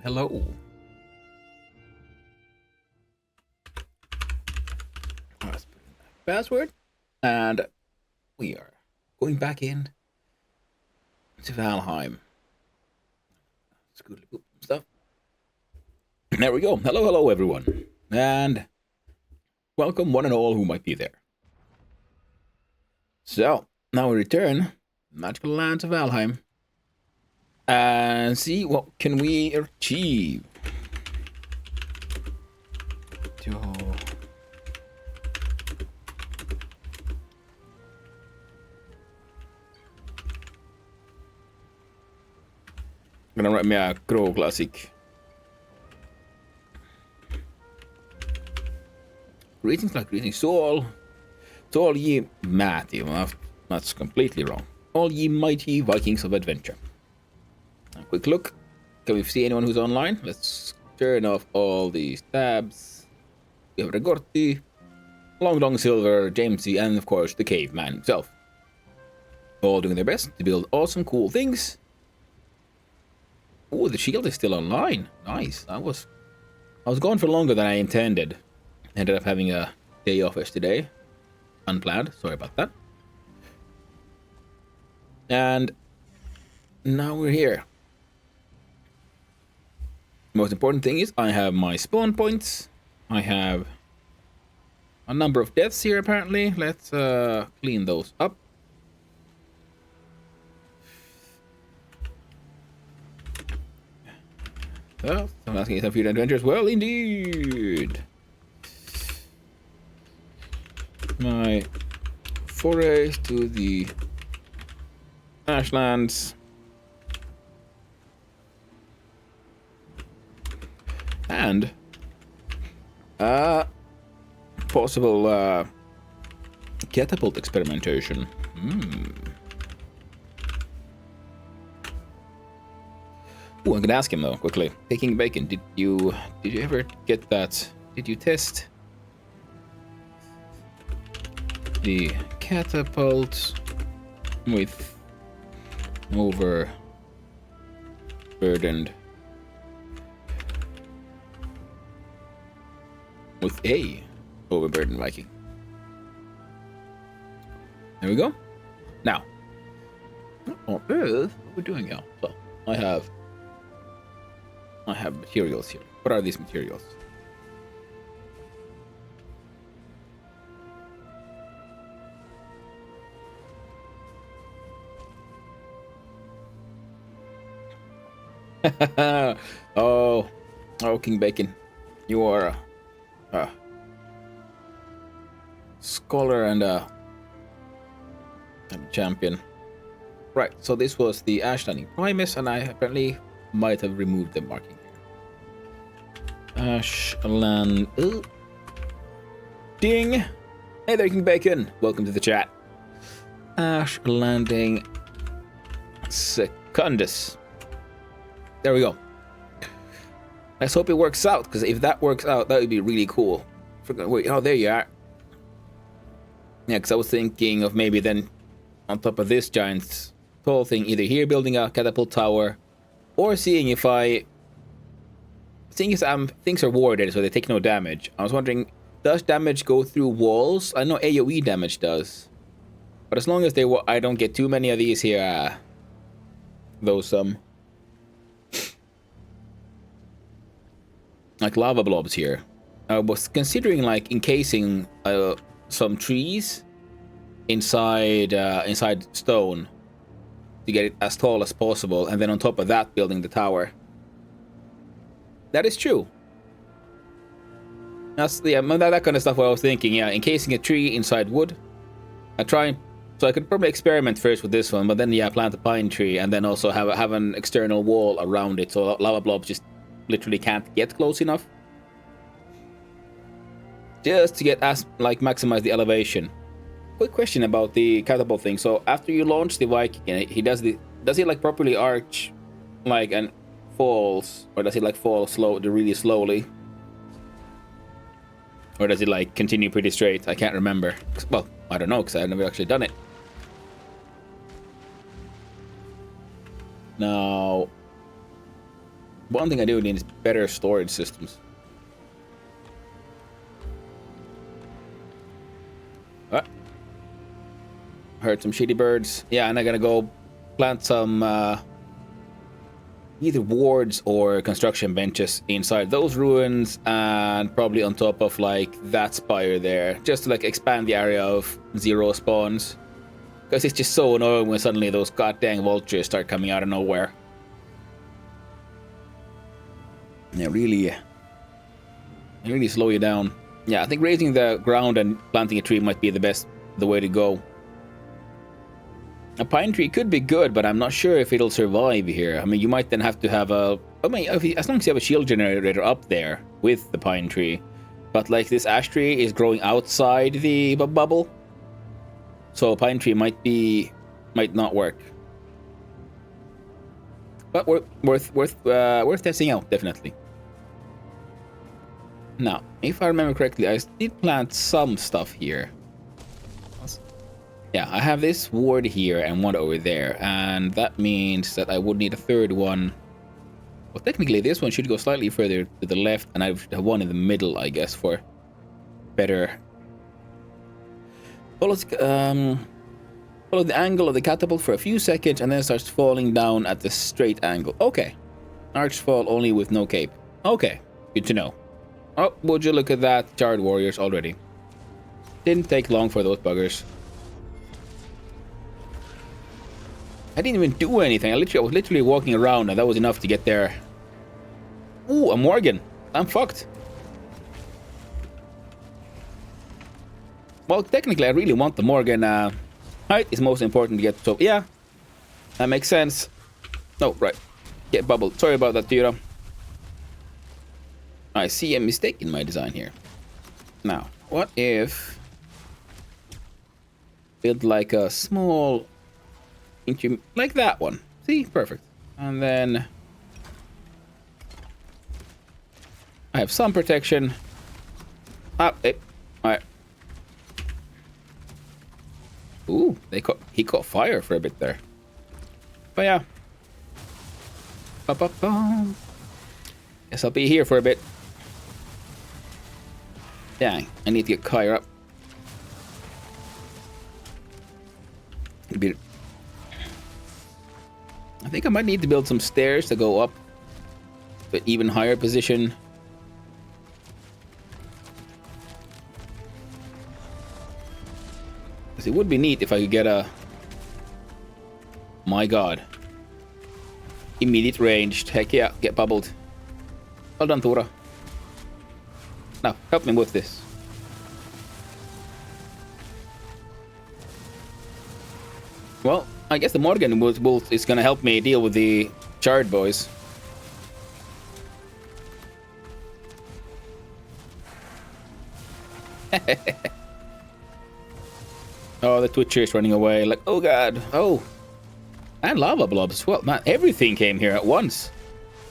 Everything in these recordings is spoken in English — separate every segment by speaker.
Speaker 1: Hello. Let's put in that password. And we are going back in to Valheim. Scootly poop stuff. There we go. Hello, everyone. And welcome one and all who might be there. So, now we return magical lands of Valheim and see what can we achieve. I'm gonna write me a Crow Classic. Greetings. So all ye Matthew, that's completely wrong. All ye mighty Vikings of adventure. A quick look. Can we see anyone who's online? Let's turn off all these tabs. We have Regorti, Long Silver, Jamesy, and of course the caveman himself. All doing their best to build awesome, cool things. Oh, the shield is still online. Nice. I was gone for longer than I intended. Ended up having a day off yesterday. Unplanned. Sorry about that. And now we're here. Most important thing is I have my spawn points. I have a number of deaths here apparently. Let's clean those up. So, I'm asking some future adventures. Well, indeed. My forays to the Ashlands. And possible catapult experimentation. Ooh, I'm gonna ask him though, quickly. Taking bacon, did you ever get that? Did you test the catapult with overburdened with a overburdened Viking? There we go. Now, on Earth, what we're doing now? So I have materials here. What are these materials? oh, King Bacon, you are a scholar and a champion. Right, so this was the Ashlanding Primus, and I apparently might have removed the marking here. Ashland. Ding! Hey there, King Bacon. Welcome to the chat. Ashlanding Secundus. There we go. Let's hope it works out, because if that works out, that would be really cool. Wait, oh, there you are. Yeah, because I was thinking of maybe then on top of this giant tall thing, either here building a catapult tower, or seeing if things are warded so they take no damage. I was wondering, does damage go through walls? I know AoE damage does, but as long as I don't get too many of these here, like lava blobs here. I was considering like encasing some trees inside stone to get it as tall as possible, and then on top of that building the tower. That is true. That's that kind of stuff. What I was thinking, yeah, encasing a tree inside wood. So I could probably experiment first with this one, but then plant a pine tree and then also have an external wall around it, so lava blobs just literally can't get close enough. Just to get maximize the elevation. Quick question about the catapult thing. So after you launch the Viking, does he like properly arch and falls, or does he fall really slowly? Or does it continue pretty straight? I can't remember. Well, I don't know, because I've never actually done it. Now, One thing I do need is better storage systems. What? Heard some shitty birds. Yeah, and I'm gonna go plant some either wards or construction benches inside those ruins, and probably on top of like that spire there, just to like expand the area of zero spawns. Because it's just so annoying when suddenly those goddamn vultures start coming out of nowhere. They really slow you down. Yeah, I think raising the ground and planting a tree might be the way to go. A pine tree could be good, but I'm not sure if it'll survive here. I mean, you might then have to have a... I mean, as long as you have a shield generator up there with the pine tree. But, like, this ash tree is growing outside the bubble. So a pine tree might not work. But worth testing out, definitely. Now, if I remember correctly, I did plant some stuff here. Yeah, I have this ward here and one over there, and that means that I would need a third one. Well, technically, this one should go slightly further to the left, and I have one in the middle, I guess, for better. Follow the angle of the catapult for a few seconds, and then it starts falling down at the straight angle. Okay. Arch fall only with no cape. Okay, good to know. Oh, would you look at that? Charred warriors already. Didn't take long for those buggers. I didn't even do anything. I was literally walking around, and that was enough to get there. Ooh, a Morgan. I'm fucked. Well, technically, I really want the Morgan. Height is most important to get. So, yeah. That makes sense. Oh, right. Get bubbled. Sorry about that, Tyra. I see a mistake in my design here. Now, what if... build like a small... like that one. See? Perfect. And then I have some protection. Ah, hey. Alright. Ooh, he caught fire for a bit there. But yeah. Ba-ba-bum. Guess I'll be here for a bit. Dang, I need to get Kyra up. A bit. I think I might need to build some stairs to go up to an even higher position. Because it would be neat if I could get a... My god. Immediate ranged. Heck yeah, get bubbled. Well done, Thora. Now, help me with this. Well, I guess the Morgan is gonna help me deal with the charred boys. Oh, the Twitcher is running away. Like, oh god. Oh. And lava blobs as well. Man, everything came here at once.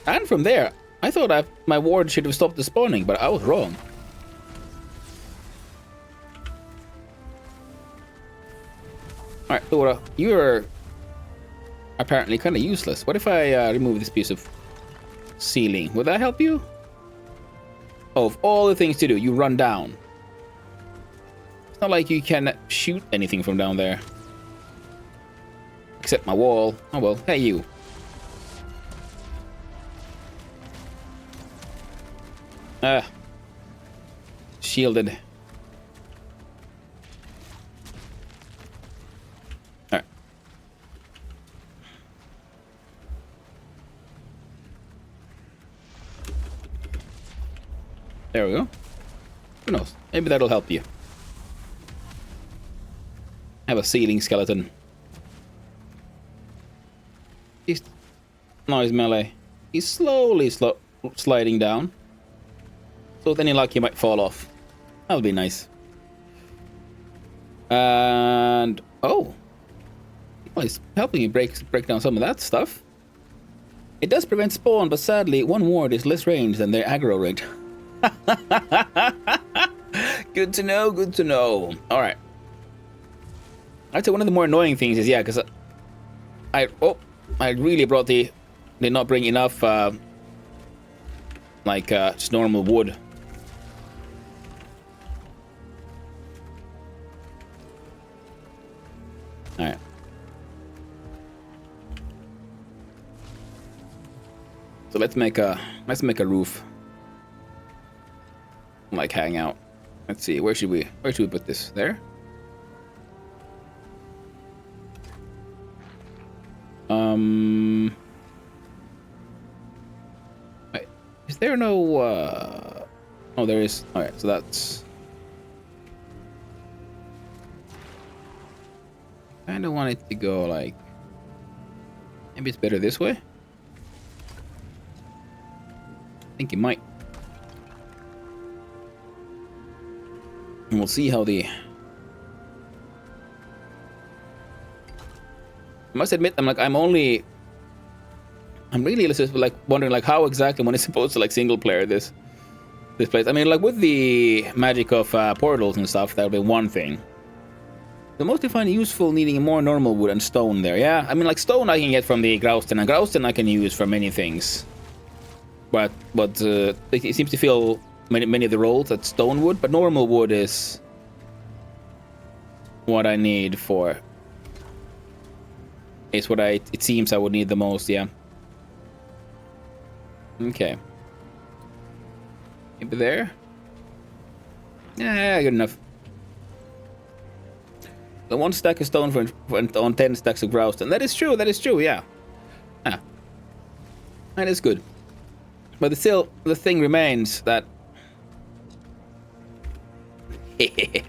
Speaker 1: And from there, I thought my ward should have stopped the spawning, but I was wrong. Alright, Thora, you're apparently kind of useless. What if I remove this piece of ceiling? Would that help you? Oh, of all the things to do, you run down. It's not like you can shoot anything from down there. Except my wall. Oh well, hey you. Shielded. Alright. There we go. Who knows? Maybe that'll help you. Have a ceiling skeleton. He's nice melee. He's slowly sliding down. So with any luck, he might fall off. That'll be nice. And oh, he's helping me break down some of that stuff. It does prevent spawn, but sadly, one ward is less range than their aggro rate. Good to know. Good to know. All right. I'd say one of the more annoying things is because I really did not bring enough like just normal wood. All right. So let's make a roof. Like hang out. Let's see. Where should we put this? There. Wait, is there no? Oh, there is. All right. So that's. I kind of want it to go like. Maybe it's better this way. I think it might. And we'll see how the... I must admit, I'm really just like wondering like how exactly one is supposed to like single player this place. I mean, like with the magic of portals and stuff, that would be one thing. The most I find useful needing more normal wood and stone there. Yeah, I mean, like stone I can get from the Grausten, and Grausten I can use for many things. But it seems to feel many of the roles at stone wood, but normal wood is what I need for. It's what it seems I would need the most, yeah. Okay. Maybe there? Yeah, good enough. The 1 stack of stone on 10 stacks of grouse. And that is true, yeah. Ah. That is good. But still, the thing remains that... I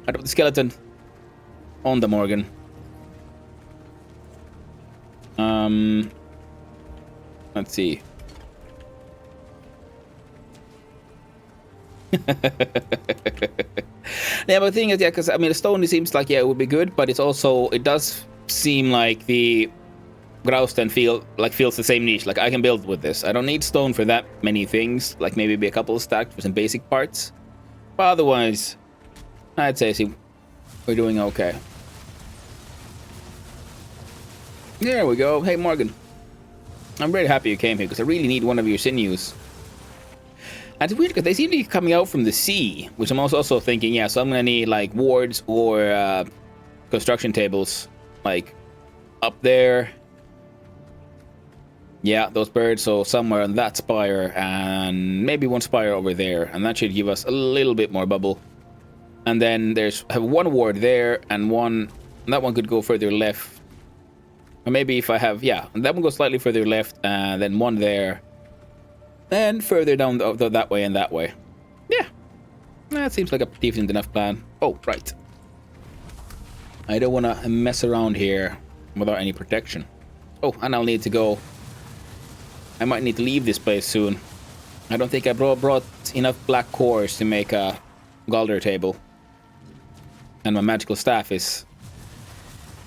Speaker 1: dropped the skeleton on the Morgan. Let's see. Yeah, but the thing is, yeah, because I mean, the stone seems like, yeah, it would be good, but it's also, it does seem like the Grausten feels the same niche. Like, I can build with this. I don't need stone for that many things. Like, maybe a couple of stacks for some basic parts. But otherwise, I'd say, see, we're doing okay. There we go. Hey, Morgan. I'm very happy you came here, because I really need one of your sinews. And it's weird, because they seem to be coming out from the sea, which I'm also thinking, yeah, so I'm gonna need, like, wards or construction tables, like, up there. Yeah, those birds, so somewhere on that spire, and maybe one spire over there, and that should give us a little bit more bubble. And then have one ward there, and that one could go further left. Or maybe if I have, yeah, that one goes slightly further left, and then one there. And further down that way and that way. Yeah. That seems like a decent enough plan. Oh, right. I don't want to mess around here without any protection. Oh, and I'll need to go. I might need to leave this place soon. I don't think I brought enough black cores to make a Galder table. And my magical staff has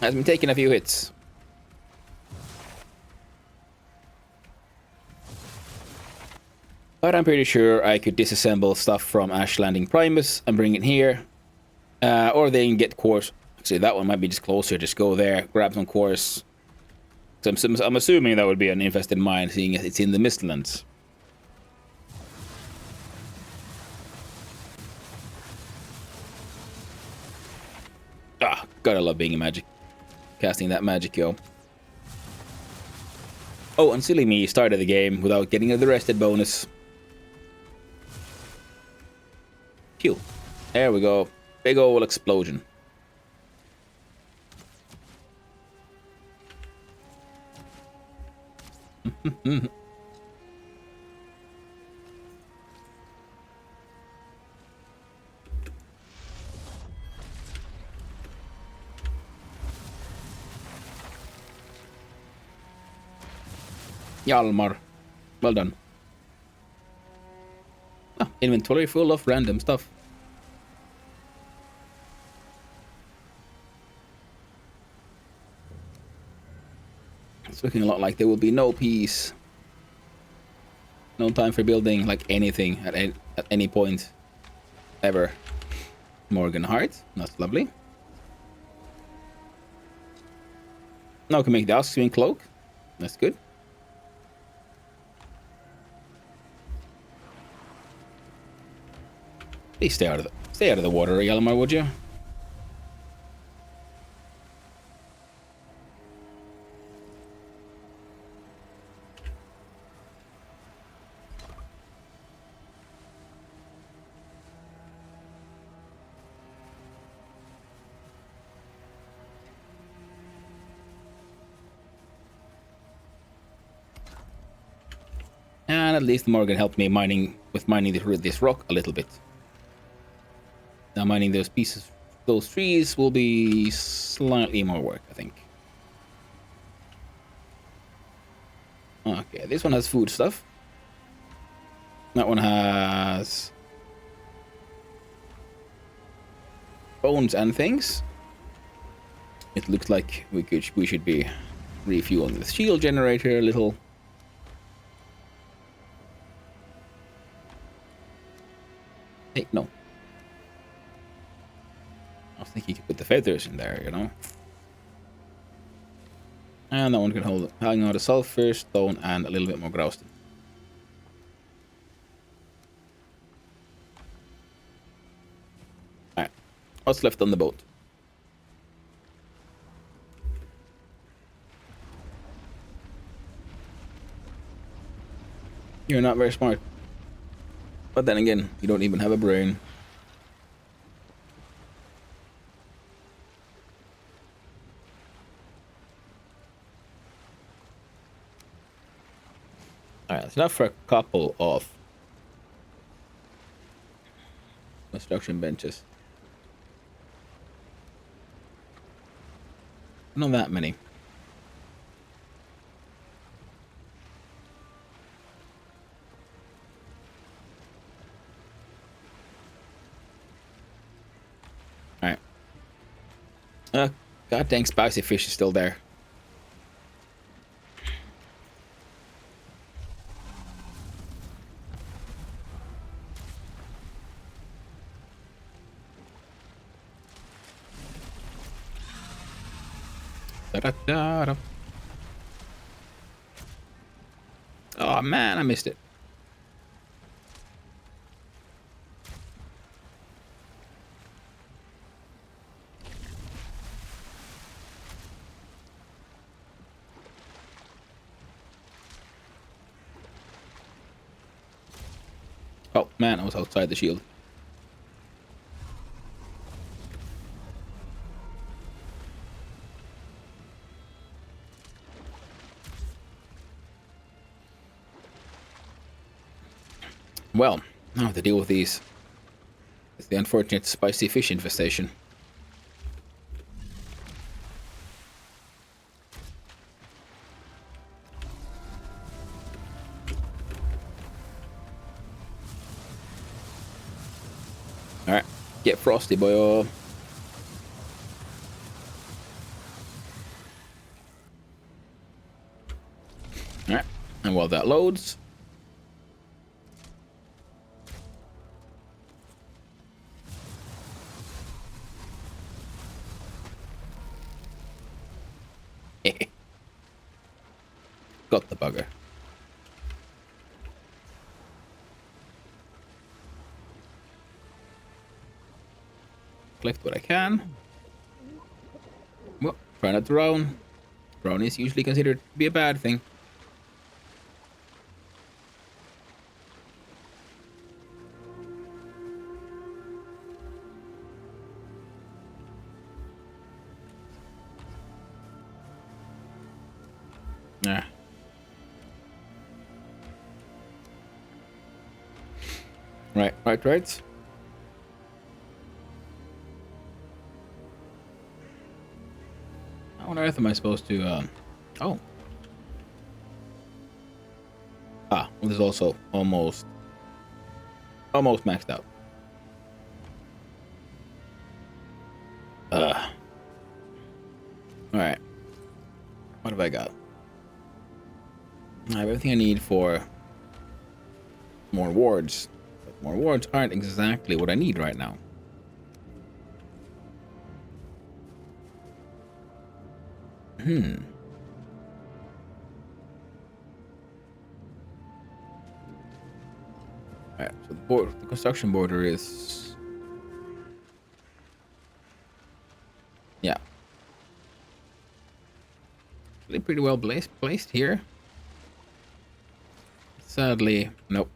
Speaker 1: been taking a few hits. But I'm pretty sure I could disassemble stuff from Ashlanding Primus and bring it here. Or they can get cores. Actually, that one might be just closer. Just go there, grab some cores. So I'm assuming that would be an infested mine, seeing as it's in the Mistlands. Ah, gotta love being a magic. Casting that magic, yo. Oh, and silly me started the game without getting the rested bonus. Phew. There we go. Big ol' explosion. Hjalmar. Well done. Ah, inventory full of random stuff. It's looking a lot like there will be no peace. No time for building like anything at any point. Ever. Morgan Heart. That's lovely. Now we can make the Askwing Cloak. That's good. Please stay out of the water, Yalmar, would you? And at least Morgan helped me mining this rock a little bit. Now mining those pieces, those trees will be slightly more work, I think. Okay, this one has food stuff. That one has bones and things. It looks like we should be refueling the shield generator a little. Hey, no. I was thinking you could put the feathers in there, you know. And that one can hang out a sulfur, stone, and a little bit more grouston. Alright. What's left on the boat? You're not very smart. But then again, you don't even have a brain. Alright, that's enough for a couple of construction benches. Not that many. Alright. God dang, spicy fish is still there. Da-da-da-da. Oh man, I missed it. Oh man, I was outside the shield. Well, now I have to deal with these. It's the unfortunate spicy fish infestation. Alright, get frosty, boy. Alright, and while that loads, got the bugger. Collect what I can. Well, try not to drown. Drown is usually considered to be a bad thing. Nah. Right. How on earth am I supposed to, oh. Well, this is also almost maxed out. Alright. What have I got? I have everything I need for more wards. But more wards aren't exactly what I need right now. Alright, so the construction border is Yeah. Pretty well placed here. Sadly, nope.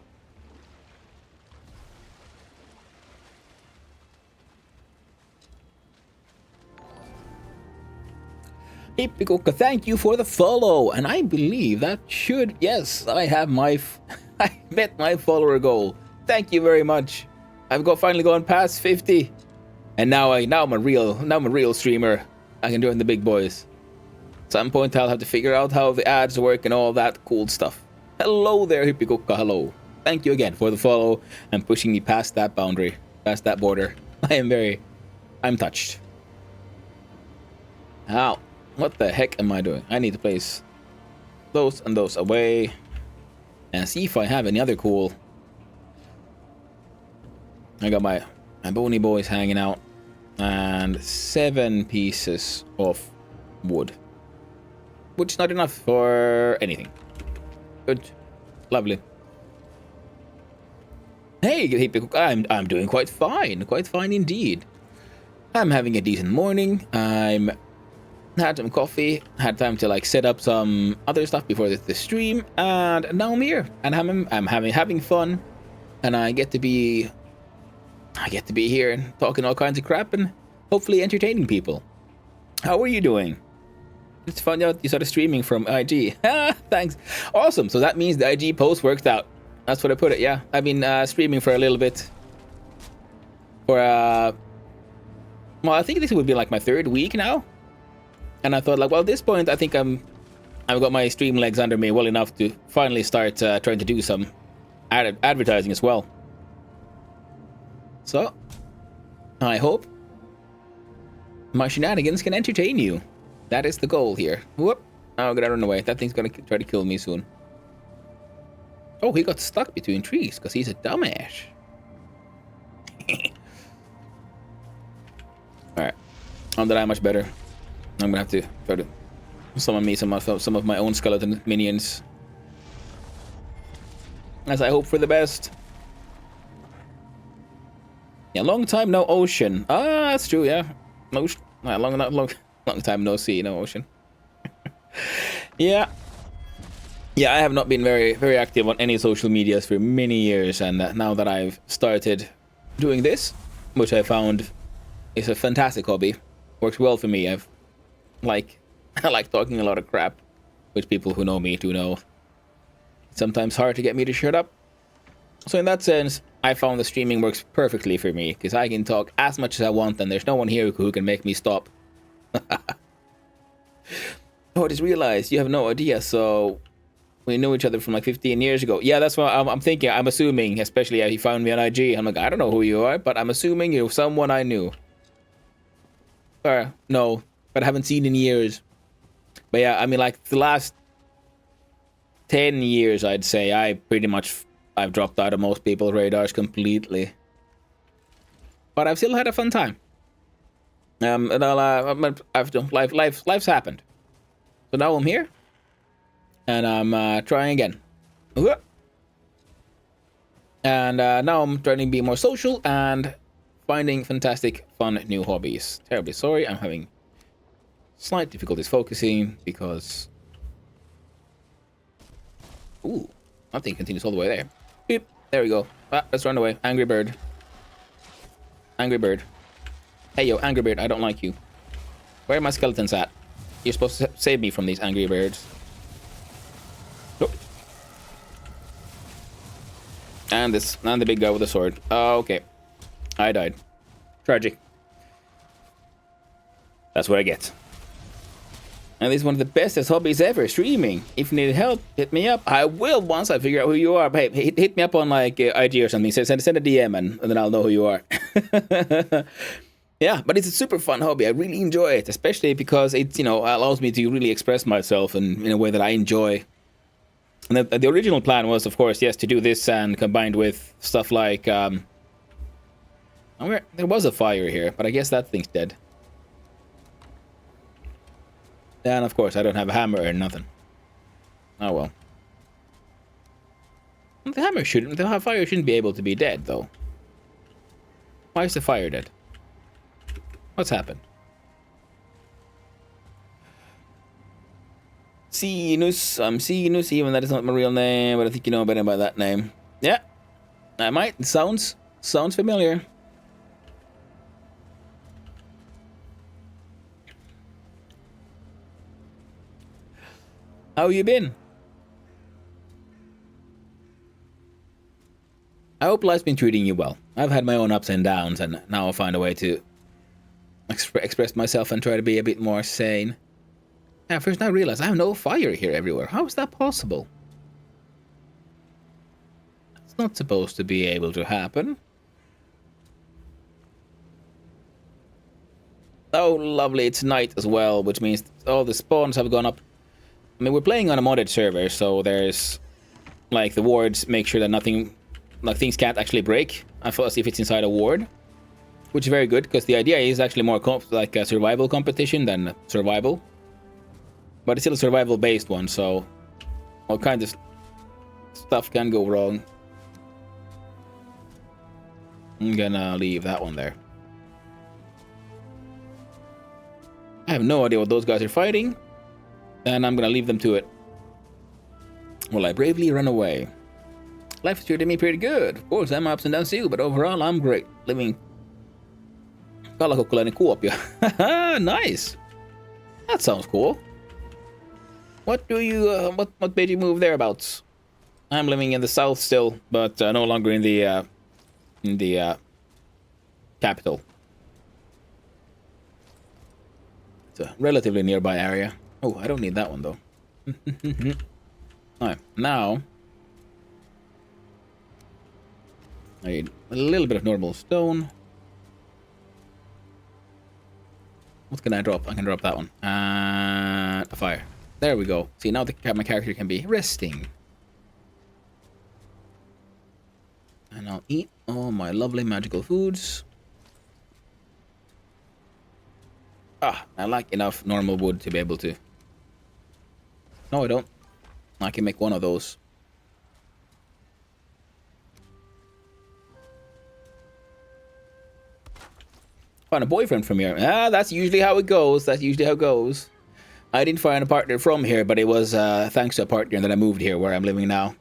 Speaker 1: Ipikoka, thank you for the follow, and I believe that should, yes, I have my, I met my follower goal. Thank you very much. I've finally gone past 50, and now I'm a real streamer. I can join the big boys. At some point I'll have to figure out how the ads work and all that cool stuff. Hello there, Hippikoka, hello. Thank you again for the follow and pushing me past that boundary, past that border. I'm touched. Ow. What the heck am I doing? I need to place those and those away and see if I have any other cool. I got my bony boys hanging out and 7 pieces of wood, which is not enough for anything. Good. Lovely. Hey, I'm doing quite fine indeed. I'm having a decent morning. I'm had some coffee, had time to like set up some other stuff before the stream, and now I'm here and I'm having fun, and I get to be here and talking all kinds of crap and hopefully entertaining people. How are you doing? It's fun out you started streaming from IG. Thanks. Awesome. So that means the IG post worked out. That's what I put it. Yeah, I've been streaming for a little bit. For well, I think this would be like my 3rd week now. And I thought, like, well, at this point, I think I've got my stream legs under me well enough to finally start trying to do some advertising as well. So, I hope my shenanigans can entertain you. That is the goal here. Whoop! Oh, gotta run away. That thing's gonna try to kill me soon. Oh, he got stuck between trees because he's a dumbass. Alright. Not that I'm much better. I'm gonna have to try to summon me some of my own skeleton minions, as I hope for the best. Yeah, long time no ocean. Ah, that's true. Yeah, no, long time no sea, no ocean. Yeah, I have not been very active on any social medias for many years, and now that I've started doing this, which I found is a fantastic hobby, works well for me. I like talking a lot of crap, which people who know me do know. It's sometimes hard to get me to shut up. So in that sense, I found the streaming works perfectly for me, because I can talk as much as I want and there's no one here who can make me stop. Oh, I just realized you have no idea, so we knew each other from like 15 years ago. Yeah, that's what I'm thinking. I'm assuming, especially if you found me on IG. I'm like, I don't know who you are, but I'm assuming you're someone I knew. Or, no, but I haven't seen in years. But yeah, I mean, like the last 10 years, I'd say I've dropped out of most people's radars completely. But I've still had a fun time. And life's happened. So now I'm here, and I'm trying again. And now I'm trying to be more social and finding fantastic, fun new hobbies. Terribly sorry, I'm having slight difficulties focusing because... Ooh, nothing continues all the way there. Beep, there we go. Ah, let's run away. Angry bird. Angry bird. Hey, yo, angry bird, I don't like you. Where are my skeletons at? You're supposed to save me from these angry birds. Oh. And the big guy with the sword. Oh, okay. I died. Tragic. That's what I get. And this is one of the bestest hobbies ever, streaming. If you need help, hit me up. I will once I figure out who you are. Hey, hit me up on like IG or something. Send a DM and then I'll know who you are. Yeah, but it's a super fun hobby. I really enjoy it, especially because it, allows me to really express myself in a way that I enjoy. And the original plan was, of course, yes, to do this and combined with stuff like... there was a fire here, but I guess that thing's dead. And of course, I don't have a hammer or nothing. Oh well. The fire shouldn't be able to be dead, though. Why is the fire dead? What's happened? Secundus. I'm Secundus, even that is not my real name, but I think you know better by that name. Yeah, I might. It sounds familiar. How you been? I hope life's been treating you well. I've had my own ups and downs, and now I'll find a way to express myself and try to be a bit more sane. Yeah, first I realized I have no fire here everywhere. How is that possible? It's not supposed to be able to happen. Oh, lovely, it's night as well, which means all the spawns have gone up. I mean, we're playing on a modded server, so there's, like, the wards make sure that nothing, like, things can't actually break as if it's inside a ward. Which is very good, because the idea is actually more like a survival competition than survival. But it's still a survival-based one, so all kinds of stuff can go wrong. I'm gonna leave that one there. I have no idea what those guys are fighting, and I'm gonna leave them to it. Well, I bravely run away. Life is treating me pretty good. Of course, I'm ups and downs too, but overall, I'm great. Living Kalakokkalainen Kuopio. Nice. That sounds cool. What do you, what made you move thereabouts? I'm living in the south still, but no longer in the capital. It's a relatively nearby area. Oh, I don't need that one though. Alright, now I need a little bit of normal stone. What can I drop? I can drop that one. And a fire. There we go. See, now my character can be resting. And I'll eat all my lovely magical foods. Ah, I like enough normal wood to be able to... No, I don't. I can make one of those. Find a boyfriend from here. Ah, that's usually how it goes. That's usually how it goes. I didn't find a partner from here, but it was thanks to a partner that I moved here where I'm living now.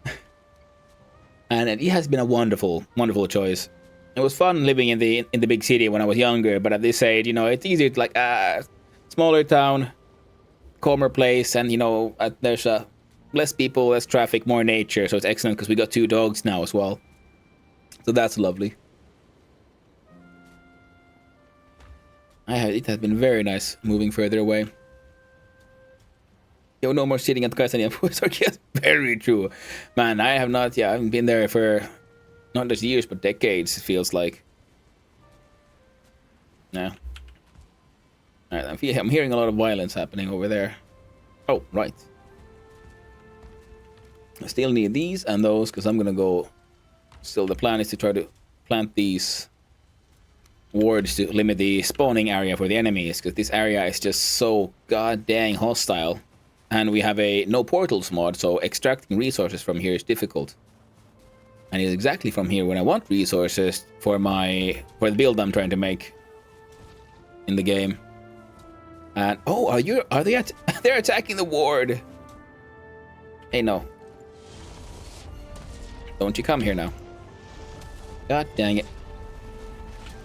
Speaker 1: And it has been a wonderful, wonderful choice. It was fun living in the big city when I was younger, but at this age, you know, it's easier to like smaller town, calmer place, and you know, there's less people, less traffic, more nature, so it's excellent because we got 2 dogs now as well. So that's lovely. It has been very nice moving further away. Yo, no more sitting at Casheim. Yes, very true. Man, I haven't been there for not just years, but decades, it feels like. Yeah. Alright, I'm hearing a lot of violence happening over there. Oh, right. I still need these and those, because I'm gonna go... Still, the plan is to try to plant these wards to limit the spawning area for the enemies, because this area is just so goddamn hostile. And we have a no portals mod, so extracting resources from here is difficult. And it's exactly from here when I want resources for the build I'm trying to make in the game. And oh, are they they're attacking the ward? Hey, no. Don't you come here now. God dang it.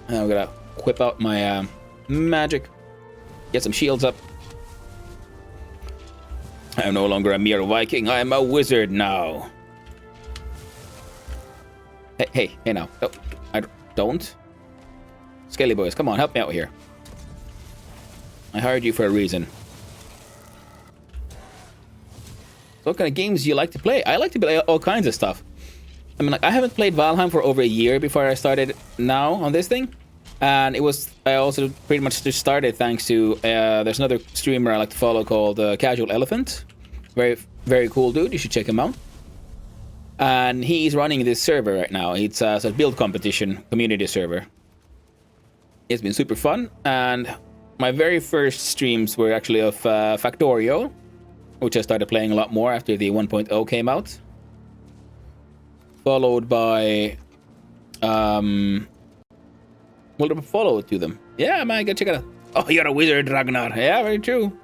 Speaker 1: I'm gonna whip out my magic. Get some shields up. I am no longer a mere Viking. I am a wizard now. Hey now. Oh, I don't. Skelly boys, come on, help me out here. I hired you for a reason. So what kind of games do you like to play? I like to play all kinds of stuff. I mean, like, I haven't played Valheim for over a year before I started now on this thing. And I also pretty much just started thanks to, there's another streamer I like to follow called Casual Elephant. Very, very cool dude, you should check him out. And he's running this server right now. It's a build competition community server. It's been super fun, and my very first streams were actually of Factorio, which I started playing a lot more after the 1.0 came out. Followed by... Well, follow it to them. Yeah, man, go check it out. Oh, you're a wizard, Ragnar. Yeah, very true.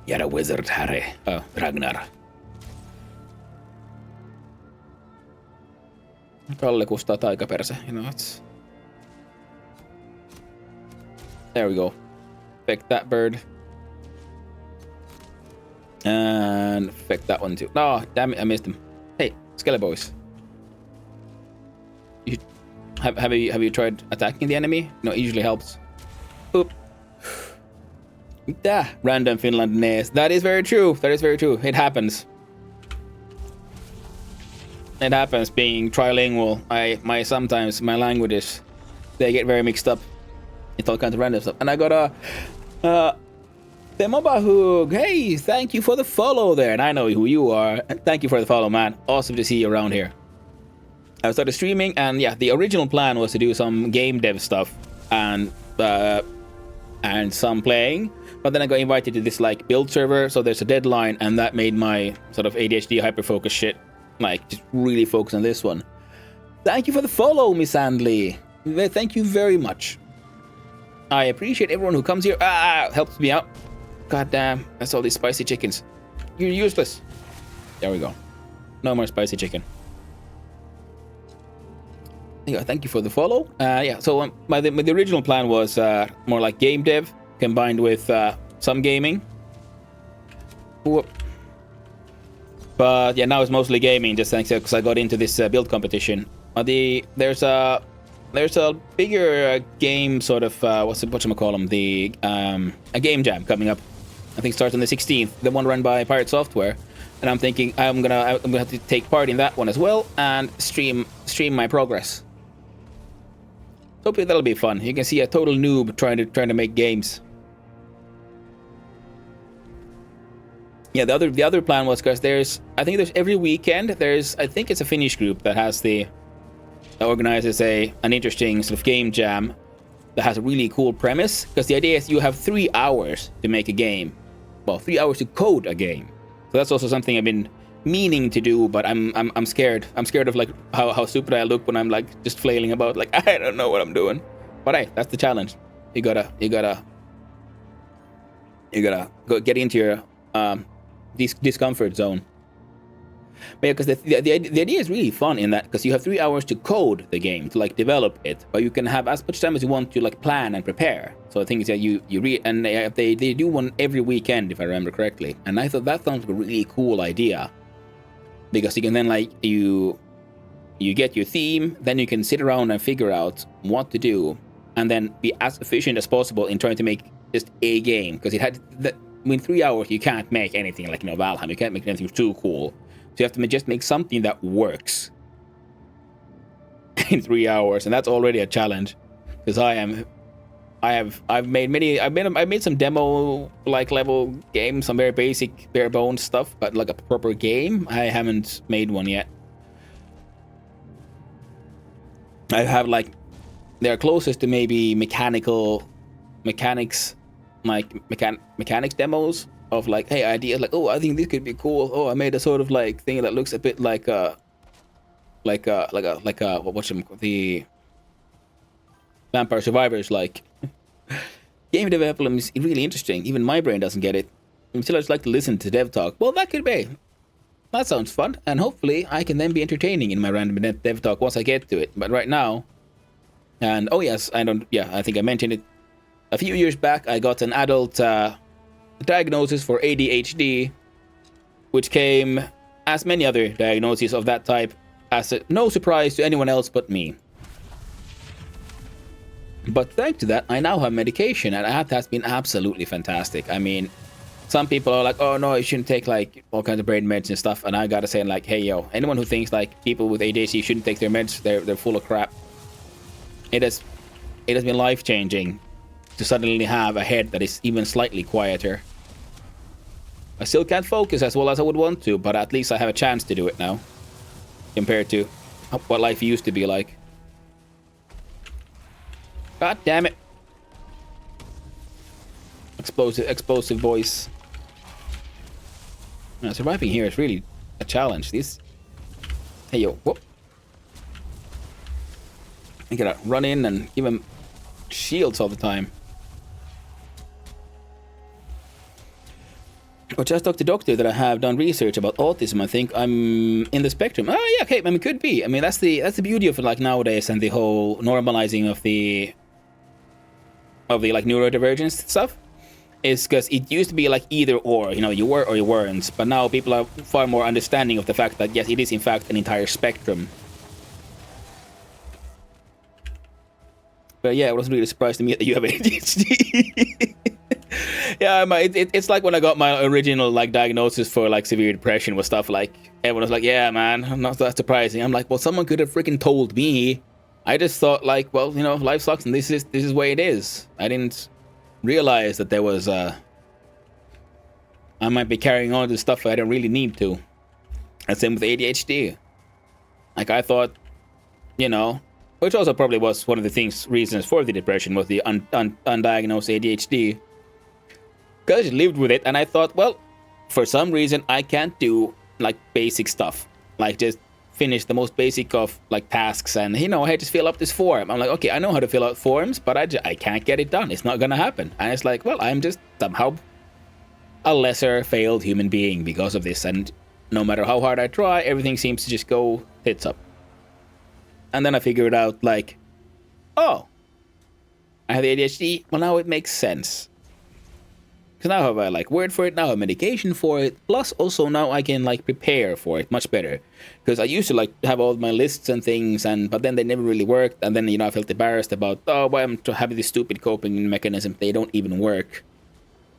Speaker 1: You're a wizard, Harry. Oh, Ragnar. Kalle kustaa taikaperse. You know, it's... There we go. Pick that bird. And pick that one too. No, damn it, I missed him. Hey, Skelly boys. Have you tried attacking the enemy? No, it usually helps. Oop. Random Finlandness. That is very true. That is very true. It happens. It happens being trilingual. Sometimes my languages, they get very mixed up. It's all kinds of random stuff. And I got a Temobahug. Hey, thank you for the follow there. And I know who you are. And thank you for the follow, man. Awesome to see you around here. I started streaming, and yeah, the original plan was to do some game dev stuff and some playing. But then I got invited to this like build server, so there's a deadline, and that made my sort of ADHD hyperfocus shit like just really focus on this one. Thank you for the follow, Miss Andley. Thank you very much. I appreciate everyone who comes here. Helps me out. God damn, that's all these spicy chickens. You're useless. There we go. No more spicy chicken. Yeah, thank you for the follow. Yeah, so the original plan was more like game dev combined with some gaming. Whoop. But yeah, now it's mostly gaming, just thanks because I got into this build competition. There's a bigger game sort of whatchamacallem, a game jam coming up. I think it starts on the 16th, the one run by Pirate Software, and I'm thinking I'm gonna have to take part in that one as well and stream my progress. Hopefully that'll be fun. You can see a total noob trying to make games. Yeah, the other plan was because I think there's every weekend I think it's a Finnish group that organizes an interesting sort of game jam that has a really cool premise, because the idea is you have 3 hours to make a game. Well, 3 hours to code a game. So that's also something I've been meaning to do, but I'm scared. I'm scared of like how stupid I look when I'm like just flailing about like I don't know what I'm doing. But hey, that's the challenge. You gotta go get into your discomfort zone. But yeah, because the idea is really fun in that, because you have 3 hours to code the game, to like develop it, but you can have as much time as you want to like plan and prepare. So the thing is that you read, and they do one every weekend if I remember correctly. And I thought that sounds like a really cool idea, because you can then like you get your theme, then you can sit around and figure out what to do, and then be as efficient as possible in trying to make just a game, because in 3 hours you can't make anything like Valheim. You can't make anything too cool. So you have to just make something that works in 3 hours, and that's already a challenge. Because I've made some demo like level games, some very basic bare bones stuff, but like a proper game, I haven't made one yet. I have like they're closest to maybe mechanics demos of like, hey, ideas like, oh, I think this could be cool. Oh, I made a sort of like thing that looks a bit like the Vampire Survivors like. Game development is really interesting. Even my brain doesn't get it. Until I just like to listen to dev talk. Well, that could be. That sounds fun, and hopefully I can then be entertaining in my random dev talk once I get to it. But right now, and oh yes, I think I mentioned it a few years back. I got an adult diagnosis for ADHD, which came, as many other diagnoses of that type, as no surprise to anyone else but me. But thanks to that, I now have medication, and that has been absolutely fantastic. I mean, some people are like, oh no, you shouldn't take like all kinds of brain meds and stuff, and I gotta say like, hey yo, anyone who thinks like people with ADHD shouldn't take their meds, they're full of crap. It has been life-changing to suddenly have a head that is even slightly quieter. I still can't focus as well as I would want to, but at least I have a chance to do it now, compared to what life used to be like. God damn it. Explosive voice. Surviving here is really a challenge. Hey yo, whoop. I gotta run in and give him shields all the time. or just talked to a doctor that I have done research about autism. I think I'm in the spectrum. Oh yeah, okay. I mean, could be. I mean, that's the beauty of it, like nowadays, and the whole normalizing of the like neurodivergence stuff. Is because it used to be like either or, you know, you were or you weren't. But now people are far more understanding of the fact that yes, it is in fact an entire spectrum. But yeah, it was really surprised to me that you have ADHD. Yeah, it's like when I got my original like diagnosis for like severe depression with stuff like everyone was like, yeah, man, I'm not that surprising. I'm like, well, someone could have freaking told me. I just thought like, well, you know, life sucks and this is the way it is. I didn't realize that there was I might be carrying on to stuff I don't really need to. And same with ADHD. Like I thought, you know, which also probably was one of the reasons for the depression was the undiagnosed ADHD. Because I just lived with it, and I thought, well, for some reason I can't do like basic stuff, like just finish the most basic of like tasks, and you know, I had to fill up this form. I'm like, okay, I know how to fill out forms, but I can't get it done. It's not gonna happen. And it's like, well, I'm just somehow a lesser failed human being because of this, and no matter how hard I try, everything seems to just go tits up. And then I figured out like, oh, I have ADHD. Well, now it makes sense. Because now I have a like word for it, now I have medication for it, plus also now I can like prepare for it much better. Because I used to like have all my lists and things, but then they never really worked, and then, you know, I felt embarrassed about, oh, why I'm having this stupid coping mechanism, they don't even work.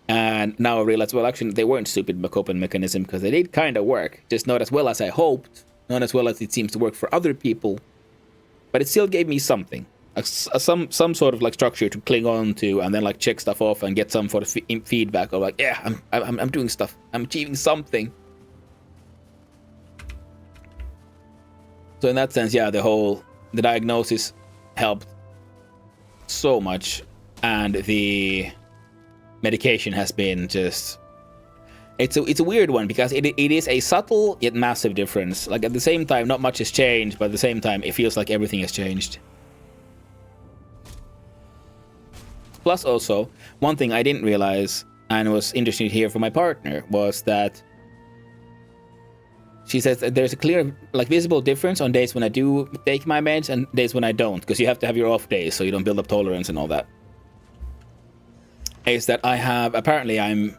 Speaker 1: And now I realize, well, actually they weren't stupid coping mechanism, because they did kind of work, just not as well as I hoped, not as well as it seems to work for other people, but it still gave me something. Some sort of like structure to cling on to, and then like check stuff off and get some sort of feedback of like, yeah, I'm doing stuff, I'm achieving something. So in that sense, yeah, the diagnosis helped so much, and the medication has been just, it's a weird one, because it is a subtle yet massive difference. Like at the same time, not much has changed, but at the same time, it feels like everything has changed. Plus also, one thing I didn't realize, and was interesting to hear from my partner, was that she says that there's a clear, like, visible difference on days when I do take my meds and days when I don't, because you have to have your off days so you don't build up tolerance and all that. Is that apparently I'm,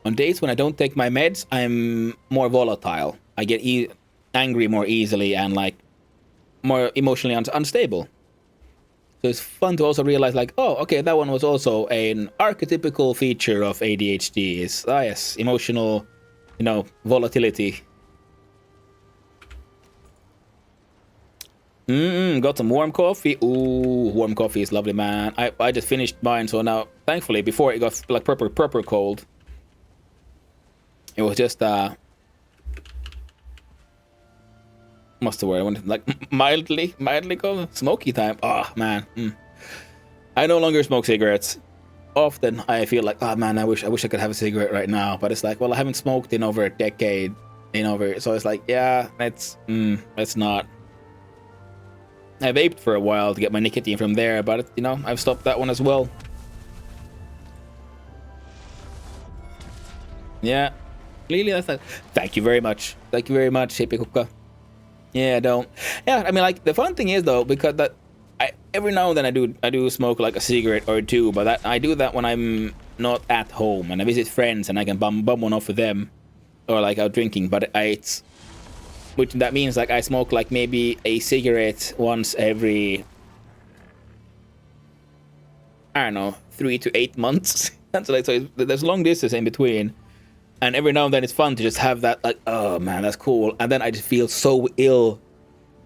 Speaker 1: on days when I don't take my meds, I'm more volatile. I get angry more easily and, like, more emotionally unstable. So it's fun to also realize, like, oh, okay, that one was also an archetypical feature of ADHD. Is, yes, emotional, you know, volatility. Got some warm coffee. Ooh, warm coffee is lovely, man. I just finished mine, so now, thankfully, before it got, like, proper cold, it was just, what's the word? I wanted, like, mildly cold? Smoky time. Oh, man. I no longer smoke cigarettes. Often I feel like, oh man, I wish I could have a cigarette right now. But it's like, well, I haven't smoked in over a decade. So it's like, yeah, let's not. I vaped for a while to get my nicotine from there, but, you know, I've stopped that one as well. Yeah. Really, that's like, thank you very much. Thank you very much, Hipikukka. Yeah, don't. Yeah, I mean, like, the fun thing is, though, because that every now and then I do smoke, like, a cigarette or two, but I do that when I'm not at home, and I visit friends, and I can bum one off with them, or, like, out drinking, but which that means, like, I smoke, like, maybe a cigarette once every, I don't know, 3 to 8 months. That's like, so there's long distance in between. And every now and then it's fun to just have that, like, oh man, that's cool. And then I just feel so ill,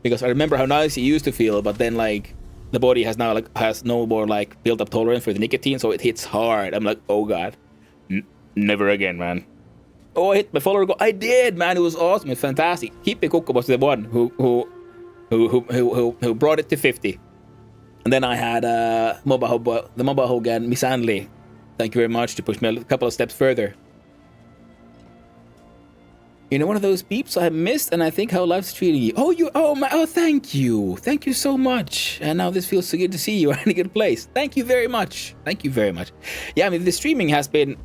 Speaker 1: because I remember how nice it used to feel, but then, like, the body has now, like, has no more, like, built up tolerance for the nicotine, so it hits hard. I'm like, oh god, never again, man. Oh, I hit my follower goal. I did, man. It was awesome. It's fantastic. Hipikukka was the one who brought it to 50. And then I had the Mobile Hogan Miss Anley. Thank you very much to push me a couple of steps further. You know, one of those beeps I missed, and I think how life's treating you. Oh, thank you. Thank you so much. And now this feels so good to see you in a good place. Thank you very much. Thank you very much. Yeah, I mean, the streaming has been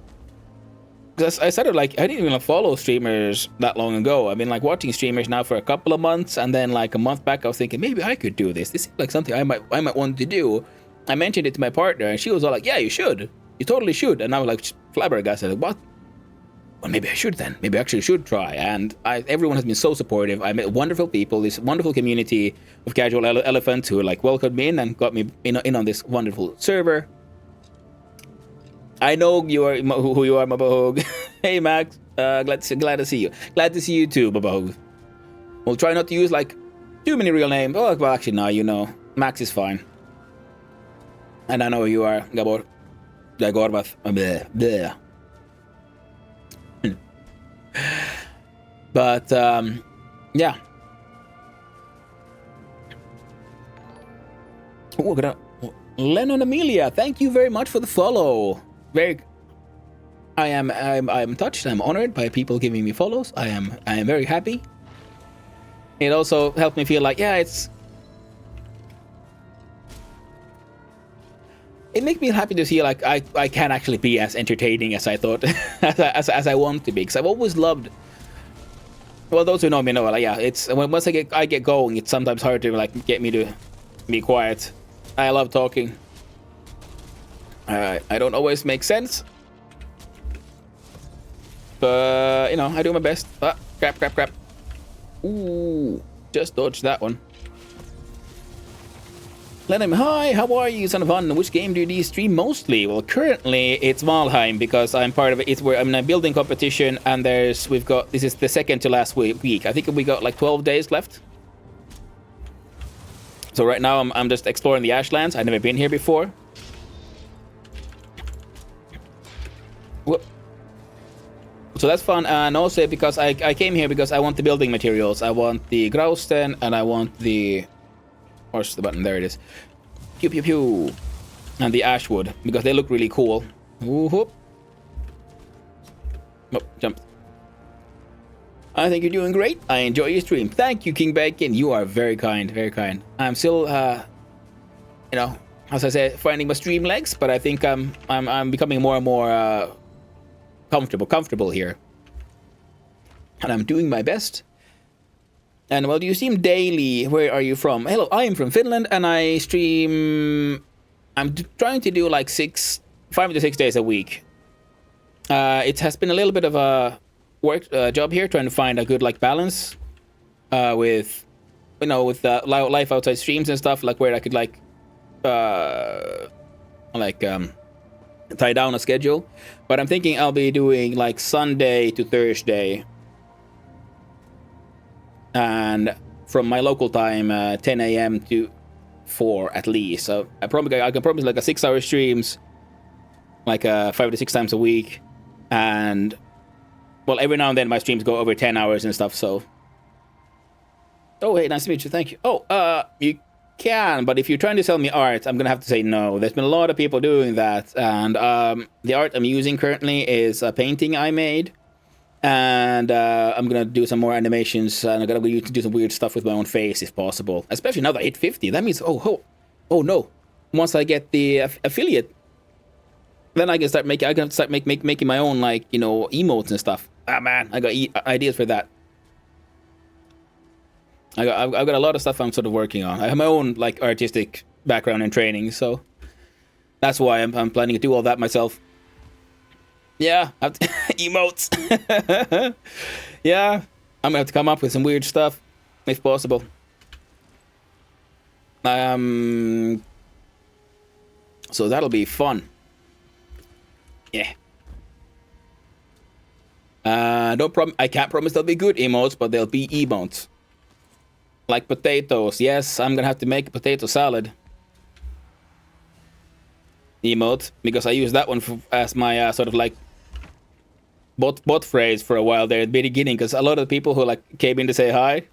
Speaker 1: because I started like I didn't even follow streamers that long ago. I've been like watching streamers now for a couple of months, and then like a month back, I was thinking maybe I could do this. This seems like something I might want to do. I mentioned it to my partner, and she was all like, "Yeah, you should. You totally should." And I was like flabbergasted. Like, what? Well, maybe I should then. Maybe I actually should try. And everyone has been so supportive. I met wonderful people, this wonderful community of casual elephants who like welcomed me in and got me in on this wonderful server. I know you are who you are, Mabahog. Hey, Max. Glad to see you. Glad to see you too, Mabahog. We'll try not to use like too many real names. Oh, well, actually, no. You know, Max is fine. And I know you are, Gabor. Gagorbath. Bleh. But yeah. Oh, Lennon Amelia, thank you very much for the follow. I am touched. I'm honored by people giving me follows. I am very happy. It also helped me feel like it makes me happy to see like I can actually be as entertaining as I thought as I want to be, because I've always loved. Well, those who know me know, like, yeah, it's once I get going, it's sometimes hard to like get me to be quiet. I love talking. I don't always make sense, but you know, I do my best. Ah, crap. Ooh, just dodged that one. Let him. Hi, how are you, son of fun? Which game do you stream mostly? Well, currently it's Valheim because I'm part of it. It's where I'm in a building competition, and this is the second to last week. I think we got like 12 days left. So right now I'm just exploring the Ashlands. I've never been here before. Whoop. So that's fun, and also because I came here because I want the building materials. I want the Grausten, and I want the... Where's the button? There it is. Pew pew pew. And the Ashwood, because they look really cool. Whoop. Oh, jumped. I think you're doing great. I enjoy your stream. Thank you, King Bacon. You are very kind, very kind. I'm still, you know, as I said, finding my stream legs, but I think I'm becoming more and more comfortable here, and I'm doing my best. And well, do you stream daily? Where are you from? Hello, I am from Finland, and I stream. I'm trying to do like 5 to 6 days a week. It has been a little bit of a work job here, trying to find a good like balance with, you know, with life outside streams and stuff, like where I could tie down a schedule. But I'm thinking I'll be doing like Sunday to Thursday. And from my local time, 10 a.m. to 4 at least. So I can promise like a 6-hour streams, like 5 to 6 times a week. And well, every now and then my streams go over 10 hours and stuff. So, oh hey, nice to meet you. Thank you. Oh, you can, but if you're trying to sell me art, I'm gonna have to say no. There's been a lot of people doing that, and the art I'm using currently is a painting I made. And I'm gonna do some more animations, and I'm gonna do some weird stuff with my own face if possible. Especially now that I hit 50, that means oh no! Once I get the affiliate, then I can start making my own, like, you know, emotes and stuff. Ah man, I got ideas for that. I've got a lot of stuff I'm sort of working on. I have my own like artistic background and training, so that's why I'm planning to do all that myself. Yeah, emotes. Yeah, I'm gonna have to come up with some weird stuff, if possible. So that'll be fun. Yeah. I can't promise they'll be good emotes, but they'll be emotes. Like potatoes. Yes, I'm gonna have to make a potato salad emote, because I use that one as my sort of like bot phrase for a while there at the beginning, because a lot of the people who like came in to say hi,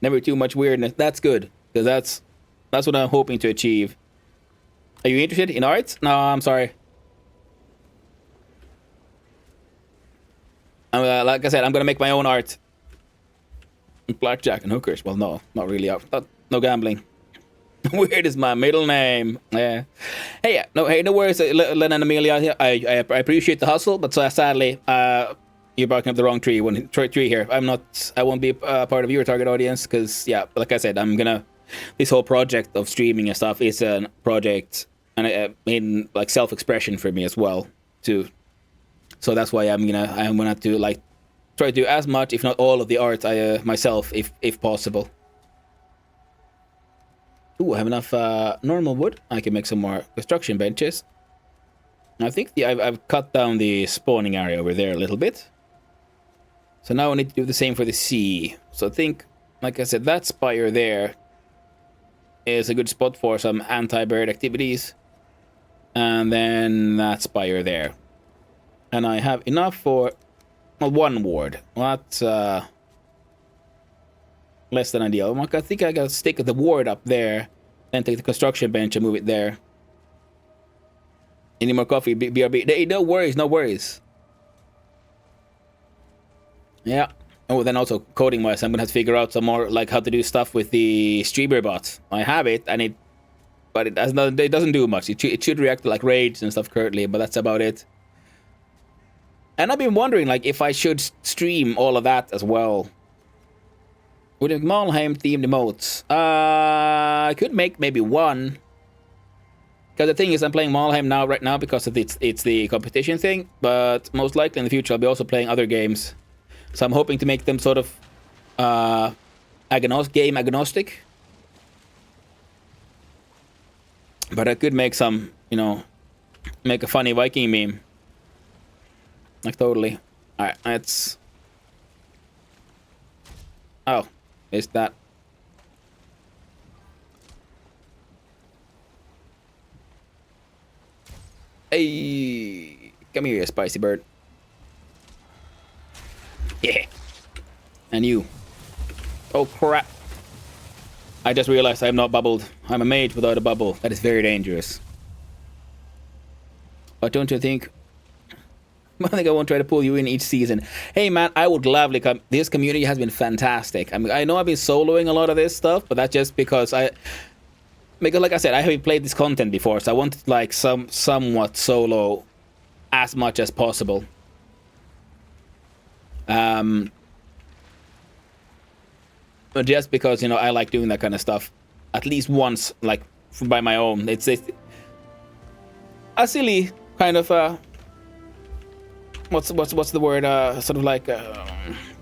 Speaker 1: never too much weirdness. That's good, because that's what I'm hoping to achieve. Are you interested in art? No, I'm sorry. Like I said, I'm gonna make my own art. Blackjack and hookers. Well, no, not really. No gambling. Weird is my middle name. Yeah. Hey, no worries, Len and Amelia. I appreciate the hustle, but sadly, you're barking up the wrong tree. Tree here. I won't be part of your target audience because, yeah, like I said, this whole project of streaming and stuff is a project and in like self-expression for me as well too. So that's why I'm gonna to like try to do as much, if not all, of the art myself, if possible. Ooh, I have enough normal wood. I can make some more construction benches. I think I've cut down the spawning area over there a little bit. So now I need to do the same for the sea. So I think, like I said, that spire there is a good spot for some anti-bird activities. And then that spire there. And I have enough for one ward. Well, that's less than ideal. I think I gotta stick the ward up there, then take the construction bench and move it there. Any more coffee? BRB. Hey, no worries, no worries. Yeah. Oh, then also coding wise, I'm gonna have to figure out some more like how to do stuff with the streamer bot. I have it, and it doesn't do much. It should react to like raids and stuff currently, but that's about it. And I've been wondering like if I should stream all of that as well. With the Malheim themed emotes, I could make maybe one. Because the thing is, I'm playing Malheim right now because of it's the competition thing. But most likely in the future, I'll be also playing other games. So I'm hoping to make them sort of game agnostic. But I could make some, make a funny Viking meme. Like totally. All right, let's. Oh. Is that? Hey, come here, you spicy bird. Yeah. And you. Oh crap. I just realized I am not bubbled. I'm a mage without a bubble. That is very dangerous. But don't you think? I think I won't try to pull you in each season. Hey man, I would gladly come. This community has been fantastic. I mean, I know I've been soloing a lot of this stuff, but that's just because like I said, I haven't played this content before, so I wanted like somewhat solo as much as possible. But just because I like doing that kind of stuff at least once, like by my own. It's a silly kind of what's the word, sort of like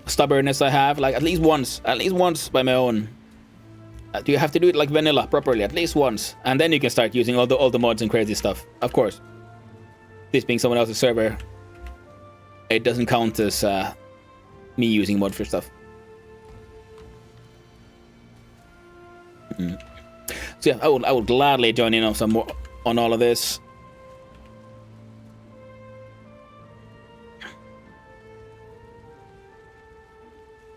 Speaker 1: stubbornness I have, like at least once by my own. Do you have to do it like vanilla properly at least once, and then you can start using all the mods and crazy stuff. Of course, this being someone else's server, it doesn't count as me using mod for stuff. So yeah, I would gladly join in on some more on all of this.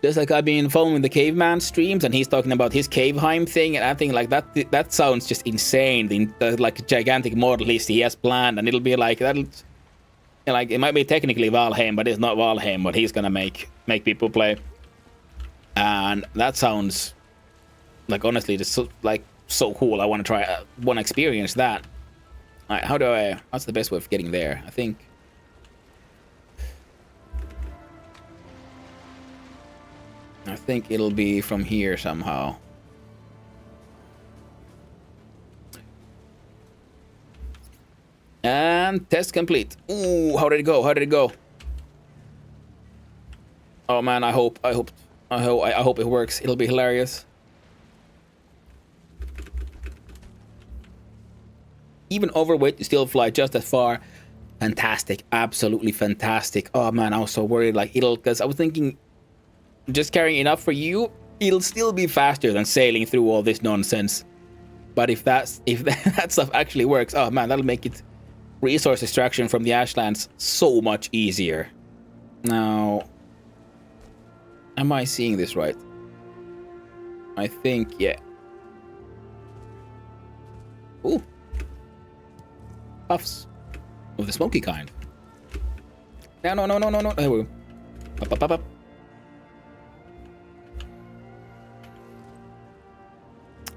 Speaker 1: Just like I've been following the caveman streams, and he's talking about his Casheim thing, and I think like that sounds just insane. The like gigantic mod list he has planned, and it'll be like that'll, like it might be technically Valheim, but it's not Valheim. But he's gonna make people play, and that sounds like honestly just so cool. I want to try, want to experience that. All right, what's the best way of getting there? I think. It'll be from here somehow. And test complete. Ooh, how did it go? How did it go? Oh man, I hope it works. It'll be hilarious. Even overweight, you still fly just as far. Fantastic, absolutely fantastic. Oh man, I was so worried like because I was thinking, just carrying enough for you, it'll still be faster than sailing through all this nonsense. But if that stuff actually works, oh man, that'll make it resource extraction from the Ashlands so much easier. Now, am I seeing this right? I think, yeah. Ooh. Puffs. Of the smoky kind. Yeah, no. There we go. Up.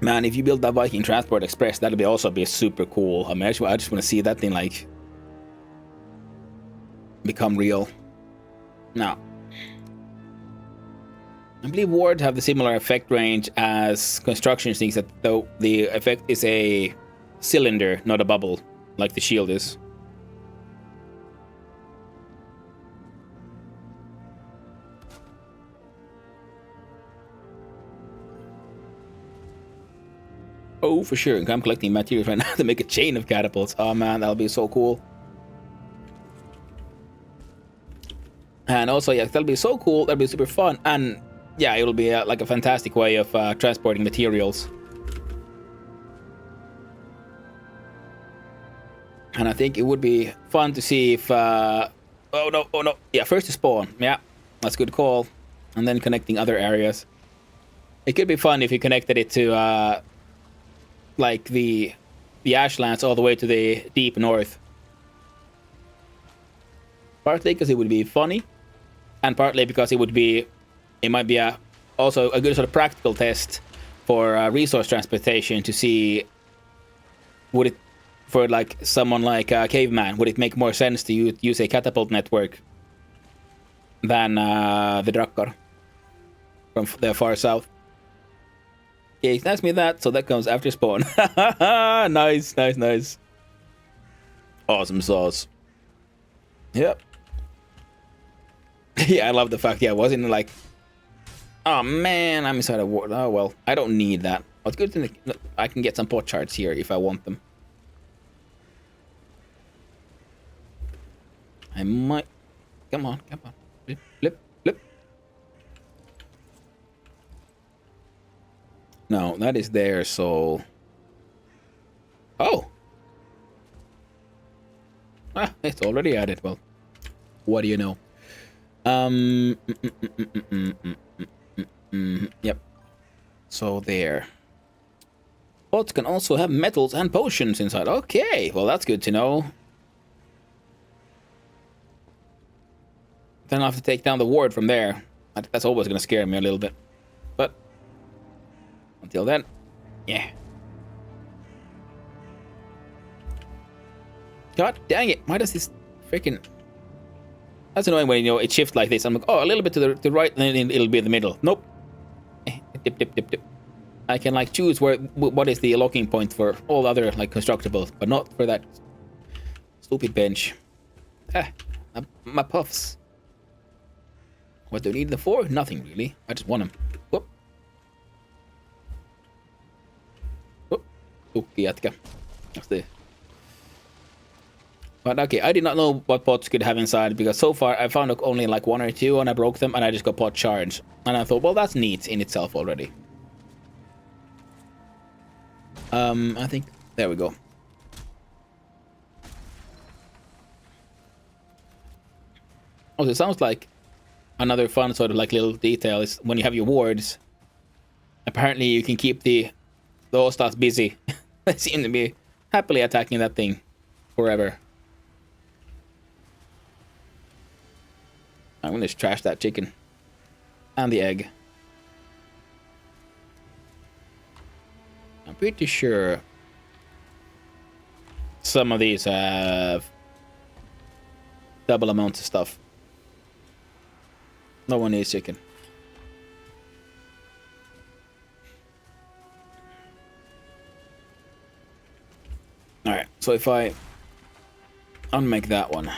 Speaker 1: Man, if you build that Viking Transport Express, that'll be also be super cool. I mean, I just want to see that thing like become real. Now, I believe wards have the similar effect range as construction things, that though the effect is a cylinder, not a bubble, like the shield is. Oh, for sure. I'm collecting materials right now to make a chain of catapults. Oh man, that'll be so cool. And also, yeah, that'll be so cool. That'll be super fun. And yeah, it'll be like a fantastic way of transporting materials. And I think it would be fun to see if... oh no. Yeah, first to spawn. Yeah, that's a good call. And then connecting other areas. It could be fun if you connected it to... like the Ashlands all the way to the deep north. Partly because it would be funny, and partly because it might be also a good sort of practical test for resource transportation to see, would it, for like someone like Caveman, would it make more sense to use a catapult network than the Drakkar from the far south. Yeah, he asked me that, so that comes after spawn. Nice. Awesome sauce. Yep. Yeah, I love the fact, yeah, wasn't like, oh man, I'm inside a ward. Oh well, I don't need that. It's good to I can get some pot shards here if I want them. I might. Come on. Flip. No, that is there, so... Oh! Ah, it's already added. Well, what do you know? Yep. So there. Pots can also have metals and potions inside. Okay, well that's good to know. Then I'll have to take down the ward from there. That's always going to scare me a little bit. But... until then, yeah. God dang it! Why does this freaking... That's annoying when, you know, it shifts like this. I'm like, oh, a little bit to the right, and then it'll be in the middle. Nope. Dip. I can like choose what is the locking point for all other like constructibles, but not for that stupid bench. My puffs. What do I need them for? Nothing really. I just want them. Whoop. Tukki jätkä. But okay, I did not know what pots could have inside, because so far I found only like one or two and I broke them and I just got pot shards. And I thought, well, that's neat in itself already. I think, there we go. Also, it sounds like another fun sort of like little detail is when you have your wards, apparently you can keep the hostiles busy. They seem to be happily attacking that thing forever. I'm gonna just trash that chicken. And the egg. I'm pretty sure some of these have double amounts of stuff. No one needs chicken. Alright, so if I unmake that one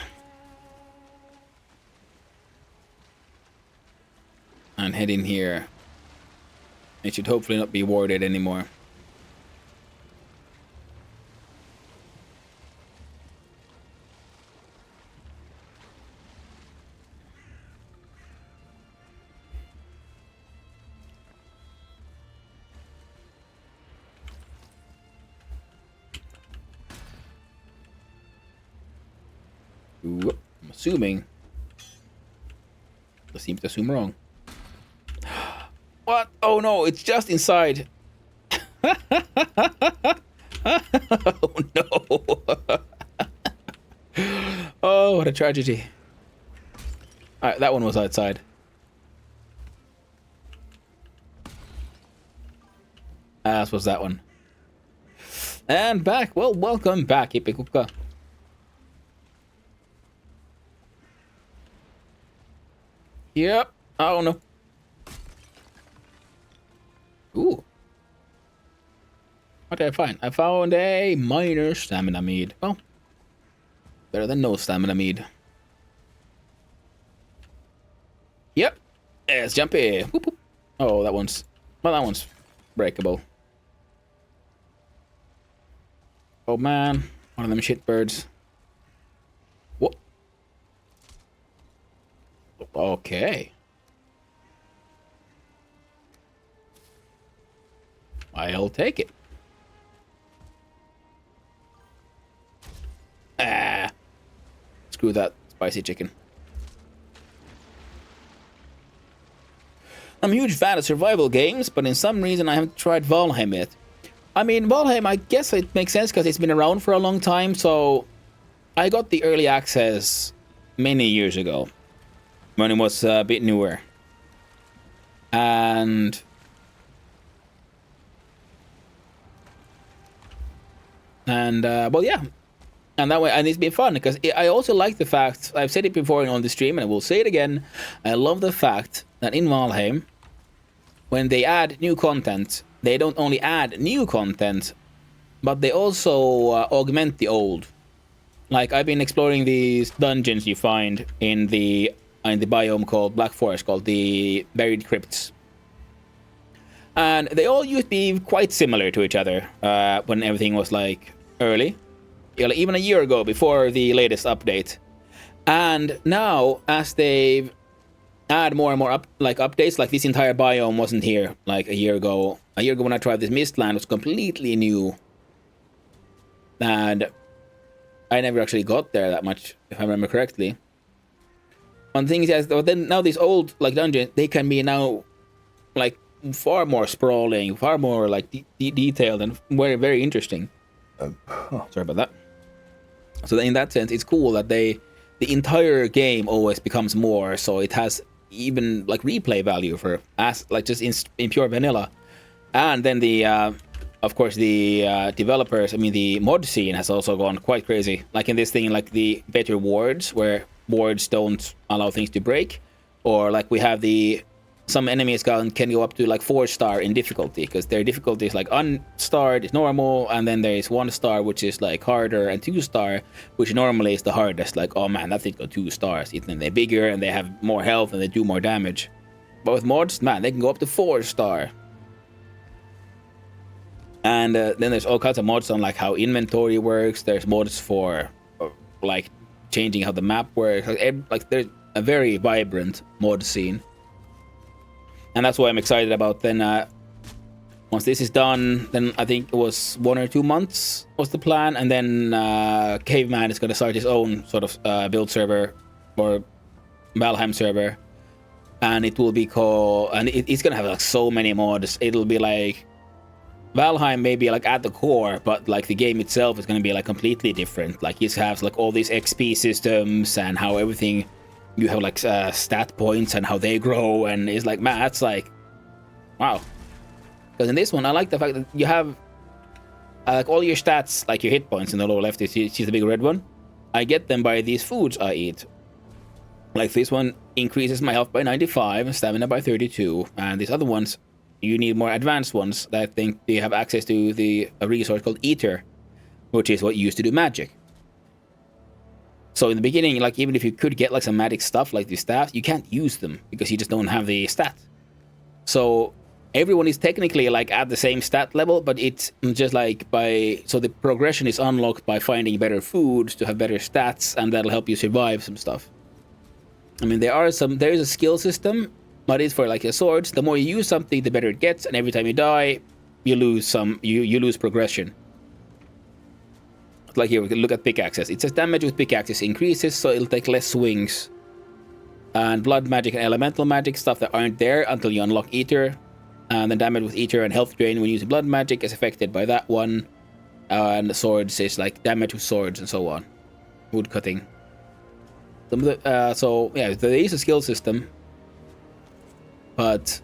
Speaker 1: and head in here, it should hopefully not be warded anymore. Ooh, I'm assuming. I seem to assume wrong. What? Oh no, it's just inside. Oh no. Oh, what a tragedy. Alright, that one was outside. As was that one. And back. Well, welcome back, Ipikukka. Yep. Oh, no. Ooh. What did I find? I found a minor stamina mead. Well, better than no stamina mead. Yep. Let's jump in. Whoop, whoop. Oh, that one's... Well, that one's breakable. Oh, man. One of them shitbirds. What? Okay. I'll take it. Ah. Screw that spicy chicken. I'm a huge fan of survival games, but in some reason I haven't tried Valheim yet. I mean, Valheim, I guess it makes sense because it's been around for a long time, so I got the early access many years ago when it was a bit newer. And well, yeah. And that way, and it's been fun because I also like the fact, I've said it before on the stream and I will say it again, I love the fact that in Valheim, when they add new content, they don't only add new content, but they also augment the old. Like, I've been exploring these dungeons you find in the biome called Black Forest, called the Buried Crypts. And they all used to be quite similar to each other when everything was, like, early. Even a year ago, before the latest update. And now, as they've add more and more updates, like this entire biome wasn't here like a year ago. A year ago when I tried this Mistland, was completely new. And I never actually got there that much, if I remember correctly. One thing is, but then now these old like dungeons, they can be now like far more sprawling, far more like detailed and very, very interesting. Sorry about that. So in that sense, it's cool that the entire game always becomes more, so it has even like replay value for as like just in pure vanilla. And then the of course the developers, I mean the mod scene has also gone quite crazy. Like in this thing, like the better wards where wards don't allow things to break, or like we have some enemies can go up to like 4-star in difficulty, because their difficulty is like unstarred is normal, and then there is 1-star which is like harder, and 2-star which normally is the hardest. Like, oh man, that thing got 2 stars. Then they're bigger and they have more health and they do more damage. But with mods, man, they can go up to 4-star. And then there's all kinds of mods on like how inventory works. There's mods for like changing how the map works. Like there's a very vibrant mod scene. And that's what I'm excited about. Then once this is done, then I think it was 1 or 2 months was the plan. And then Caveman is going to start his own sort of build server or Valheim server. And it will be called... And it's going to have like so many mods. It'll be like... Valheim may be like at the core, but like the game itself is going to be like completely different. Like he has like all these XP systems and how everything... You have like stat points and how they grow, and it's like, man, that's like, wow. Because in this one, I like the fact that you have like all your stats, like your hit points in the lower left. You see the big red one. I get them by these foods I eat. Like this one increases my health by 95, stamina by 32, and these other ones, you need more advanced ones that I think you have access to a resource called Ether, which is what you use to do magic. So in the beginning, like even if you could get like some magic stuff like these staffs, you can't use them because you just don't have the stat. So everyone is technically like at the same stat level, but it's just like so the progression is unlocked by finding better foods to have better stats, and that'll help you survive some stuff. I mean, there is a skill system, but it's for like your swords. The more you use something, the better it gets, and every time you die, you lose you lose progression. Like here, we can look at pickaxes. It says damage with pickaxes increases, so it'll take less swings. And blood magic and elemental magic, stuff that aren't there until you unlock Ether. And then damage with Ether and health drain when using blood magic is affected by that one. And the swords is like damage with swords and so on. Wood cutting. So yeah, there is a skill system. But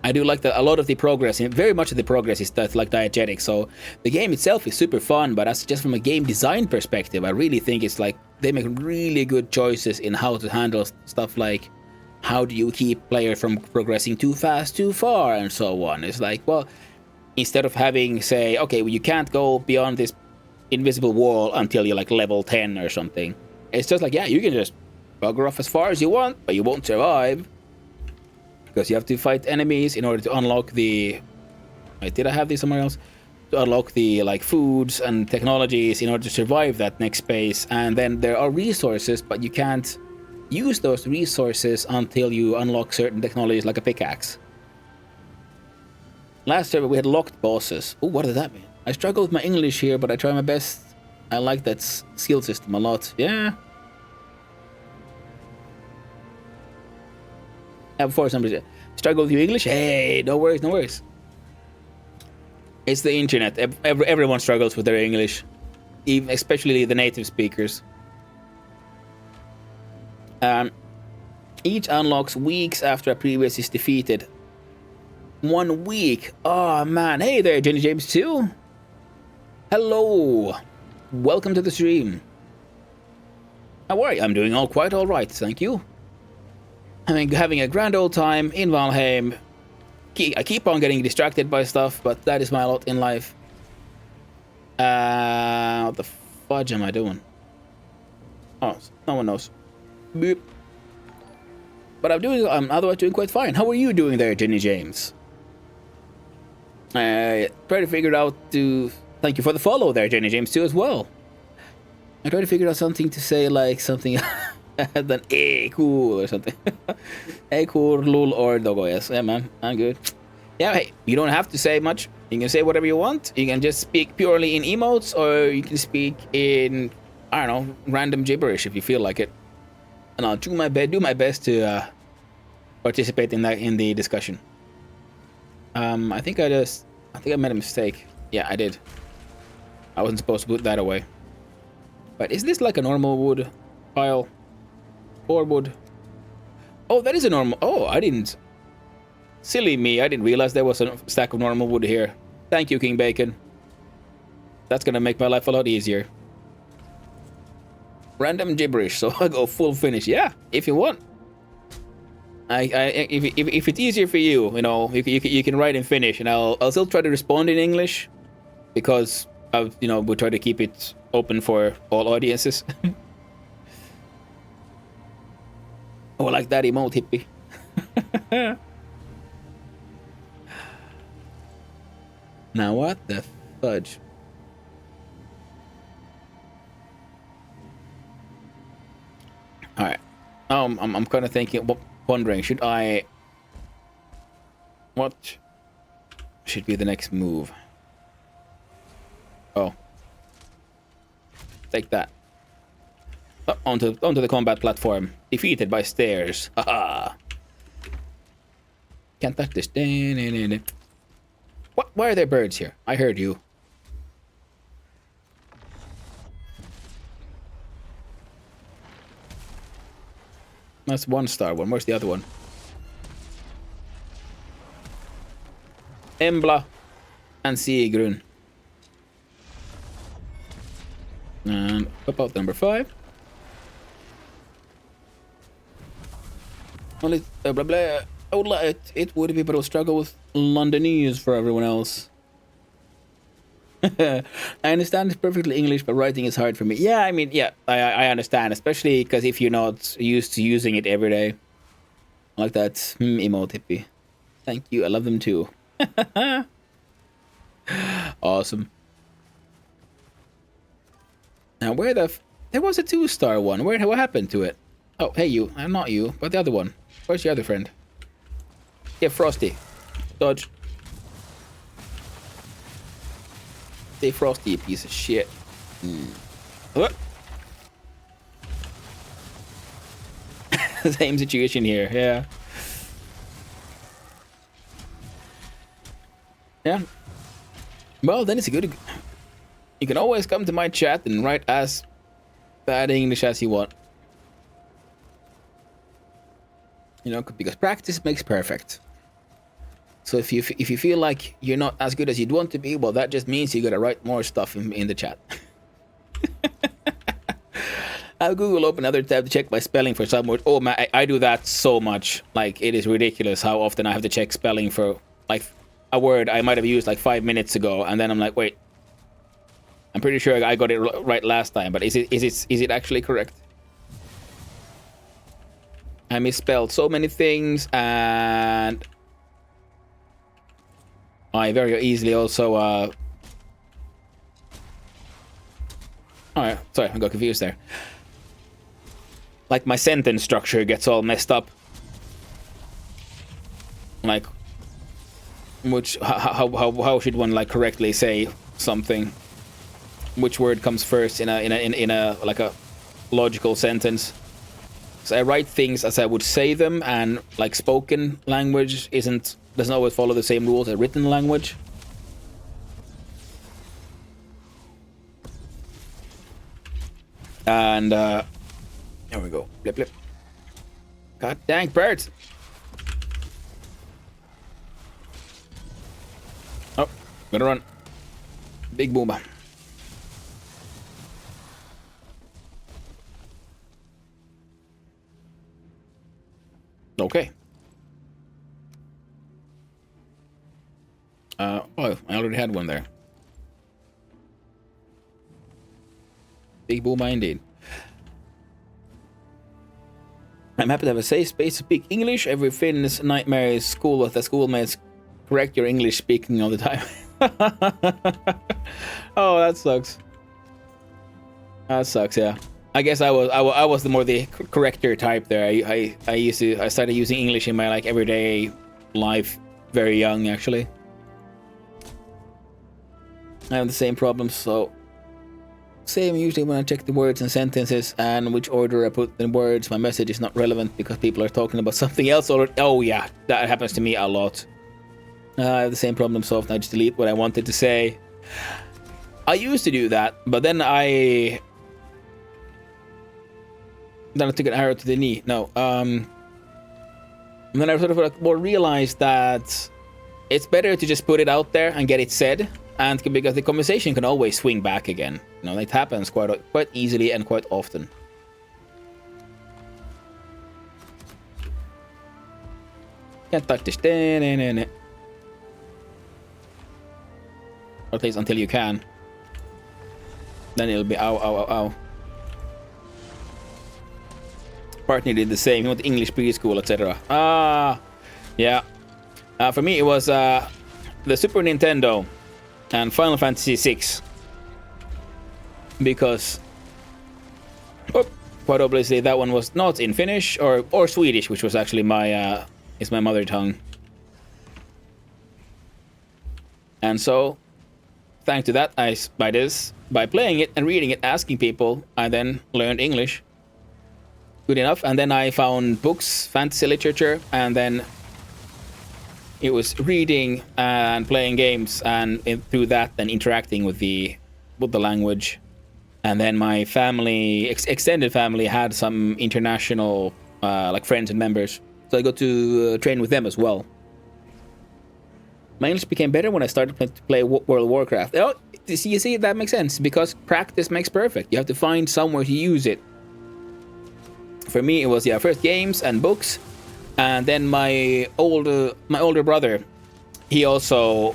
Speaker 1: I do like that a lot of the progress, and very much of the progress is that like diegetic. So the game itself is super fun, but that's just from a game design perspective. I really think it's like they make really good choices in how to handle stuff like how do you keep players from progressing too fast, too far, and so on. It's like, well, instead of having say, okay, well, you can't go beyond this invisible wall until you're like level 10 or something. It's just like, yeah, you can just bugger off as far as you want, but you won't survive. Because you have to fight enemies in order to unlock the... Wait, did I have this somewhere else? To unlock the like foods and technologies in order to survive that next phase. And then there are resources, but you can't use those resources until you unlock certain technologies like a pickaxe. Last server we had locked bosses. Oh, what does that mean? I struggle with my English here, but I try my best. I like that skill system a lot. Yeah. Before somebody said, struggle with your English? Hey, no worries, no worries. It's the internet. Everyone struggles with their English, even, especially the native speakers. Each unlocks weeks after a previous is defeated. 1 week. Oh man. Hey there, Jenny James 2. Hello. Welcome to the stream. How are you? I'm doing quite all right, thank you. I'm having a grand old time in Valheim. I keep on getting distracted by stuff, but that is my lot in life. What the fudge am I doing? Oh, no one knows. Boop. But I'm otherwise doing quite fine. How are you doing there, Jenny James? I try to figure out to... Thank you for the follow there, Jenny James, too, as well. I try to figure out something to say, like something... than hey cool or something. Hey cool lol or doggo. Yes, yeah man, I'm good. Yeah, hey, you don't have to say much. You can say whatever you want. You can just speak purely in emotes, or you can speak in, I don't know, random gibberish if you feel like it. And I'll do my best to participate in the discussion. I think I made a mistake. Yeah, I did. I wasn't supposed to put that away. But is this like a normal wood pile? Or wood? Oh, that is a normal... Oh, I didn't... Silly me, I didn't realize there was a stack of normal wood here. Thank you, King Bacon. That's gonna make my life a lot easier. Random gibberish, so I go full Finnish. Yeah, if you want. If it's easier for you, you know, you can write in Finnish, and I'll still try to respond in English, because we try to keep it open for all audiences. Oh, like that emote, hippie. Now what the fudge? All right. I'm kind of thinking, wondering, should I? What should be the next move? Oh, take that. Oh, onto the combat platform. Defeated by stairs. Haha. Can't touch this. What? Why are there birds here? I heard you. That's one star one. Where's the other one? Embla and Sigrun. And up out number 5. Only blah blah. I would like it would be, but it'll struggle with Londonese for everyone else. I understand it's perfectly English, but writing is hard for me. Yeah, I mean, yeah, I understand, especially because if you're not used to using it every day. Like that emote hippie. Thank you, I love them too. Awesome. Now, where there was a 2-star one. What happened to it? Oh, hey you. I'm not you, but the other one. Where's your other friend? Yeah, Frosty. Dodge. Stay Frosty, you piece of shit. What? Same situation here, yeah. Yeah. Well, then it's a good... You can always come to my chat and write as bad English as you want. You know, because practice makes perfect. So if you feel like you're not as good as you'd want to be, well, that just means you gotta write more stuff in the chat. I have Google open another tab to check my spelling for some words. Oh man, I do that so much. Like, it is ridiculous how often I have to check spelling for like a word I might have used like 5 minutes ago, and then I'm like, wait, I'm pretty sure I got it right last time, but is it actually correct? I misspelled so many things, and I very easily also alright, sorry, I got confused there. Like, my sentence structure gets all messed up. Like, how should one like correctly say something? Which word comes first in a like a logical sentence? So I write things as I would say them, and like spoken language doesn't always follow the same rules as written language. And there we go. Blip blip. God dang birds! Oh, gotta run. Big boomer. Okay. Oh, I already had one there. Big boomer indeed. I'm happy to have a safe space to speak English. Every Finn's nightmare is school with the schoolmates correct your English speaking all the time. Oh, that sucks. That sucks, yeah. I guess I was the more the corrector type there. I started using English in my like everyday life very young, actually. I have the same problems, so same usually when I check the words and sentences and which order I put the words. My message is not relevant because people are talking about something else already. Oh yeah, that happens to me a lot. I have the same problem so often I just delete what I wanted to say. I used to do that, but then I took an arrow to the knee. No, and then I sort of like more realized that it's better to just put it out there and get it said, and because the conversation can always swing back again. You know, it happens quite easily and quite often. Can't touch this. Or at least until you can. Then it'll be ow, ow, ow, ow. Partner did the same. He went to English preschool, etc. Yeah. For me, it was the Super Nintendo and Final Fantasy VI. Because, quite obviously, that one was not in Finnish or Swedish, which was actually my mother tongue. And so, thanks to that, by playing it and reading it, asking people, I then learned English. Good enough. And then I found books, fantasy literature, and then it was reading and playing games, and through that then interacting with the language. And then my family, extended family, had some international like friends and members, so I got to train with them as well. My English became better when I started to play World of Warcraft. Oh, you see, that makes sense, because practice makes perfect. You have to find somewhere to use it. For me, it was first games and books, and then my older brother, he also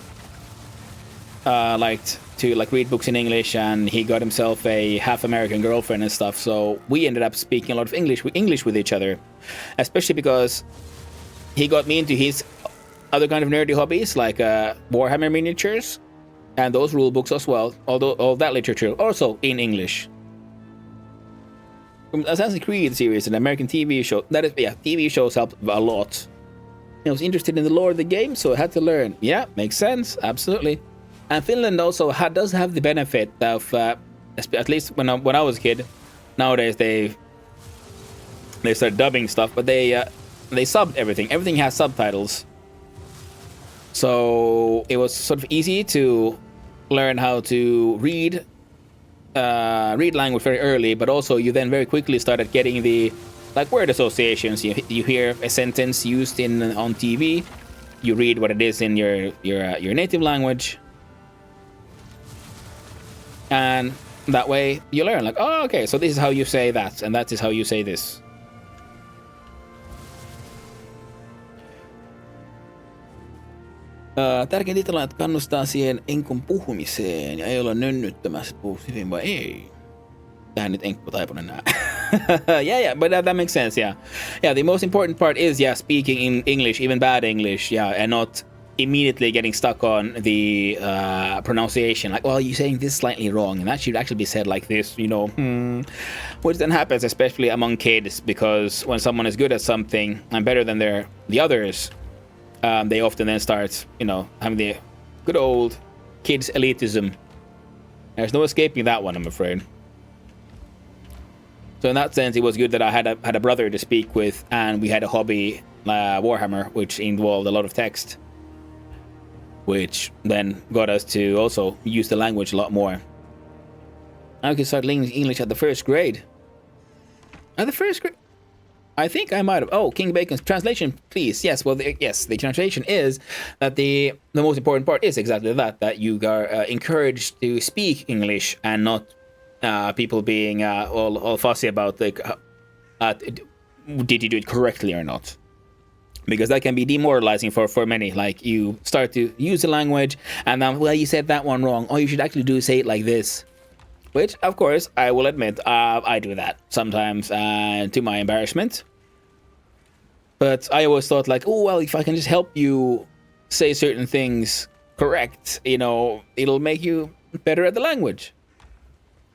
Speaker 1: liked to read books in English, and he got himself a half American girlfriend and stuff. So we ended up speaking a lot of English with each other, especially because he got me into his other kind of nerdy hobbies like Warhammer miniatures and those rule books as well. Although all that literature also in English. From Assassin's Creed series, an American TV show. TV shows helped a lot. I was interested in the lore of the game, so I had to learn. Yeah, makes sense, absolutely. And Finland also does have the benefit of, at least when I was a kid. Nowadays they start dubbing stuff, but they subbed everything. Everything has subtitles, so it was sort of easy to learn how to read language very early, but also you then very quickly started getting the word associations. You hear a sentence used on TV, you read what it is in your native language, and that way you learn. Like, oh, okay, so this is how you say that, and that is how you say this. Tärkein titella, että kannustaa siihen enkun puhumiseen ja ei olla nönnyttämässä, puhuu hyvin vai ei. Tähän nyt enkku taipunen nää. yeah, but that makes sense, yeah. Yeah, the most important part is, yeah, speaking in English, even bad English, yeah, and not immediately getting stuck on the pronunciation. Like, well, you're saying this slightly wrong, and that should actually be said like this, you know. Which then happens, especially among kids, because when someone is good at something and better than the others, they often then start, you know, having the good old kids elitism. There's no escaping that one, I'm afraid. So in that sense, it was good that I had a brother to speak with, and we had a hobby, Warhammer, which involved a lot of text, which then got us to also use the language a lot more. I could start learning English at the first grade. At the first grade? I think I might have. Oh, King Bacon's translation, please. Yes, well, yes, the translation is that the most important part is exactly that you are encouraged to speak English and not people being all fussy about like did you do it correctly or not, because that can be demoralizing for many. Like, you start to use the language and then, well, you said that one wrong. Oh, you should actually say it like this. Which, of course, I will admit, I do that sometimes, to my embarrassment. But I always thought, like, oh, well, if I can just help you say certain things correct, you know, it'll make you better at the language.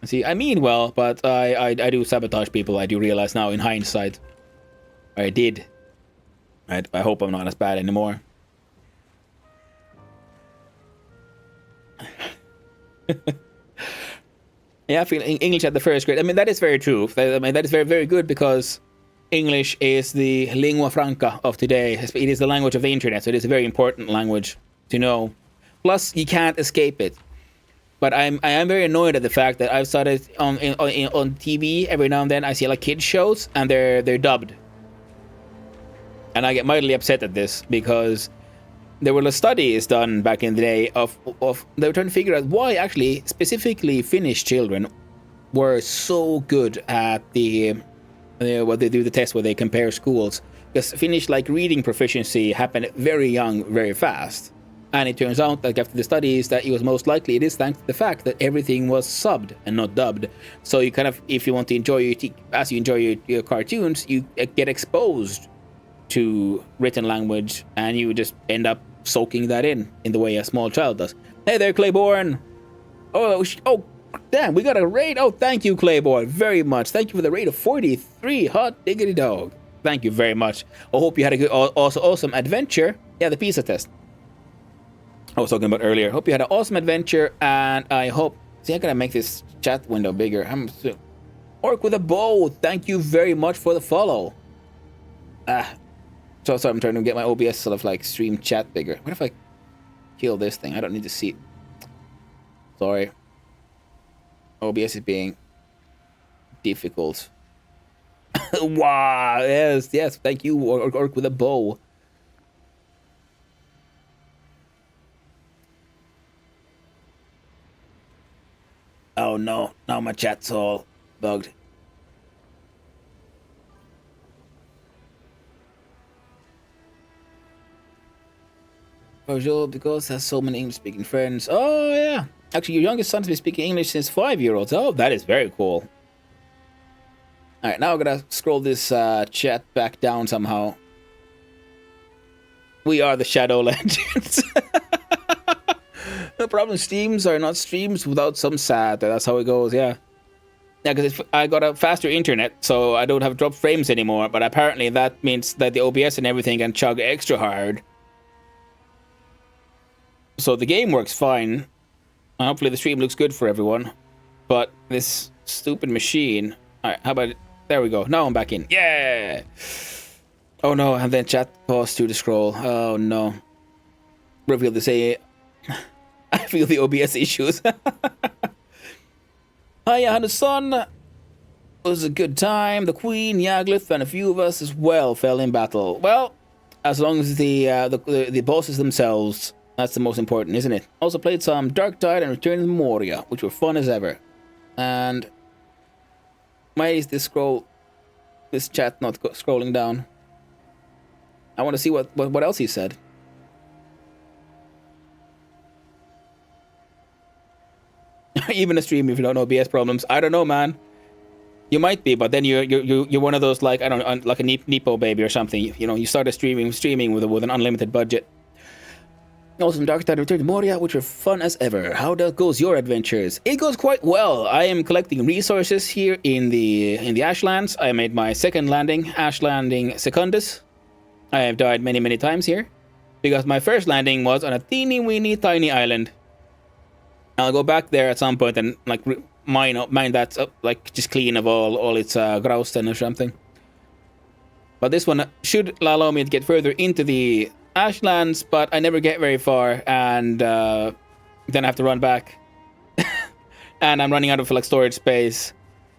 Speaker 1: See, I mean well, but I do sabotage people, I do realize now in hindsight. I did. I hope I'm not as bad anymore. Yeah, I feel English at the first grade. I mean, that is very true. I mean, that is very, very good, because English is the lingua franca of today. It is the language of the internet, so it is a very important language to know. Plus, you can't escape it. But I am very annoyed at the fact that I've started on TV every now and then. I see like kids shows and they're dubbed, and I get mightily upset at this, because there were studies done back in the day of they were trying to figure out why actually specifically Finnish children were so good at what they do, the test where they compare schools, because Finnish like reading proficiency happened very young, very fast. And it turns out, like after the studies, that it was most likely it is thanks to the fact that everything was subbed and not dubbed. So you kind of, if you want to enjoy as you enjoy your cartoons, you get exposed to written language, and you just end up soaking that in the way a small child does. Hey there, Claiborne! Oh, damn, we got a raid. Oh, thank you, Claiborne, very much. Thank you for the raid of 43. Hot diggity dog. Thank you very much. I hope you had a good, awesome adventure. Yeah, the pizza test I was talking about earlier. Hope you had an awesome adventure, and I hope... See, I gotta make this chat window bigger. Orc with a bow, thank you very much for the follow. So sorry, I'm trying to get my OBS sort of like stream chat bigger. What if I kill this thing? I don't need to see it. Sorry. OBS is being difficult. Wow, yes, thank you, Orc with a bow. Oh no, now my chat's all bugged. Virgil, because has so many English-speaking friends. Oh yeah, actually your youngest son's been speaking English since 5-year-olds. Oh, that is very cool. Alright, now I'm gonna scroll this chat back down somehow. We are the Shadow Legends. The problem, streams are not streams without some SAT. That's how it goes, yeah. Yeah, because I got a faster internet, so I don't have drop frames anymore. But apparently that means that the OBS and everything can chug extra hard. So the game works fine. And hopefully the stream looks good for everyone. But this stupid machine... Alright, how about it? There we go. Now I'm back in. Yeah! Oh no, and then chat paused to the scroll. Oh no. Reveal to say... I feel the OBS issues. Hi, I had a son. It was a good time. The Queen, Yaglith, and a few of us as well fell in battle. Well, As long as the bosses themselves, that's the most important, isn't it? Also played some Dark Tide and Return to Moria, which were fun as ever. And why is this chat not scrolling down? I want to see what else he said. Even a stream if you don't know BS problems. I don't know, man. You might be, but then you're one of those, like, I don't know, like a Nepo baby or something. You know, you started streaming with an unlimited budget. Also, some Dark Tide Return to Moria, which are fun as ever. How goes your adventures? It goes quite well. I am collecting resources here in the Ashlands. I made my second landing, Ashlanding Secundus. I have died many times here because my first landing was on a teeny weeny tiny island. I'll go back there at some point and like mine that up, like just clean of all its grausten or something. But this one should allow me to get further into the Ashlands, but I never get very far, and then I have to run back. And I'm running out of like storage space,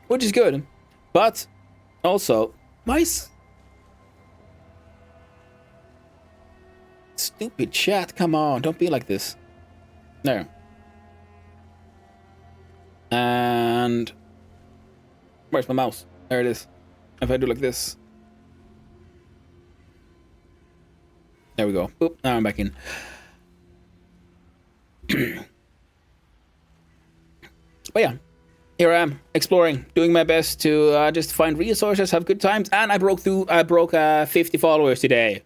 Speaker 1: which is good. But also, my stupid chat, come on, don't be like this. There. And where's my mouse? There it is. If I do like this. There we go. Boop, now I'm back in. But yeah, here I am, exploring, doing my best to just find resources, have good times, and I broke 50 followers today.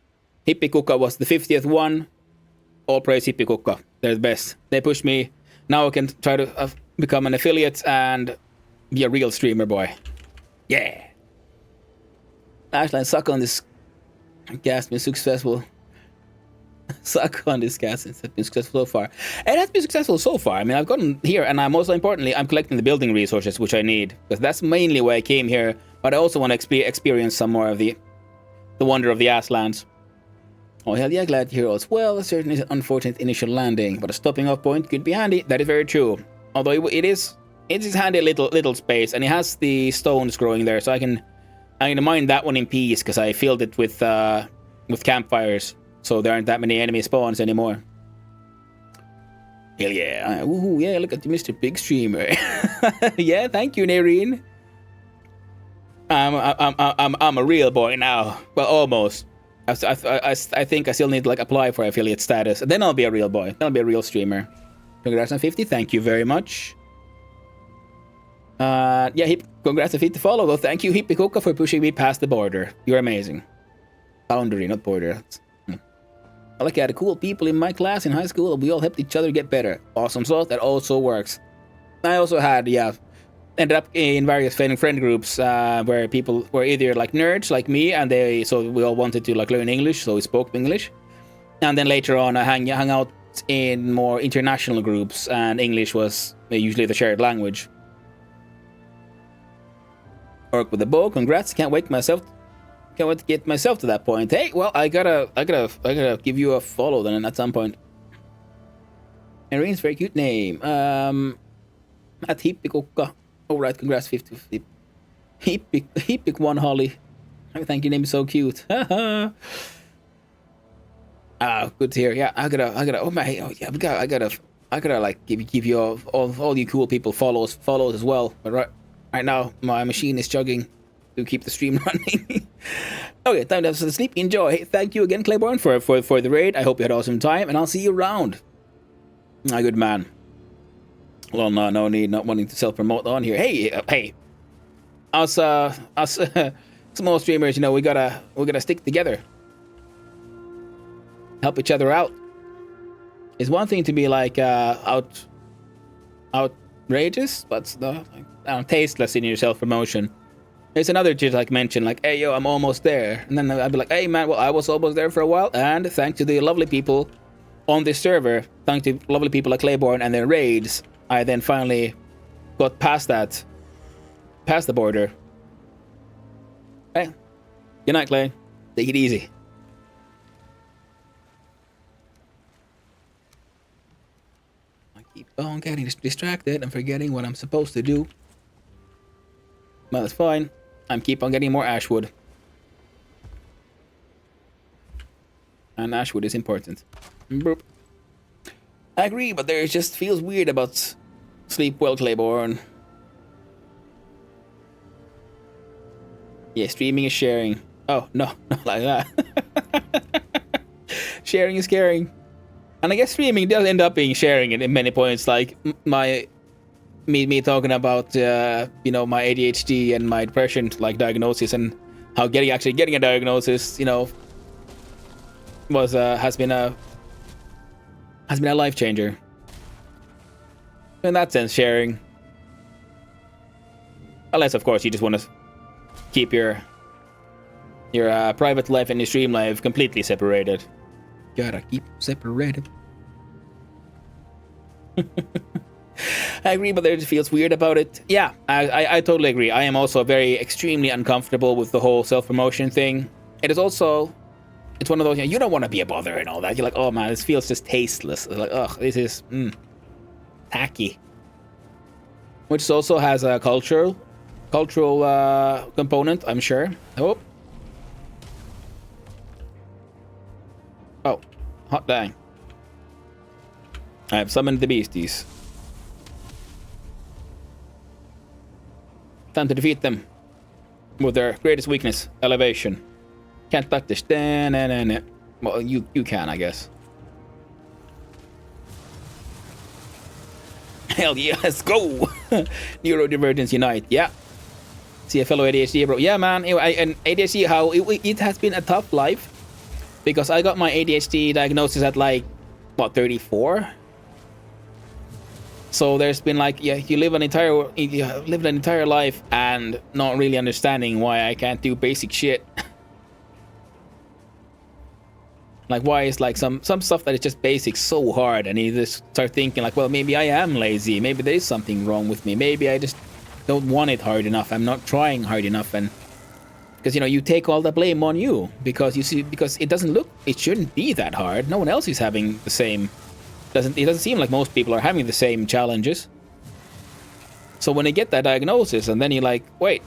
Speaker 1: Hippie Kukka was the 50th one. All praise Hippie Kukka. They're the best. They pushed me. Now I can try to become an affiliate and be a real streamer, boy. Yeah. Ashland, suck on this gas, been successful. Suck on this gas, it's been successful so far. It has been successful so far. I mean, I've gotten here, and most importantly, I'm collecting the building resources, which I need, because that's mainly why I came here. But I also want to experience some more of the wonder of the Ashlands. Oh, hell yeah, glad to hear all as well. Certainly is an unfortunate initial landing, but a stopping off point could be handy. That is very true. Although it is handy a little space, and it has the stones growing there, so I can mine that one in peace, because I filled it with campfires, so there aren't that many enemy spawns anymore. Hell yeah! Woohoo! Yeah, look at Mr. Big Streamer. Yeah, thank you, Nerine. I'm a real boy now. Well, almost. I think I still need to like apply for affiliate status, and then I'll be a real boy. Then I'll be a real streamer. Congrats on 50. Thank you very much. Yeah, congrats on 50 follow. Well, thank you, Hippie Kukka, for pushing me past the border. You're amazing. Boundary, not border. I like the cool people in my class in high school. We all helped each other get better. Awesome sauce. That also works. I also had, ended up in various friend groups where people were either like nerds like me, and so we all wanted to like learn English, so we spoke English. And then later on, I hung out in more international groups, and English was usually the shared language. Work with the bow. Congrats! Can't wait to get myself to that point. Hey, well, I gotta give you a follow then at some point. Marine's very cute name. At Hippikukka. Alright, congrats 50. Hippik one Holly. I think your name is so cute. Ah, good to hear. Yeah, I gotta I gotta like give you all you cool people follows as well. But right now my machine is chugging to keep the stream running. Okay, time to have some sleep. Enjoy. Thank you again, Claiborne, for the raid. I hope you had an awesome time, and I'll see you around. My good man. Well, no need, not wanting to self-promote on here. Hey, us small streamers, we gotta stick together. Help each other out. It's one thing to be like outrageous, but tasteless in your self-promotion. There's another to like mention, like, hey yo, I'm almost there, and then I'd be like, hey man, well, I was almost there for a while, and thanks to the lovely people on this server, thanks to lovely people like Claiborne and their raids, I then finally got past the border. Hey, good night, Clay. Take it easy. I keep on getting distracted and forgetting what I'm supposed to do. Well, that's fine. I keep on getting more ashwood. And Ashwood is important. Boop. I agree, but there just feels weird about sleep well, Claiborne. Yeah, streaming is sharing. Oh, no, not like that. Sharing is caring. And I guess streaming does end up being sharing in many points, like me talking about you know, my ADHD and my depression like diagnosis, and how getting a diagnosis, you know, was has been a life changer. In that sense, sharing. Unless of course you just want to keep your private life and your stream life completely separated. Gotta keep separated. I agree, but there just feels weird about it. Yeah, I totally agree. I am also very extremely uncomfortable with the whole self-promotion thing. It is also, it's one of those, you don't want to be a bother and all that. You're like, oh man, this feels just tasteless. It's like, ugh, this is tacky. Which also has a cultural component, I'm sure. Oh, hot dang. I have summoned the beasties. Time to defeat them with their greatest weakness, elevation. Can't touch this. Well, you can, I guess. Hell yeah, let's go! Neurodivergence unite. Yeah. See a fellow ADHD bro. Yeah, man. And ADHD, how it has been a tough life, because I got my ADHD diagnosis at like what, 34. So there's been like, yeah, you live an entire life and not really understanding why I can't do basic shit. Like, why is like some stuff that is just basic so hard, and you just start thinking like, well, maybe I am lazy, maybe there is something wrong with me, maybe I just don't want it hard enough, I'm not trying hard enough. And because, you know, you take all the blame on you, because it shouldn't be that hard. No one else is having the same. It doesn't seem like most people are having the same challenges. So when you get that diagnosis, and then you're like, wait,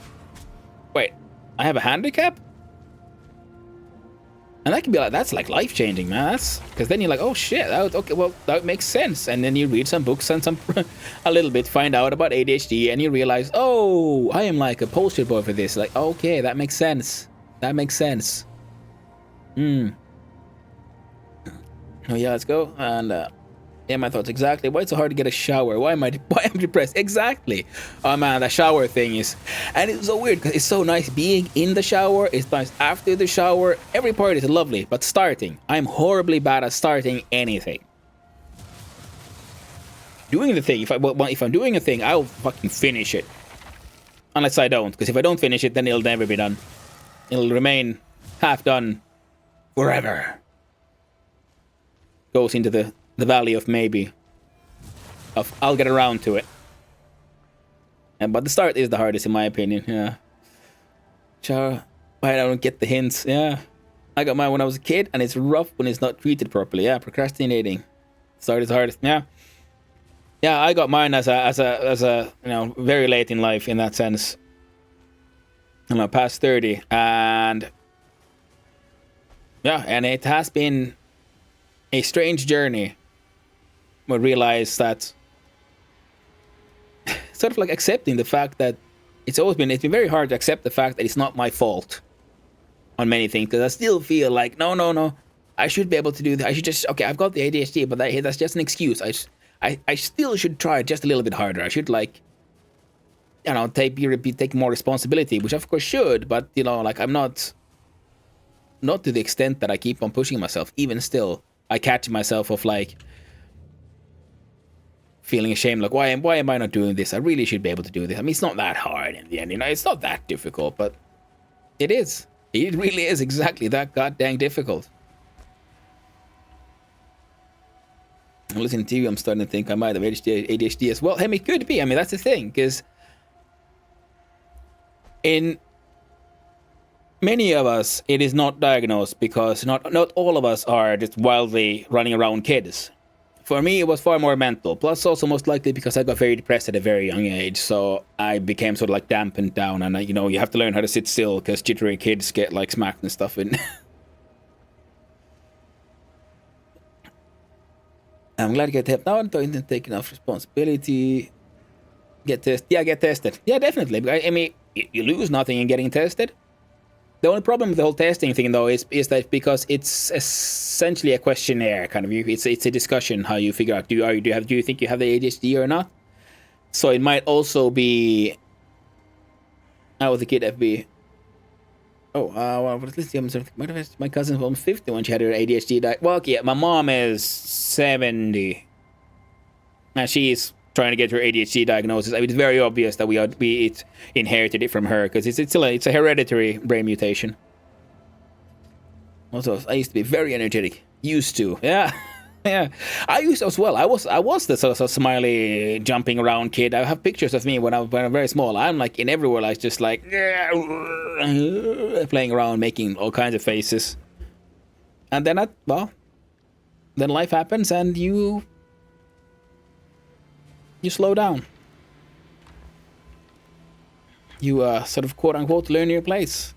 Speaker 1: I have a handicap? And that can be like, that's like life-changing, man. That's because then you're like, oh shit, okay, well, that makes sense. And then you read some books and a little bit, find out about ADHD, and you realize, oh, I am like a poster boy for this. Like, okay, that makes sense. That makes sense. Oh yeah, let's go. And yeah, my thoughts exactly. Why it's so hard to get a shower? Why am depressed? Exactly. Oh man, the shower thing is, and it's so weird because it's so nice being in the shower. It's nice after the shower. Every part is lovely, but starting, I'm horribly bad at starting anything. Doing the thing, if I'm doing a thing, I'll fucking finish it. Unless I don't, because if I don't finish it, then it'll never be done. It'll remain half done forever. Goes into the valley of maybe. Of I'll get around to it. But the start is the hardest in my opinion. Yeah. Sure. Why I don't get the hints. Yeah. I got mine when I was a kid, and it's rough when it's not treated properly. Yeah, procrastinating. Start is the hardest. Yeah. Yeah, I got mine as a you know, very late in life in that sense. I'm past 30, and yeah, and it has been a strange journey. We realize that sort of like accepting the fact that it's been very hard to accept the fact that it's not my fault on many things, because I still feel like no, I should be able to do that. I should just, okay, I've got the ADHD, but that's just an excuse. I still should try just a little bit harder. I should, like, you know, take more responsibility, which of course should, but you know, like, I'm not to the extent that I keep on pushing myself. Even still, I catch myself of like feeling ashamed, like, why am I not doing this? I really should be able to do this. I mean, it's not that hard in the end, you know, it's not that difficult, but it is. It really is exactly that goddamn difficult. Listening to you, I'm starting to think I might have ADHD as well. I mean, it could be. I mean, that's the thing, because in many of us, it is not diagnosed, because not all of us are just wildly running around kids. For me, it was far more mental. Plus, also most likely because I got very depressed at a very young age, so I became sort of like dampened down, and you know, you have to learn how to sit still because jittery kids get like smacked and stuff. And I'm glad to get help now. Don't take enough responsibility. Get tested. Yeah, get tested. Yeah, definitely. I mean, you lose nothing in getting tested. The only problem with the whole testing thing, though, is that because it's essentially a questionnaire, kind of. It's a discussion how you figure out do you think you have the ADHD or not. So it might also be. How was the kid FB? Oh, well, at least my cousin was 50 when she had her ADHD. Well, yeah, my mom is 70, and she's trying to get her ADHD diagnosis. I mean, it's very obvious that we inherited it from her because it's a hereditary brain mutation. Also, I used to be very energetic. Used to, yeah. Yeah, I used to as well. I was the sort of smiley, jumping around kid. I have pictures of me when I'm very small. I'm like in everywhere, like just like playing around, making all kinds of faces. And then then life happens, and you slow down. You sort of quote unquote learn your place,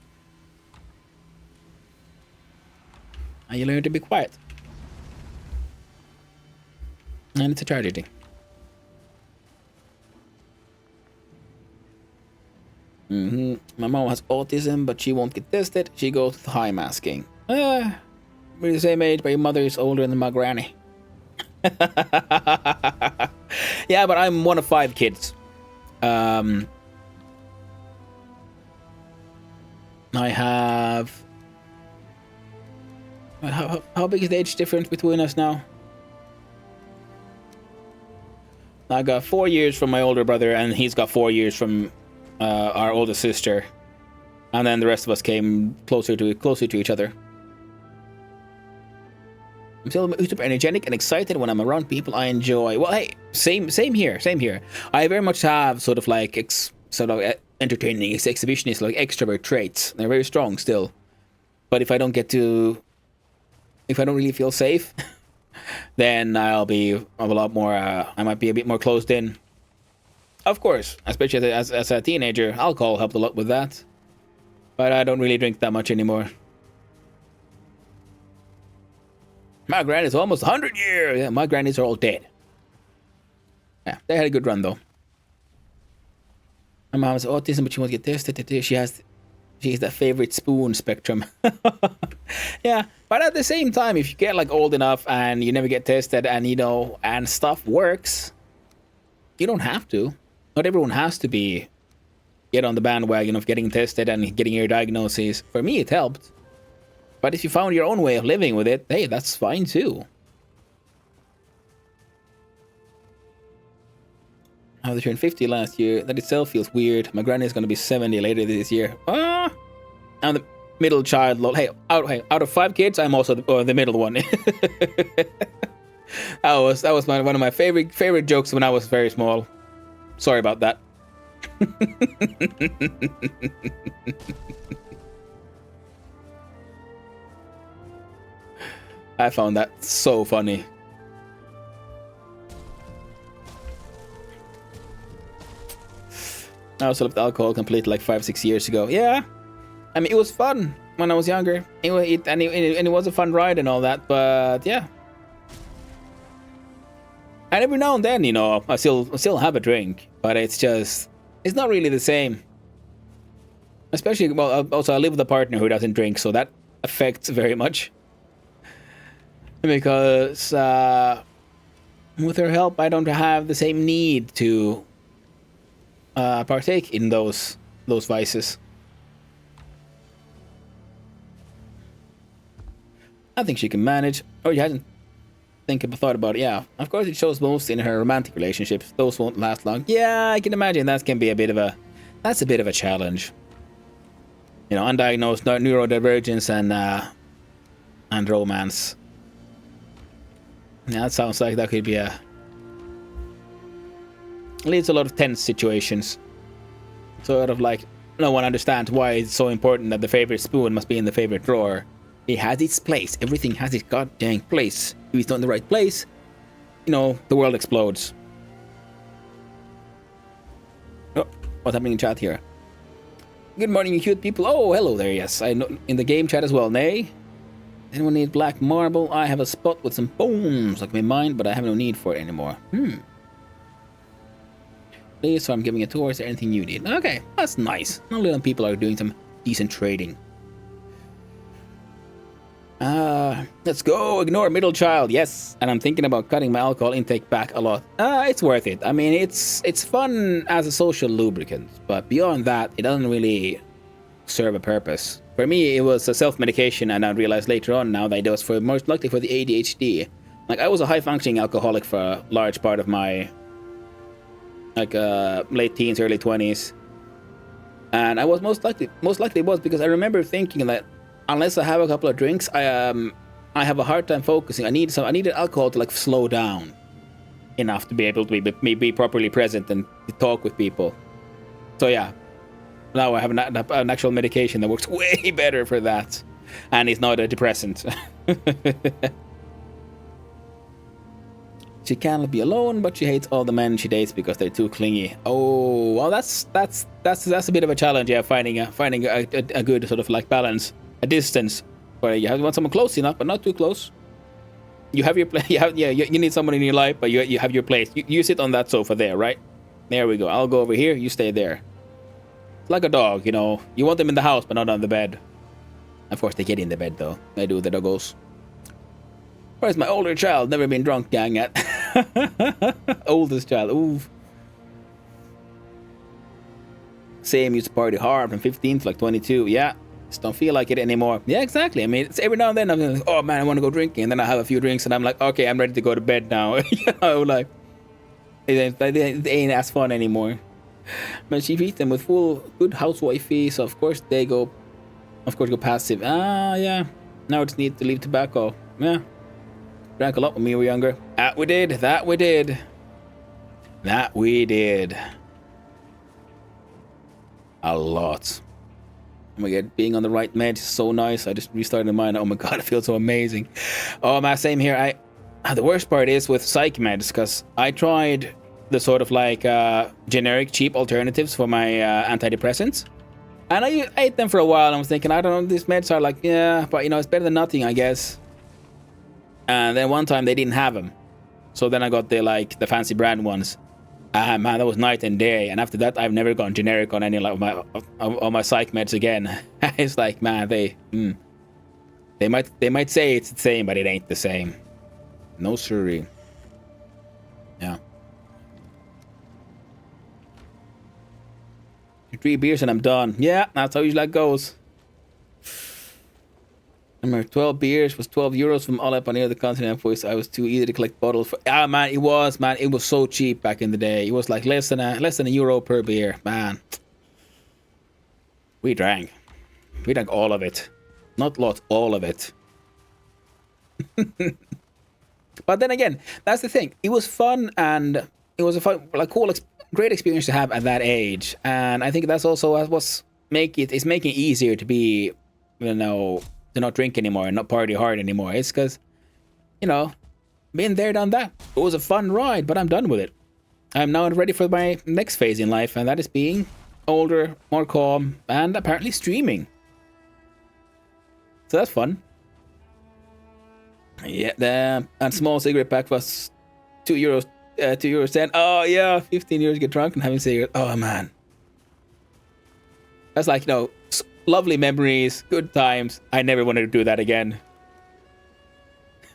Speaker 1: and you learn to be quiet. And it's a tragedy. My mom has autism, but she won't get tested. She goes with high masking. We're the same age, but your mother is older than my granny. Yeah, but I'm one of 5 kids. I have... How big is the age difference between us now? I got 4 years from my older brother, and he's got 4 years from our older sister, and then the rest of us came closer to each other. I'm still super energetic and excited when I'm around people I enjoy. Well, hey, same here. I very much have sort of like entertaining exhibitionist, like extrovert traits. They're very strong still, but if I don't really feel safe. Then I'll be a lot more. I might be a bit more closed in. Of course, especially as a teenager, alcohol helped a lot with that. But I don't really drink that much anymore. My granny's almost 100 years. Yeah, my grannies are all dead. Yeah, they had a good run though. My mom has autism, but she won't get tested. She's the favorite spoon spectrum. Yeah, but at the same time, if you get like old enough and you never get tested and and stuff works, you don't have to. Not everyone has to get on the bandwagon of getting tested and getting your diagnoses. For me, it helped. But if you found your own way of living with it, hey, that's fine too. I turned 50 last year. That itself feels weird. My granny is going to be 70 later this year. I'm the middle child. Hey, out of 5 kids, I'm also the middle one. That was one of my favorite jokes when I was very small. Sorry about that. I found that so funny. I also left alcohol completely like 5-6 years ago. Yeah, I mean it was fun when I was younger. It was a fun ride and all that. But yeah, and every now and then, I still have a drink, but it's not really the same. Especially, also I live with a partner who doesn't drink, so that affects very much. Because with her help, I don't have the same need to partake in those vices. I think she can manage. Or she hasn't thought about it. Yeah, of course it shows most in her romantic relationships. Those won't last long. Yeah, I can imagine that can be a bit of a challenge. Undiagnosed neurodivergence and romance. Yeah, that sounds like that could be leads to a lot of tense situations. Sort of like no one understands why it's so important that the favorite spoon must be in the favorite drawer. It has its place. Everything has its goddamn place. If it's not in the right place, the world explodes. Oh, what's happening in chat here? Good morning, you cute people. Oh, hello there. Yes, I know in the game chat as well. Nay, Anyone need black marble? I have a spot with some bones like my mine, but I have no need for it anymore. Please, so I'm giving it towards anything you need. Okay, that's nice. Not little people are doing some decent trading. Let's go. Ignore middle child. Yes, and I'm thinking about cutting my alcohol intake back a lot. It's worth it. I mean, it's fun as a social lubricant, but beyond that, it doesn't really serve a purpose. For me, it was a self-medication, and I realized later on now that it was for most likely for the ADHD. Like, I was a high-functioning alcoholic for a large part of my late teens, early 20s, and I was most likely it was because I remember thinking that unless I have a couple of drinks, I have a hard time focusing. I needed alcohol to like slow down enough to be able to be properly present and to talk with people. So yeah. Now I have an actual medication that works way better for that. And it's not a depressant. She cannot be alone, but she hates all the men she dates because they're too clingy. Oh, well, that's a bit of a challenge, yeah, finding a good sort of like balance, a distance where you want someone close enough, but not too close. You have your place. You need someone in your life, but you have your place. You sit on that sofa there, right? There we go. I'll go over here. You stay there. Like a dog, you know. You want them in the house, but not on the bed. Of course, they get in the bed, though. They do, the doggos. Where's my older child? Never been drunk, gang, yet. Oldest child. Ooh. Same, used to party hard from 15 to like 22. Yeah. Just don't feel like it anymore. Yeah, exactly. I mean, it's every now and then I'm like, oh man, I want to go drinking. And then I have a few drinks and I'm like, okay, I'm ready to go to bed now. You know, like, it ain't as fun anymore. But she feeds them with full good housewifey, so of course go passive. Yeah. Now we just need to leave tobacco. Yeah. Drank a lot when we were younger. That we did. A lot. Oh my god, being on the right meds is so nice. I just restarted mine. Oh my god, it feels so amazing. Oh man, same here. The worst part is with psych meds, because I tried the sort of like generic cheap alternatives for my antidepressants, and I ate them for a while and I was thinking, I don't know, these meds are like, yeah, but you know, it's better than nothing, I guess. And then one time they didn't have them, so then I got the fancy brand ones. Man, that was night and day. And after that, I've never gone generic on any like my psych meds again. It's like, man, they might say it's the same, but it ain't the same. No siree. Yeah. 3 beers and I'm done. Yeah, that's how usually that goes. Remember, 12 beers was 12 euros from all up on the other continent. Voice, I was too easy to collect bottles for. Man, it was so cheap back in the day. It was like less than a euro per beer, man. We drank all of it, not lots, all of it. But then again, that's the thing. It was fun, and it was a fun, like, cool, great experience to have at that age. And I think that's also what's making it easier to be, you know, to not drink anymore and not party hard anymore. It's because, you know, been there, done that. It was a fun ride, but I'm done with it. I'm now ready for my next phase in life, and that is being older, more calm, and apparently streaming. So that's fun. Yeah, and small cigarette pack was €2, €2.10. Oh yeah, 15 years to get drunk and having cigarettes. Oh man, that's like, you know, lovely memories, good times. I never wanted to do that again.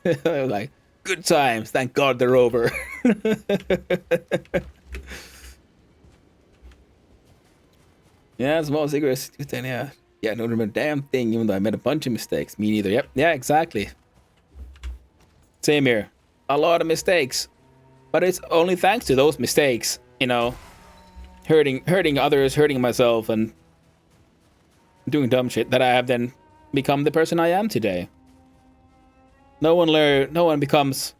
Speaker 1: I was like, good times. Thank God they're over. Yeah, small cigarettes. Yeah, I don't remember a damn thing, even though I made a bunch of mistakes. Me neither. Yep. Yeah, exactly. Same here. A lot of mistakes. But it's only thanks to those mistakes, you know, hurting others, hurting myself, and doing dumb shit, that I have then become the person I am today. No one becomes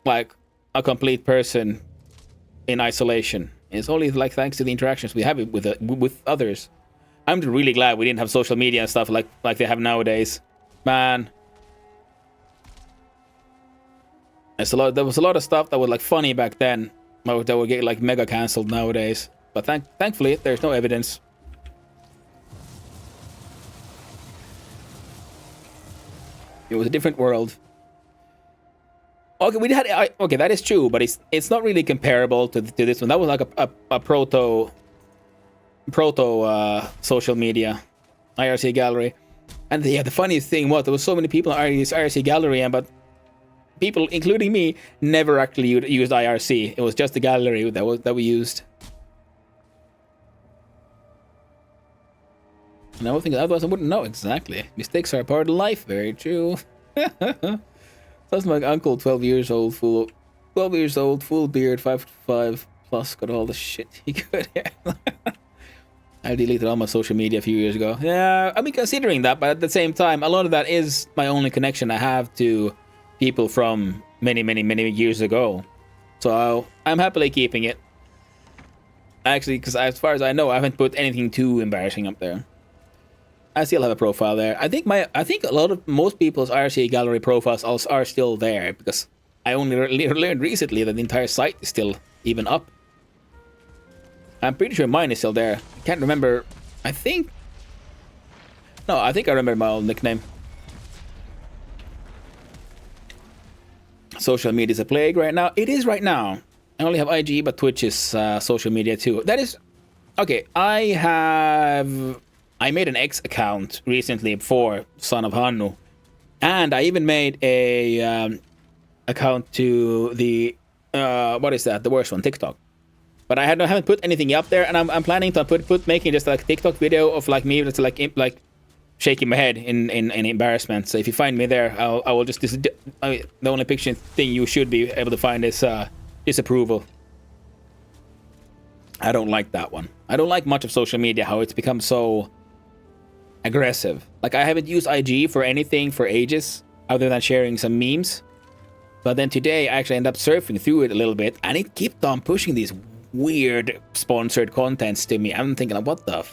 Speaker 1: like a complete person in isolation. It's only like thanks to the interactions we have with others. I'm really glad we didn't have social media and stuff like they have nowadays. Man. There was a lot of stuff that was like funny back then that would get like mega cancelled nowadays. But thankfully there's no evidence. It was a different world. Okay, we had okay, that is true, but it's not really comparable to this one. That was like a proto social media IRC gallery. And yeah, the funniest thing was there was so many people in IRC gallery, but people, including me, never actually used IRC. It was just the gallery that we used. And I would think otherwise I wouldn't know exactly. Mistakes are a part of life. Very true. That's my uncle, 12 years old, full beard, 5'5", plus, got all the shit he could. I deleted all my social media a few years ago. Yeah, I mean, considering that, but at the same time, a lot of that is my only connection I have to people from many years ago. So I'm happily keeping it. Actually, because as far as I know, I haven't put anything too embarrassing up there. I still have a profile there. I think most people's IRC gallery profiles also are still there, because I only learned recently that the entire site is still even up. I'm pretty sure mine is still there. I can't remember. I think I remember my old nickname. Social media is a plague right now. It is right now. I only have IG, but Twitch is social media too. That is okay. I made an X account recently for Son of Hannu, and I even made a account to the what is that? The worst one, TikTok. But I haven't put anything up there, and I'm planning to making just like TikTok video of like me that's like shaking my head in embarrassment. So if you find me there, I will just the only picture thing you should be able to find is disapproval. I don't like that one. I don't like much of social media, how it's become so aggressive. Like, I haven't used IG for anything for ages other than sharing some memes. But then today I actually ended up surfing through it a little bit, and it kept on pushing these weird sponsored contents to me. I'm thinking, what the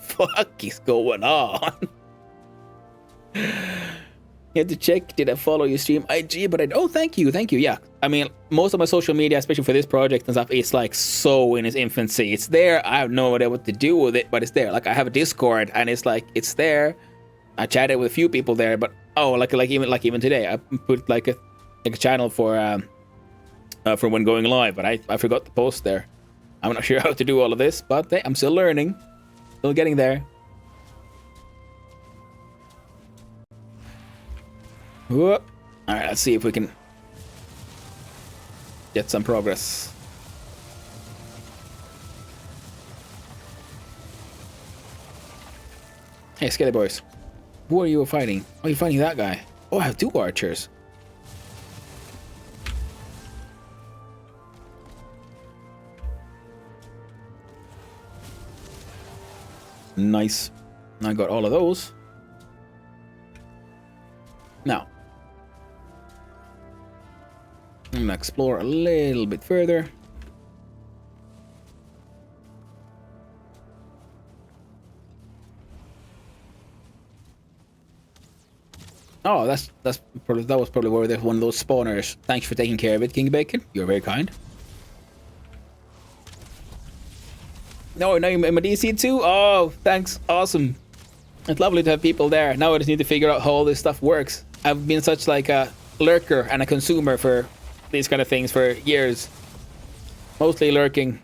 Speaker 1: fuck is going on? You have to check, did I follow your stream IG? But oh, thank you, yeah. I mean, most of my social media, especially for this project and stuff, is like so in its infancy. It's there, I have no idea what to do with it, but it's there. Like, I have a Discord, and it's like, it's there. I chatted with a few people there, but even today, I put like a channel for when going live, but I forgot to post there. I'm not sure how to do all of this, but hey, I'm still learning, still getting there. Whoop. All right, let's see if we can get some progress. Hey, Skelly Boys, who are you fighting? Oh, you're fighting that guy. Oh, I have two archers. Nice. I got all of those. Now, I'm gonna explore a little bit further. Oh, that was probably where there's one of those spawners. Thanks for taking care of it, King Bacon. You're very kind. No, now you're in my DC too? Oh, thanks. Awesome. It's lovely to have people there. Now I just need to figure out how all this stuff works. I've been such like a lurker and a consumer for these kind of things for years. Mostly lurking.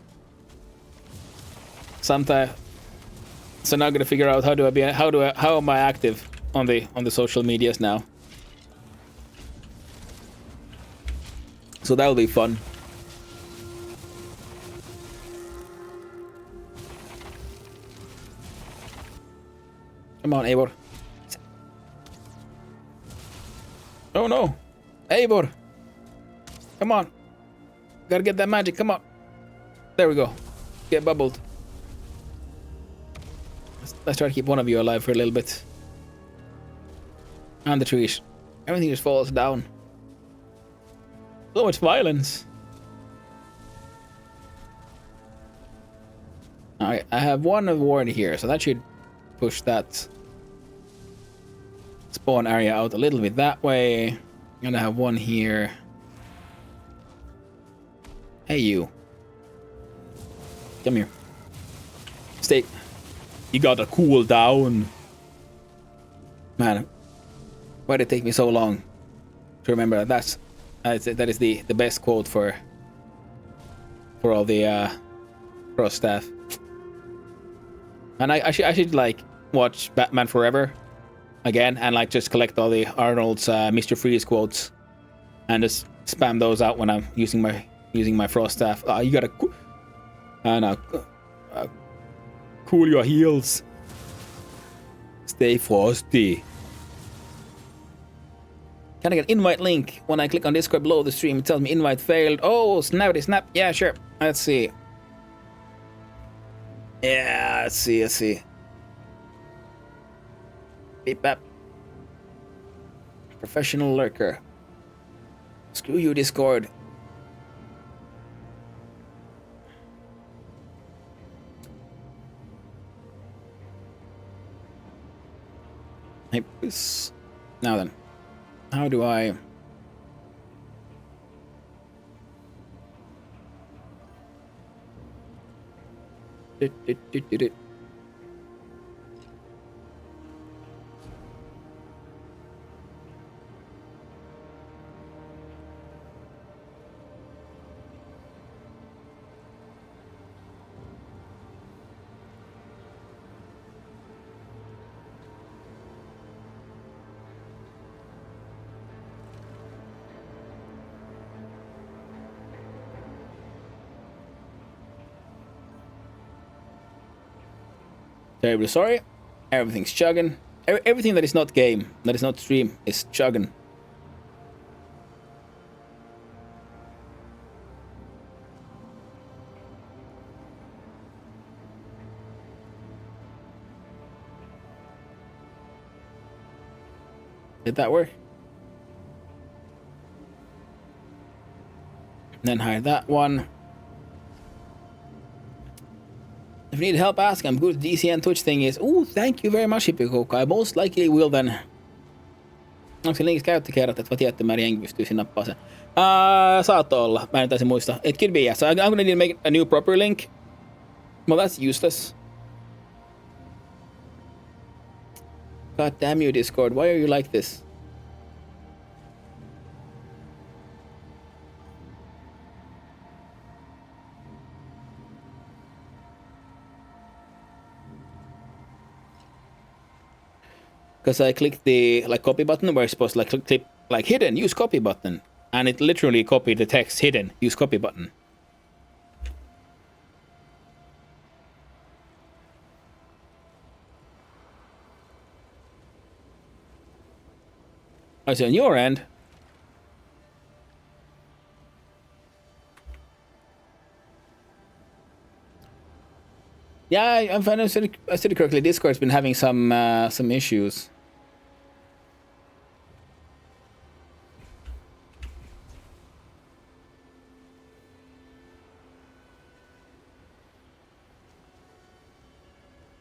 Speaker 1: Sometimes. So now I'm gonna figure out how am I active on the social medias now. So that'll be fun. Come on, Eivor. Oh no! Eivor! Come on! Gotta get that magic, come on! There we go. Get bubbled. Let's try to keep one of you alive for a little bit. And the trees. Everything just falls down. So much violence. Alright, I have one ward here, so that should push that spawn area out a little bit that way. I'm gonna have one here. Hey, you. Come here. Stay. You gotta cool down. Man, Why did it take me so long to remember that? That is the best quote for all the Frost staff. And I should like watch Batman Forever again and like just collect all the Arnold's Mr. Freeze quotes and just spam those out when I'm using my Frost staff. You gotta cool your heels. Stay frosty. Can I get invite link? When I click on Discord below the stream, it tells me invite failed. Oh, snappity snap. Yeah, sure. Let's see. Yeah, let's see. Beep bap. Professional lurker. Screw you, Discord. Hey, now then. How do I... Terribly sorry. Everything's chugging. Everything that is not game, that is not stream, is chugging. Did that work? Then hide that one. If you need help, ask. I'm good at DC and Twitch thing is. Ooh, thank you very much, Hippikoka. I most likely will then. Onko se linkissä käyttökerrat, että tiettömäri jengi pystyisi nappaa sen? Saattaa olla. Mä en taisi muista. It could be, yeah. So I'm gonna need to make a new proper link. Well, that's useless. God damn you, Discord. Why are you like this? Because I clicked the like copy button where it's supposed to like click like hidden, use copy button. And it literally copied the text hidden, use copy button. I see on your end. Yeah, I'm fine. I said it correctly. Discord's been having some issues.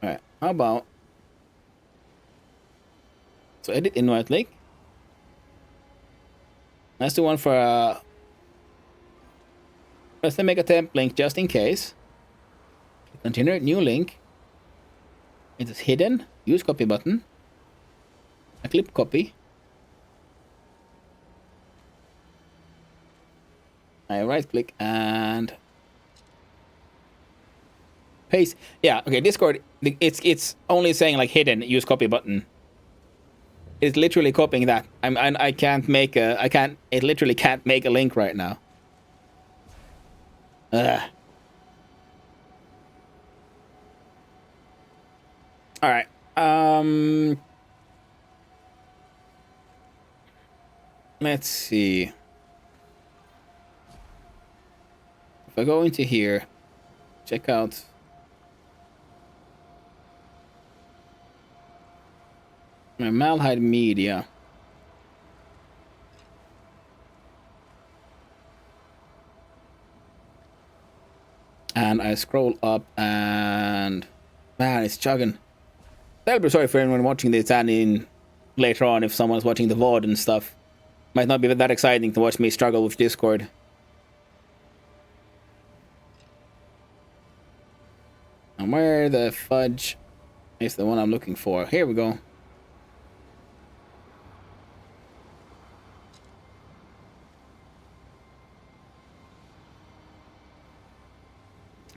Speaker 1: All right. How about so edit invite link. That's the one for. Let's make a temp link just in case. Continue, new link. It is hidden. Use copy button. I clip copy. I right click and paste. Yeah, okay. Discord. It's only saying like hidden. Use copy button. It's literally copying that. I can't make a. I can't. It literally can't make a link right now. Ugh. All right. Let's see. If I go into here, check out. My Malhide Media. And I scroll up and man, it's chugging. I'll be sorry for anyone watching this and in later on if someone's watching the VOD and stuff. Might not be that exciting to watch me struggle with Discord. And where the fudge is the one I'm looking for? Here we go.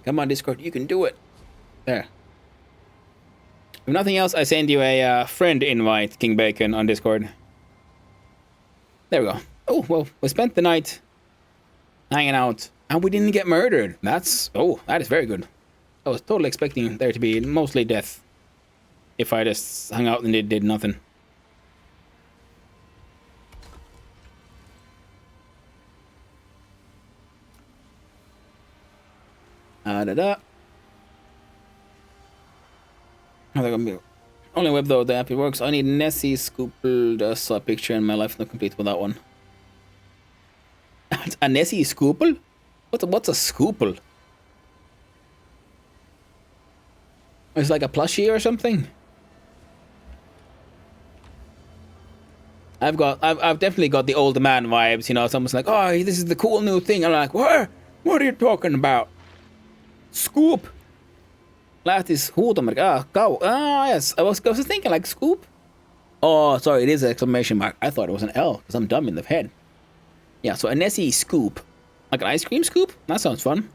Speaker 1: Come on, Discord, you can do it. There. If nothing else, I send you a friend invite, King Bacon, on Discord. There we go. Oh, well, we spent the night hanging out, and we didn't get murdered. That is very good. I was totally expecting there to be mostly death if I just hung out and did nothing. Only web though, the app it works. I need Nessie Scoople. I saw a picture in my life, not complete with that one. A Nessie Scoople? What's a Scoople? It's like a plushie or something? I've definitely got the old man vibes, you know, someone's like, oh, this is the cool new thing. I'm like, what? What are you talking about? Scoop? Lähtis huutomerkki. Yes. I was thinking like scoop. Oh, sorry, it is an exclamation mark. I thought it was an L because I'm dumb in the head. Yeah, so a Nessie scoop. Like an ice cream scoop? That sounds fun.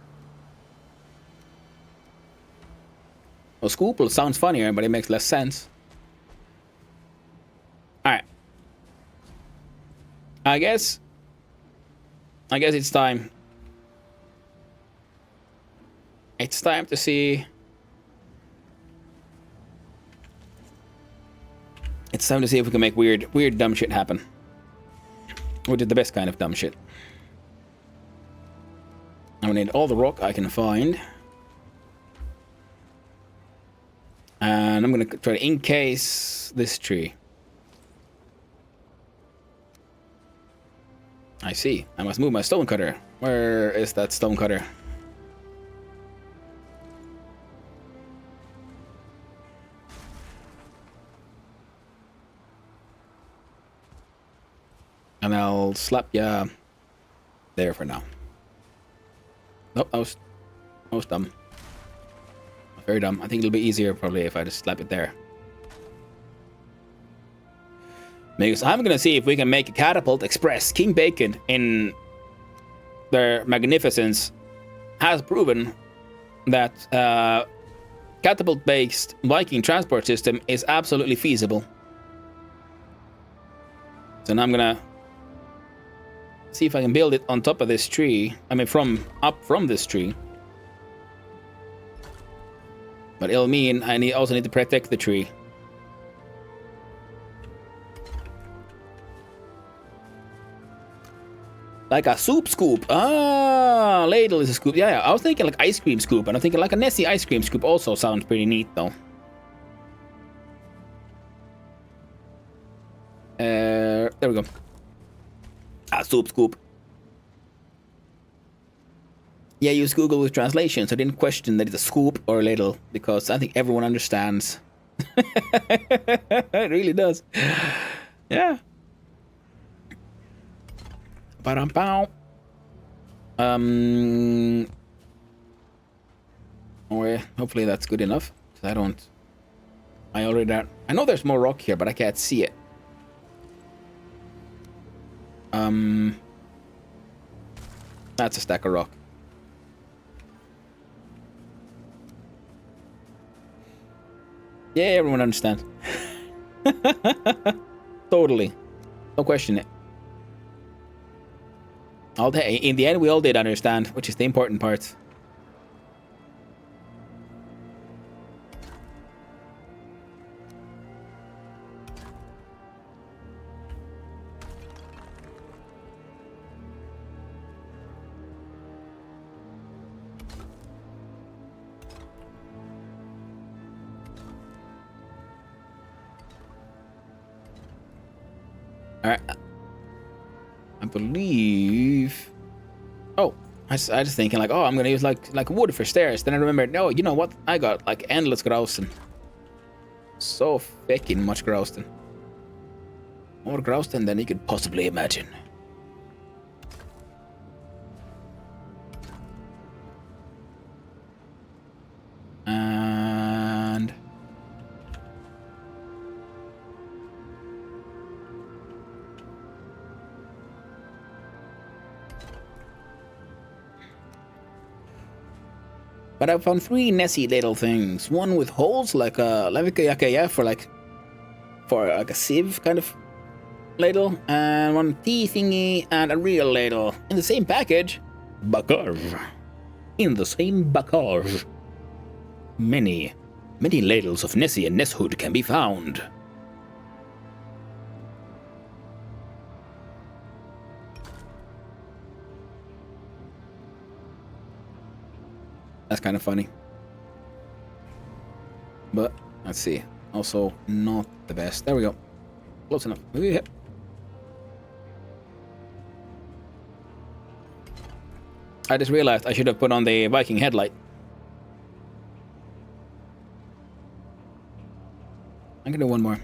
Speaker 1: Well, Scoople sounds funnier, but it makes less sense. Alright. I guess it's time. It's time to see. It's time to see if we can make weird dumb shit happen. We did the best kind of dumb shit. I'm gonna need all the rock I can find. And I'm gonna try to encase this tree. I see. I must move my stone cutter. Where is that stone cutter? And I'll slap ya there for now. Nope, I was dumb. Very dumb. I think it'll be easier probably if I just slap it there. Because I'm gonna see if we can make a catapult express. King Bacon, in their magnificence, has proven that catapult-based Viking transport system is absolutely feasible. So now I'm gonna see if I can build it on top of this tree. I mean, up from this tree. But it'll mean I also need to protect the tree. Like a soup scoop. Ah, ladle is a scoop. Yeah, I was thinking like ice cream scoop, and I'm thinking like a Nessie ice cream scoop also sounds pretty neat though. There we go. Ah, soup scoop. Yeah, use Google with translation, so I didn't question that it's a scoop or a ladle, because I think everyone understands. It really does. Yeah. Ba-dum-pow. Hopefully that's good enough. I know there's more rock here, but I can't see it. That's a stack of rock. Yeah, everyone understands. Totally. No question it. In the end, we all did understand, which is the important part. Alright. I believe... Oh, I was thinking like, oh, I'm gonna use like wood for stairs. Then I remembered, no, you know what? I got like endless grousing. So fucking much grousing. More grousing than you could possibly imagine. And... But I found 3 Nessie little things. One with holes like a yeah, for like a sieve kind of ladle, and one tea thingy and a real ladle in the same package. Bakar. In the same bakar. Many ladles of Nessie and Nesshood can be found. That's kind of funny. But, let's see. Also, not the best. There we go. Close enough. Maybe hit. I just realized I should have put on the Viking headlight. I'm gonna do one more.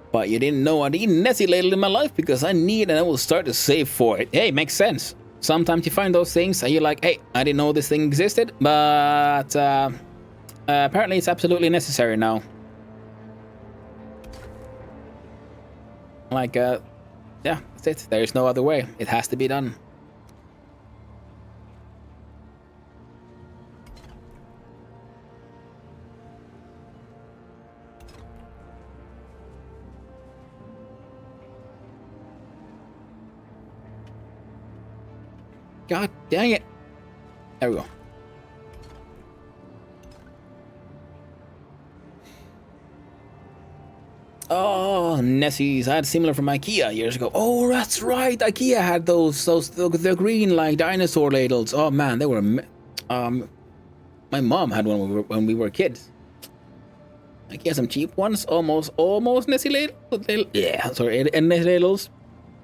Speaker 1: But you didn't know I need Nessie ladle in my life because I need and I will start to save for it. Hey, makes sense. Sometimes you find those things and you're like, hey, I didn't know this thing existed, but apparently it's absolutely necessary now. Like, yeah, that's it. There's no other way. It has to be done. God dang it. There we go. Oh, Nessies. I had similar from IKEA years ago. Oh, that's right. IKEA had the green like dinosaur ladles. Oh man, they were. My mom had one when we were kids. IKEA some cheap ones, almost Nessie ladles. Yeah, sorry, and Nessie ladles.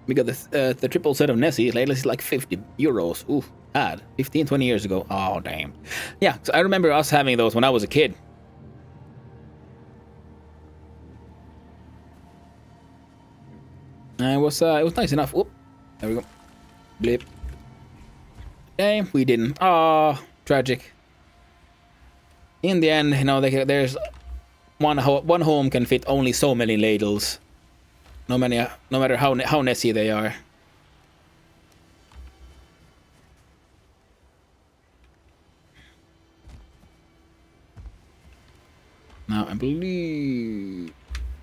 Speaker 1: We got the triple set of Nessie ladles is like 50 euros. Ooh, bad. 15, 20 years ago. Oh, damn. Yeah, so I remember us having those when I was a kid. And it was nice enough. Oop, there we go. Blip. Damn, we didn't. Ah, tragic. In the end, you know, there's one home can fit only so many ladles. No matter how Nessie they are. Now I believe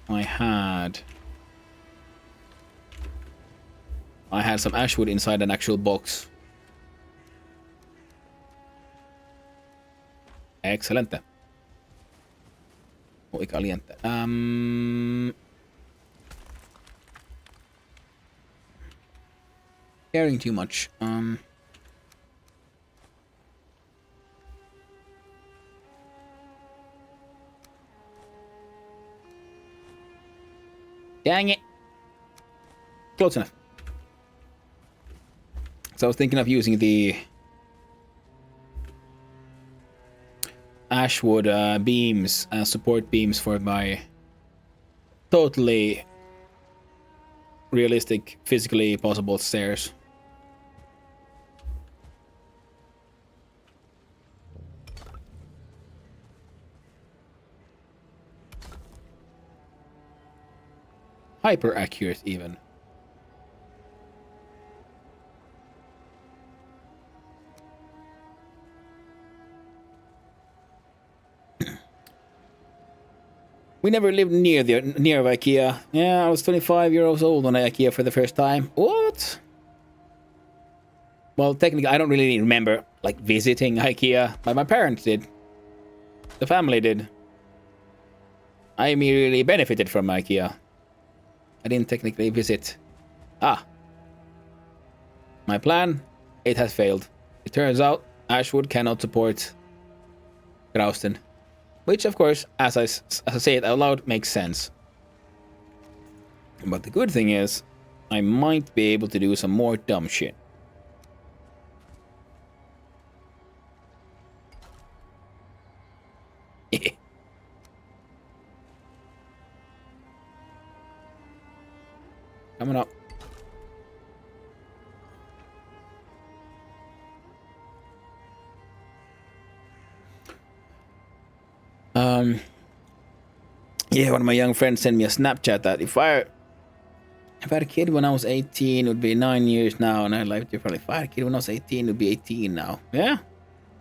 Speaker 1: I had some ashwood inside an actual box. Excelente. Muy caliente. Caring too much. Dang it. Close enough. So I was thinking of using the ashwood beams, support beams for my totally realistic, physically possible stairs. Hyper accurate, even. We never lived near IKEA. Yeah, I was 25 years old when I IKEA for the first time. What? Well, technically, I don't really remember like visiting IKEA, but my parents did. The family did. I immediately benefited from IKEA. I didn't technically visit. Ah. My plan, it has failed. It turns out Ashwood cannot support Grauston. Which, of course, as I say it out loud, makes sense. But the good thing is, I might be able to do some more dumb shit. Coming up. Yeah, one of my young friends sent me a Snapchat that if I had a kid when I was 18, it would be 9 years now, and I'd like to probably if I had a kid when I was 18, it would be 18 now. Yeah.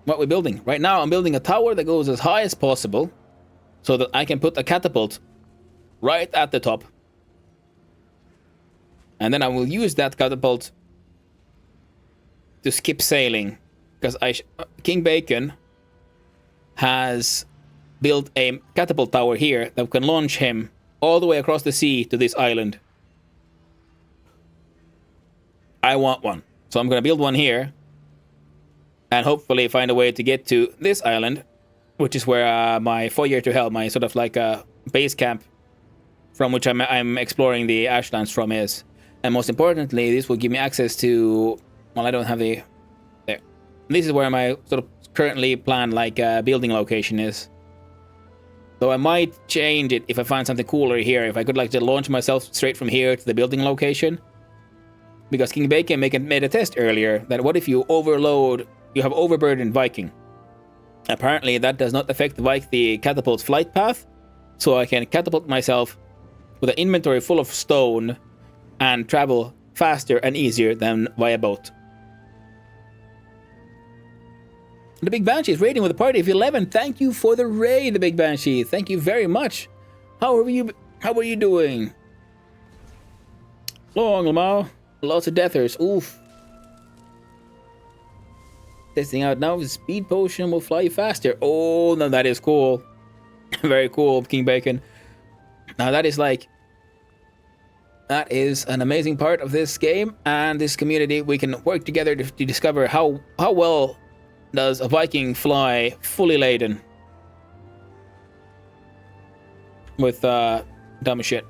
Speaker 1: What we're building right now, I'm building a tower that goes as high as possible, so that I can put a catapult right at the top, and then I will use that catapult to skip sailing, because King Bacon has built a catapult tower here that can launch him all the way across the sea to this island. I want one. So I'm going to build one here and hopefully find a way to get to this island, which is where my foyer to hell, my sort of like a base camp from which I'm exploring the Ashlands from is. And most importantly, this will give me access to, well, I don't have the, there. This is where my sort of currently planned like building location is. So I might change it if I find something cooler here. If I could like just launch myself straight from here to the building location. Because King Bacon made a test earlier that what if you have overburdened Viking. Apparently that does not affect the catapult's flight path. So I can catapult myself with an inventory full of stone and travel faster and easier than via boat. The Big Banshee is raiding with a party of 11. Thank you for the raid, the Big Banshee. Thank you very much. How are you doing? Long, Lamau. Lots of deathers. Oof. Testing out now. The speed potion will fly you faster. Oh, no, that is cool. Very cool, King Bacon. Now that is an amazing part of this game and this community. We can work together to discover how well does a Viking fly fully laden with dumb shit.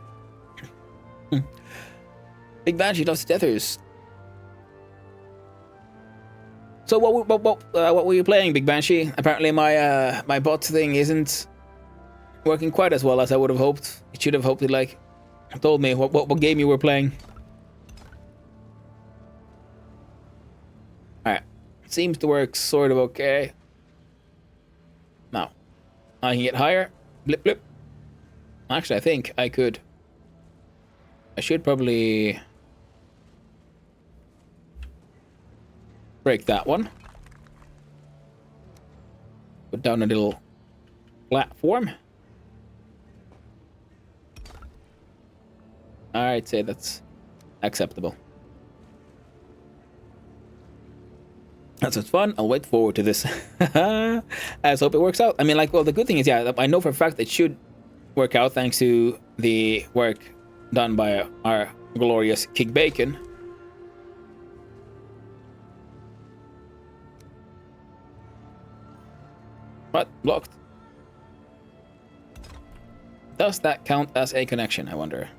Speaker 1: Big Banshee loves deathers. So what were you playing, Big Banshee? Apparently my bot thing isn't working quite as well as I would have hoped. It should have hoped like told me what game you were playing. Alright. Seems to work sort of okay. Now, I can get higher. Blip, blip. Actually, I think I could. I should probably break that one. Put down a little platform. I'd say that's acceptable. That sounds fun. I'll wait forward to this. I just hope it works out. I mean, like, well, the good thing is, yeah, I know for a fact it should work out thanks to the work done by our glorious King Bacon. What? Blocked. Does that count as a connection, I wonder?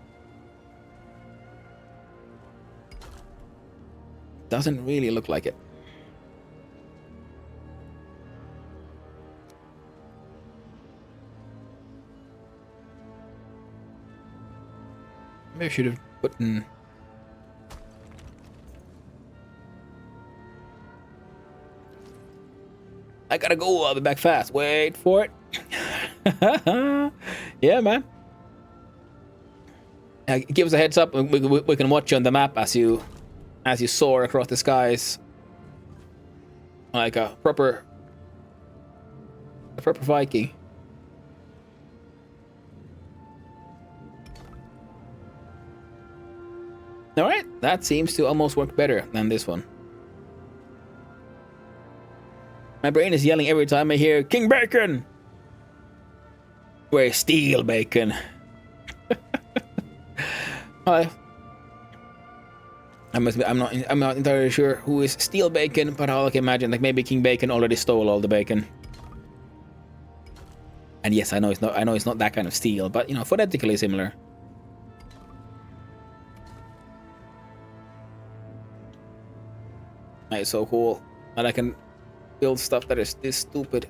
Speaker 1: Doesn't really look like it. Maybe I should have put in. I gotta go, I'll be back fast. Wait for it. Yeah, man. Give us a heads up. We can watch you on the map as you soar across the skies. Like a proper Viking. Alright, that seems to almost work better than this one. My brain is yelling every time I hear King Bacon! Where's Steel Bacon? I'm not entirely sure who is Steel Bacon, but I can imagine like maybe King Bacon already stole all the bacon. And yes, I know it's not that kind of steel, but you know, phonetically similar. That is so cool that I can build stuff that is this stupid.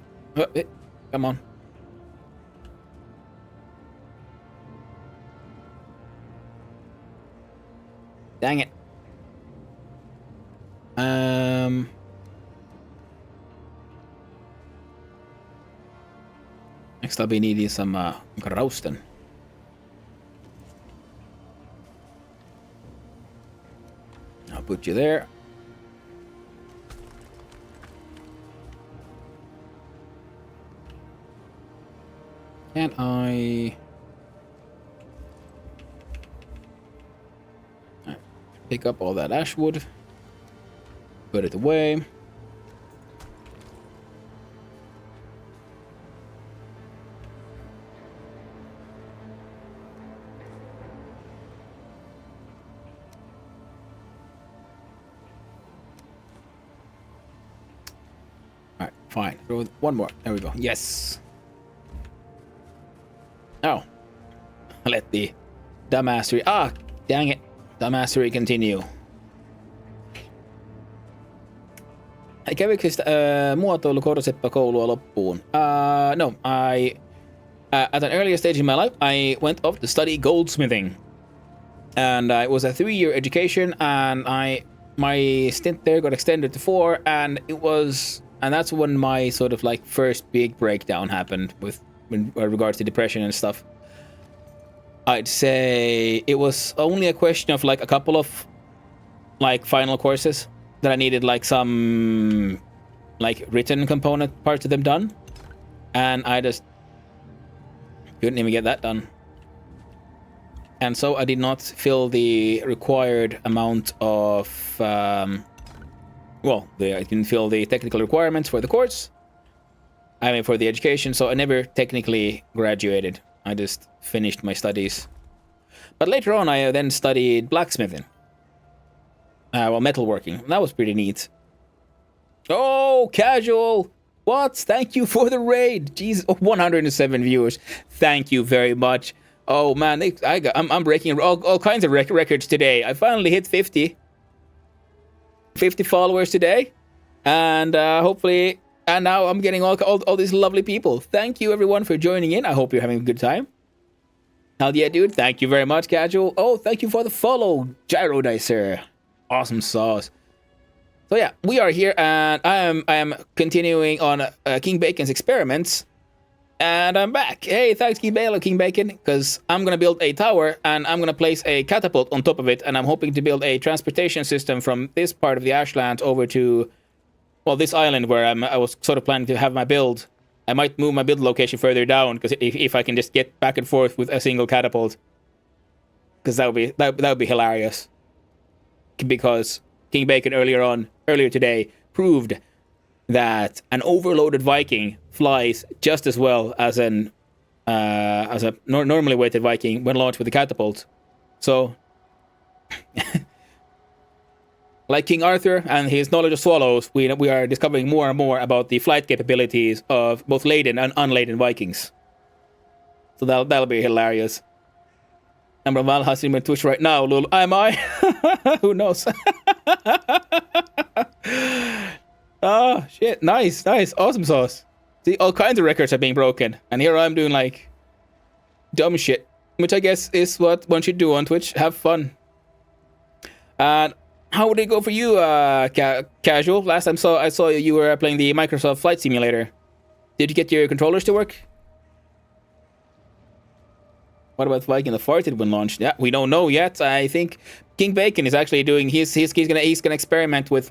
Speaker 1: Come on. Dang it. Next I'll be needing some roasting. Put you there. Can I... pick up all that ash wood. Put it away. Alright, fine. Throw one more. There we go. Yes. Oh. Let the dumbassery... Ah! Dang it. Dumbassery continue. Kävikö sitä muotoilukorseppä-koulua loppuun? No, at an earlier stage in my life, I went off to study goldsmithing. And it was a 3-year education, and my stint there got extended to 4, and that's when my sort of like first big breakdown happened in regards to depression and stuff. I'd say it was only a question of like a couple of like final courses that I needed like some like written component parts of them done, and I just couldn't even get that done. And so I did not fill the required amount of I didn't fill the technical requirements for the course. I mean, for the education, so I never technically graduated. I just finished my studies. But later on, I then studied blacksmithing. Metalworking. That was pretty neat. Oh, casual! What? Thank you for the raid! Jeez, 107 viewers. Thank you very much. Oh man, I'm breaking all kinds of records today. I finally hit 50 followers today, and hopefully... And now I'm getting all these lovely people. Thank you, everyone, for joining in. I hope you're having a good time. Hell yeah, dude. Thank you very much, Casual. Oh, thank you for the follow, Gyro Dicer. Awesome sauce. So yeah, we are here, and I am continuing on King Bacon's experiments. And I'm back. Hey, thanks, King Bacon, because I'm going to build a tower, and I'm going to place a catapult on top of it, and I'm hoping to build a transportation system from this part of the Ashlands over to... Well, this island where I was sort of planning to have my build. I might move my build location further down, because if I can just get back and forth with a single catapult, because that would be hilarious. Because King Bacon earlier today proved that an overloaded Viking flies just as well as a normally weighted Viking when launched with a catapult. So. Like King Arthur and his knowledge of swallows, we are discovering more and more about the flight capabilities of both laden and unladen Vikings. So that'll be hilarious. Number one has him on Twitch right now, lol. Am I? Who knows? Oh, shit. Nice. Awesome sauce. See, all kinds of records are being broken. And here I'm doing, like, dumb shit. Which I guess is what one should do on Twitch. Have fun. And... how would it go for you, Casual? Last time I saw you were playing the Microsoft Flight Simulator. Did you get your controllers to work? What about Viking that farted when launched? Yeah, we don't know yet. I think King Bacon is actually doing. He's gonna experiment with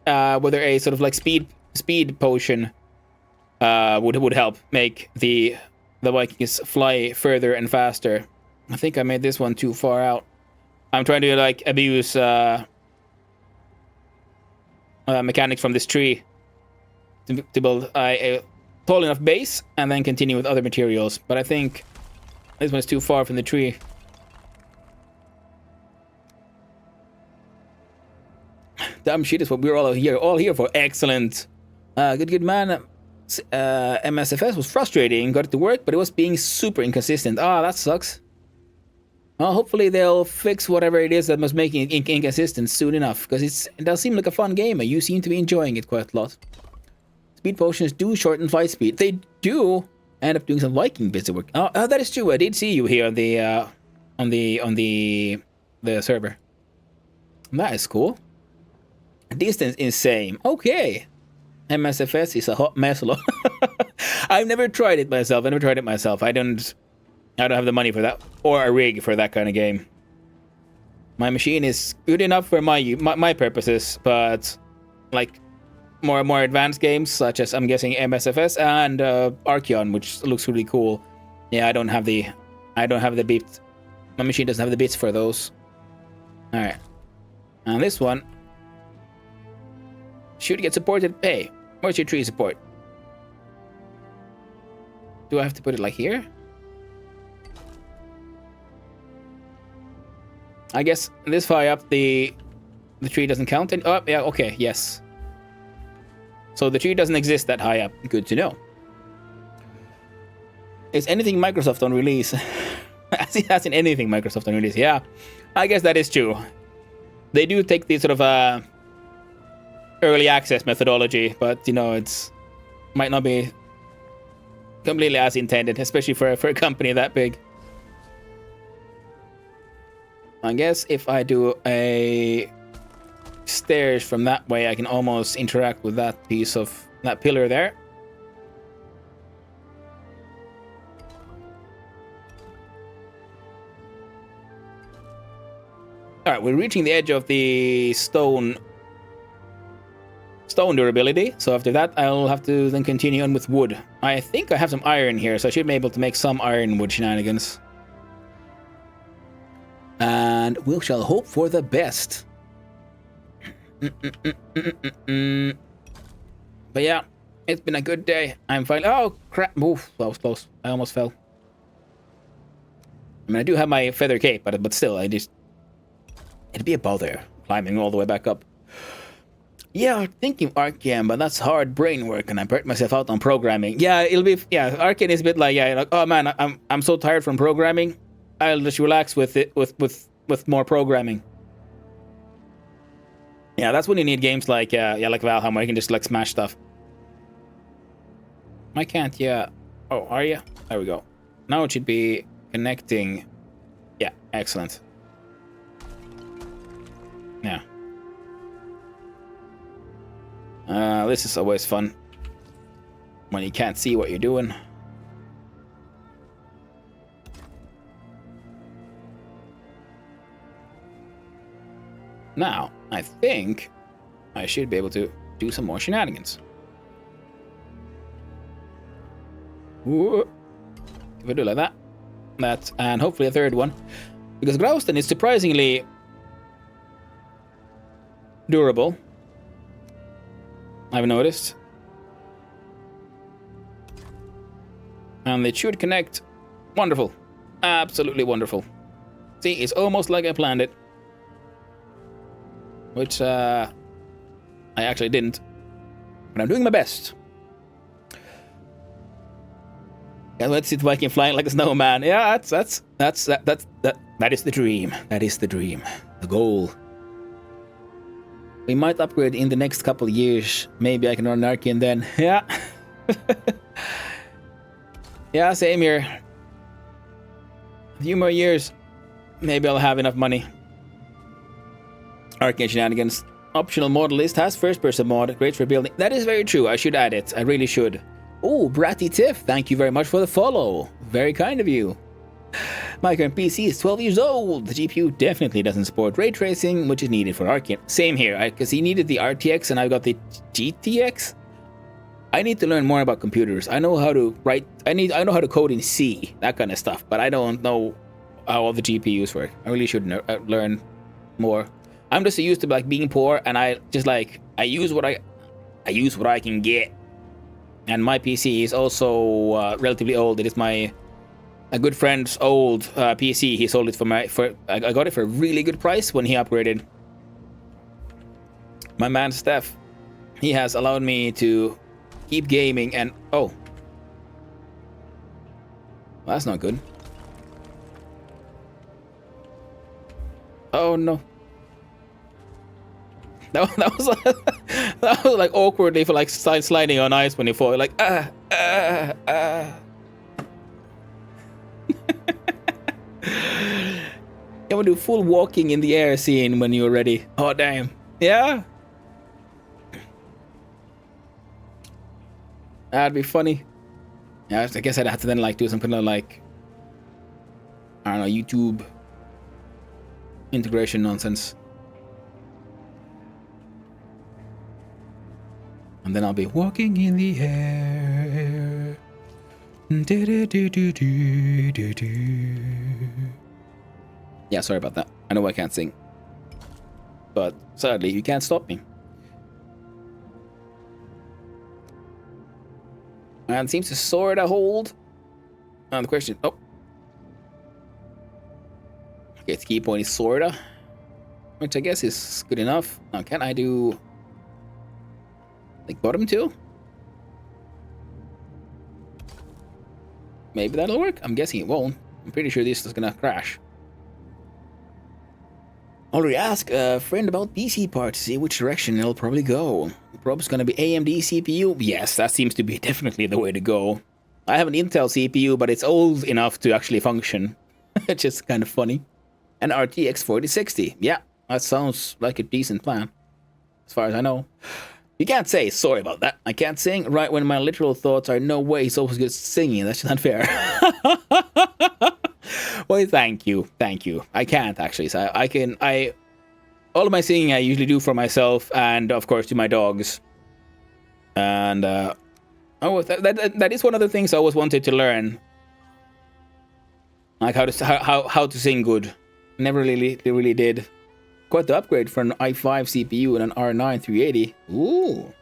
Speaker 1: whether a sort of like speed potion would help make the Vikings fly further and faster. I think I made this one too far out. I'm trying to like abuse mechanics from this tree to build a tall enough base and then continue with other materials. But I think this one's too far from the tree. Dumb shit is what we're all here for. Excellent. Good man. MSFS was frustrating. Got it to work, but it was being super inconsistent. Ah, that sucks. Well, hopefully they'll fix whatever it is that was making it inconsistent soon enough, because it does seem like a fun game, and you seem to be enjoying it quite a lot. Speed potions do shorten flight speed. They do end up doing some Viking bits of work. Oh, that is true. I did see you here on the server. That is cool. Distance insane. Okay. MSFS is a hot mess. I've never tried it myself. I don't have the money for that, or a rig for that kind of game. My machine is good enough for my purposes, but like more advanced games such as I'm guessing MSFS and Archeon, which looks really cool. Yeah, I don't have the bits. My machine doesn't have the bits for those. All right, and this one should get supported. Hey, where's your tree support? Do I have to put it like here? I guess this high up the tree doesn't count. And oh yeah, okay, yes. So the tree doesn't exist that high up. Good to know. Is anything Microsoft on release? As in anything Microsoft on release. Yeah, I guess that is true. They do take the sort of early access methodology, but you know it's might not be completely as intended, especially for a company that big. I guess if I do a stairs from that way, I can almost interact with that piece of that pillar there. All right, we're reaching the edge of the stone durability. So after that, I'll have to then continue on with wood. I think I have some iron here, so I should be able to make some ironwood shenanigans. And we shall hope for the best. But yeah, it's been a good day. I'm fine. Oh crap! Oof, that was close. I almost fell. I mean, I do have my feather cape, but still, it'd be a bother climbing all the way back up. Yeah, thinking Archean, but that's hard brain work, and I burnt myself out on programming. Yeah, it'll be. Yeah, Archean is a bit like oh man, I'm so tired from programming. I'll just relax with it with more programming. Yeah, that's when you need games like like Valheim, where you can just like smash stuff. I can't. Yeah. Oh, are you? There we go. Now it should be connecting. Yeah, excellent. Yeah. This is always fun when you can't see what you're doing. Now, I think I should be able to do some more shenanigans. If I do like that, and hopefully a third one. Because Growston is surprisingly durable, I've noticed. And it should connect. Wonderful. Absolutely wonderful. See, it's almost like I planned it. Which, I actually didn't. But I'm doing my best. And let's see if I can fly like a snowman. Yeah, that is the dream. That is the dream. The goal. We might upgrade in the next couple of years. Maybe I can run Archean then. Yeah. Yeah, same here. A few more years. Maybe I'll have enough money. Archean shenanigans. Optional mod list has first-person mod. Great for building. That is very true. I should add it. I really should. Oh, Bratty Tiff, thank you very much for the follow. Very kind of you. My current PC is 12 years old. The GPU definitely doesn't support ray tracing, which is needed for Archean. Same here, because he needed the RTX and I got the GTX. I need to learn more about computers. I know how to write. I know how to code in C, that kind of stuff. But I don't know how all the GPUs work. I really should learn more. I'm just used to like being poor, and I just like I use what I can get. And my PC is also relatively old. It is a good friend's old PC. He sold it I got it for a really good price when he upgraded. My man Steph, he has allowed me to keep gaming and oh. Well, that's not good. Oh no. That was like awkwardly for like sliding on ice when you fall. Like You want to do full walking in the air scene when you're ready. Oh damn. Yeah. That'd be funny. Yeah, I guess I'd have to then like do some kind of like I don't know, YouTube integration nonsense. And then I'll be walking in the air. Yeah, sorry about that. I know I can't sing. But sadly, you can't stop me. And it seems to sort of hold. And the question, oh. Okay, its key point is sorta, which I guess is good enough. Now, can I do like bottom two? Maybe that'll work. I'm guessing it won't. I'm pretty sure this is gonna crash. Already asked a friend about PC parts to see which direction it'll probably go. Probably gonna be AMD CPU. Yes, that seems to be definitely the way to go. I have an Intel CPU, but it's old enough to actually function. It's just kind of funny. An RTX 4060. Yeah, that sounds like a decent plan, as far as I know. You can't say sorry about that. I can't sing right when my literal thoughts are no way so good singing. That's not fair. Well, thank you. I can't actually. So all of my singing I usually do for myself and of course to my dogs. And that is one of the things I always wanted to learn. Like how to sing good. Never really did. Quite the upgrade for an i5 CPU and an R9 380. Ooh.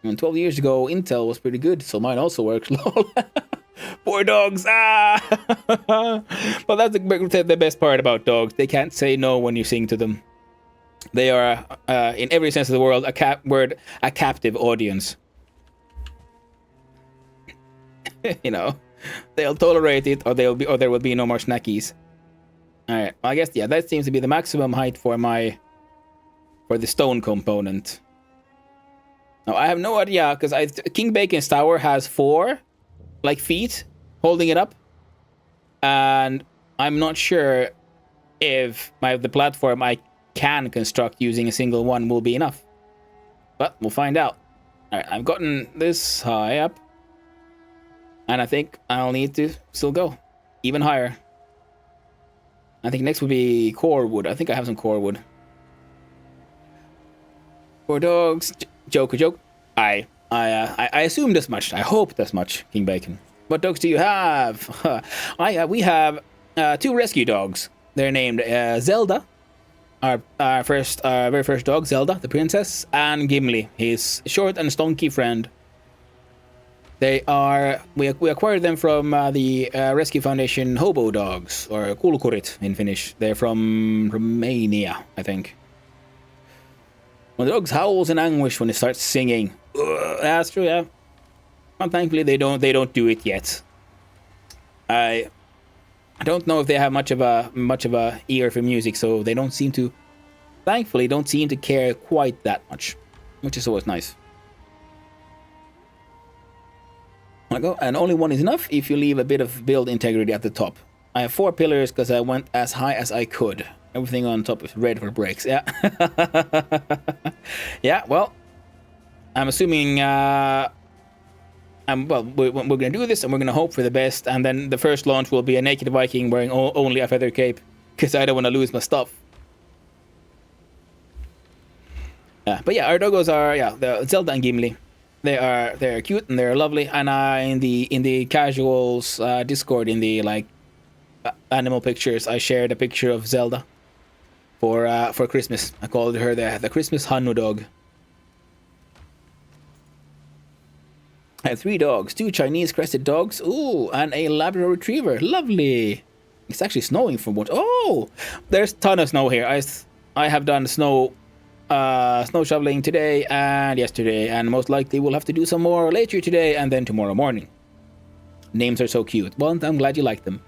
Speaker 1: And 12 years ago, Intel was pretty good, so mine also works. Lol. Poor dogs. Ah! But that's the best part about dogs. They can't say no when you sing to them. They are, in every sense of the world, a captive audience. You know, they'll tolerate it, or there will be no more snackies. All right. Well, I guess yeah, that seems to be the maximum height for the stone component. Now I have no idea because King Bacon's tower has 4 like feet holding it up, and I'm not sure if the platform I can construct using a single one will be enough, but we'll find out. All right, I've gotten this high up, and I think I'll need to still go even higher. I think next would be core wood. I think I have some core wood. For dogs, joke. I assumed as much. I hoped as much, King Bacon. What dogs do you have? We have 2 rescue dogs. They're named Zelda, our very first dog, Zelda, the princess, and Gimli, his short and stonky friend. They are we acquired them from the Rescue Foundation Hobo Dogs, or Kulkurit in Finnish. They're from Romania, I think. When the dogs howls in anguish when it starts singing. That's true, yeah. But thankfully they don't do it yet. I don't know if they have much of a ear for music, so they don't seem to. Thankfully, don't seem to care quite that much, which is always nice. And only one is enough if you leave a bit of build integrity at the top. I have 4 pillars because I went as high as I could. Everything on top is red for breaks. Yeah. Yeah, well, I'm assuming we're going to do this and we're going to hope for the best. And then the first launch will be a naked Viking wearing only a feather cape because I don't want to lose my stuff. But yeah, our doggos are, the Zelda and Gimli. They're cute and they're lovely, and in the casuals Discord, in the like animal pictures, I shared a picture of Zelda for Christmas. I called her the Christmas Hannu dog. I have 3 dogs, 2 Chinese crested dogs, ooh, and a Labrador Retriever. Lovely. It's actually snowing from what? Oh, there's a ton of snow here. I have done snow shoveling today and yesterday, and most likely we'll have to do some more later today and then tomorrow morning. Names are so cute. Well, I'm glad you like them.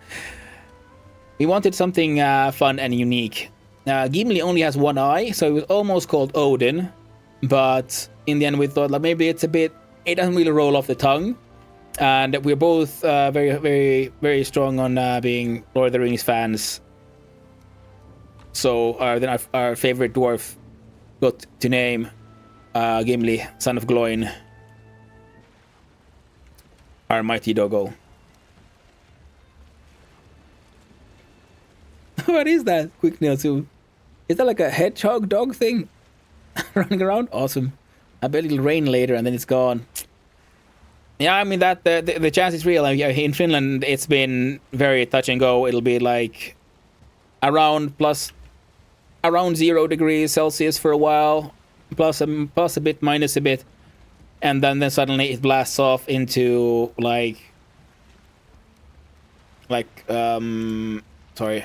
Speaker 1: We wanted something fun and unique. Gimli only has 1 eye, so it was almost called Odin, but in the end we thought like maybe it doesn't really roll off the tongue, and we're both very, very, very strong on being Lord of the Rings fans. So then our favorite dwarf got to name Gimli, son of Gloin, our mighty doggo. What is that? Quick nail too. Is that like a hedgehog dog thing running around? Awesome. I bet it'll rain later and then it's gone. Yeah, I mean that the chance is real. In Finland, it's been very touch and go. It'll be like around 0 degrees Celsius for a while, plus a bit, minus a bit, and then suddenly it blasts off into sorry,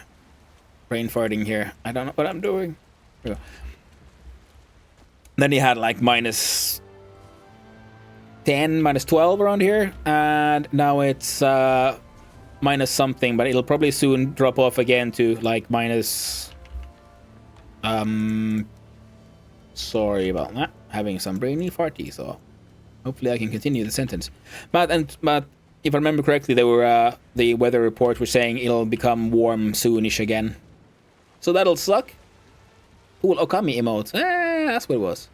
Speaker 1: brain farting here. I don't know what I'm doing. Then you had like minus 10, minus 12 around here, and now it's minus something, but it'll probably soon drop off again to like minus. Sorry about that. Having some brainy farty, so hopefully I can continue the sentence. But if I remember correctly, they were the weather report was saying it'll become warm soonish again, so that'll suck. Cool Okami emote. That's what it was.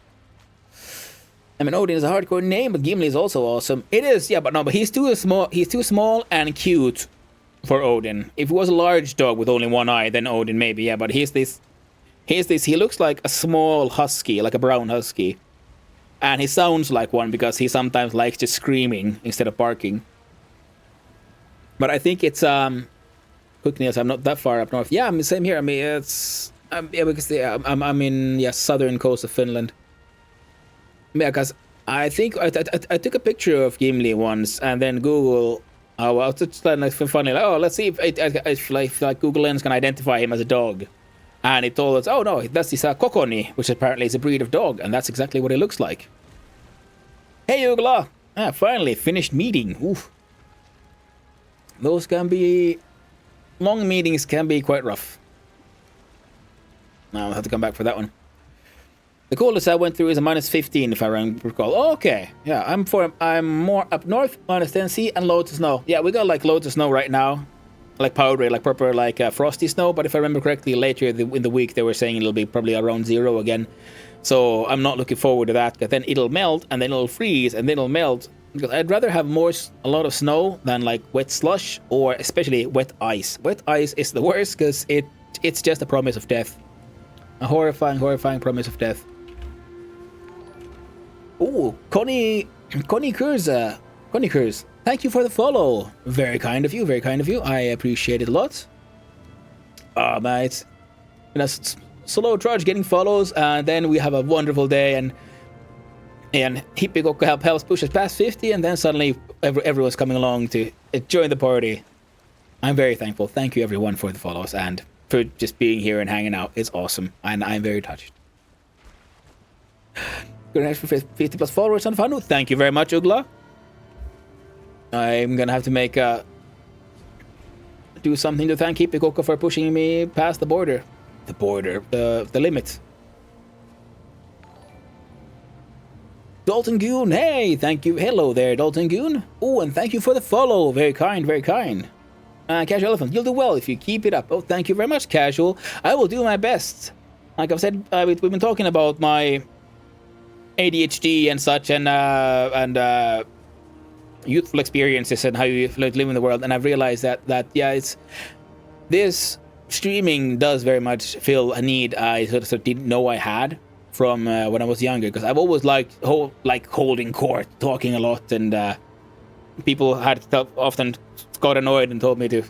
Speaker 1: I mean, Odin is a hardcore name, but Gimli is also awesome. It is, yeah, but he's too small. He's too small and cute for Odin. If he was a large dog with only one eye, then Odin maybe, yeah. But he's this. He looks like a small husky, like a brown husky, and he sounds like one because he sometimes likes just screaming instead of barking. But I think it's quick news. I'm not that far up north. Yeah, I'm the same here. I mean, it's because I'm in southern coast of Finland. Yeah, because I think I took a picture of Gimli once, and then Google. I was just funny. Like, oh, let's see if Google Lens can identify him as a dog, and it told us, oh no, that's this kokoni, which apparently is a breed of dog, and that's exactly what it looks like. Hey, Ugla! Finally finished meeting. Oof. Those can be long meetings. Can be quite rough. Now I'll have to come back for that one. The coldest I went through is a minus 15, if I recall. Oh, okay, yeah, I'm more up north, minus 10 C, and loads of snow. Yeah, we got like loads of snow right now, like powdery, like proper, like frosty snow. But if I remember correctly, later in the week they were saying it'll be probably around 0 again. So I'm not looking forward to that, because then it'll melt, and then it'll freeze, and then it'll melt. Because I'd rather have a lot of snow than like wet slush, or especially wet ice. Wet ice is the worst because it's just a promise of death, a horrifying promise of death. Oh, Connie Kurz, thank you for the follow. Very kind of you, very kind of you. I appreciate it a lot. Man, it's slow trudge getting follows, and then we have a wonderful day, and Hippie helps push us past 50, and then suddenly everyone's coming along to join the party. I'm very thankful. Thank you everyone for the follows and for just being here and hanging out. It's awesome, and I'm very touched. Good night for 50 plus followers on Fanu. Thank you very much, Ugla. I'm gonna have to do something to thank Hippie for pushing me past the border. The limit. Dalton Goon, hey, thank you. Hello there, Dalton Goon. Oh, and thank you for the follow. Very kind, very kind. Casual Elephant, you'll do well if you keep it up. Oh, thank you very much, Casual. I will do my best. Like I've said, we've been talking about my ADHD and such, and youthful experiences and how you live in the world. And I've realized that yeah, it's this streaming does very much fill a need I sort of didn't know I had from when I was younger, because I've always liked holding court, talking a lot, and people had often got annoyed and told me to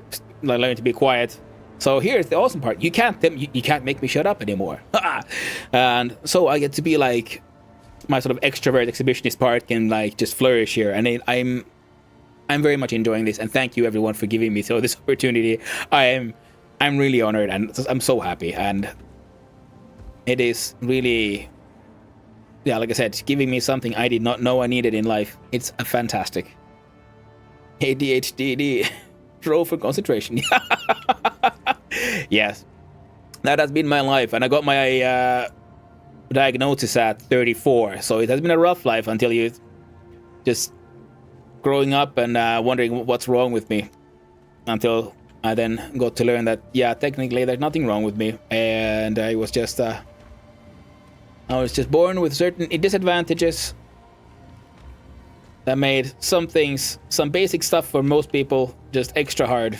Speaker 1: learn to be quiet. So here's the awesome part: you can't make me shut up anymore. And so I get to be like, my sort of extrovert exhibitionist part can like just flourish here, and I'm very much enjoying this. And thank you everyone for giving me this opportunity. I'm really honored, and I'm so happy, and it is really, yeah, like I said, giving me something I did not know I needed in life. It's a fantastic. ADHD drove for concentration. Yes, that has been my life, and I got my diagnosis at 34, so it has been a rough life until you just growing up and wondering what's wrong with me, until I then got to learn that, yeah, technically there's nothing wrong with me, and I was just born with certain disadvantages that made some things, some basic stuff for most people, just extra hard.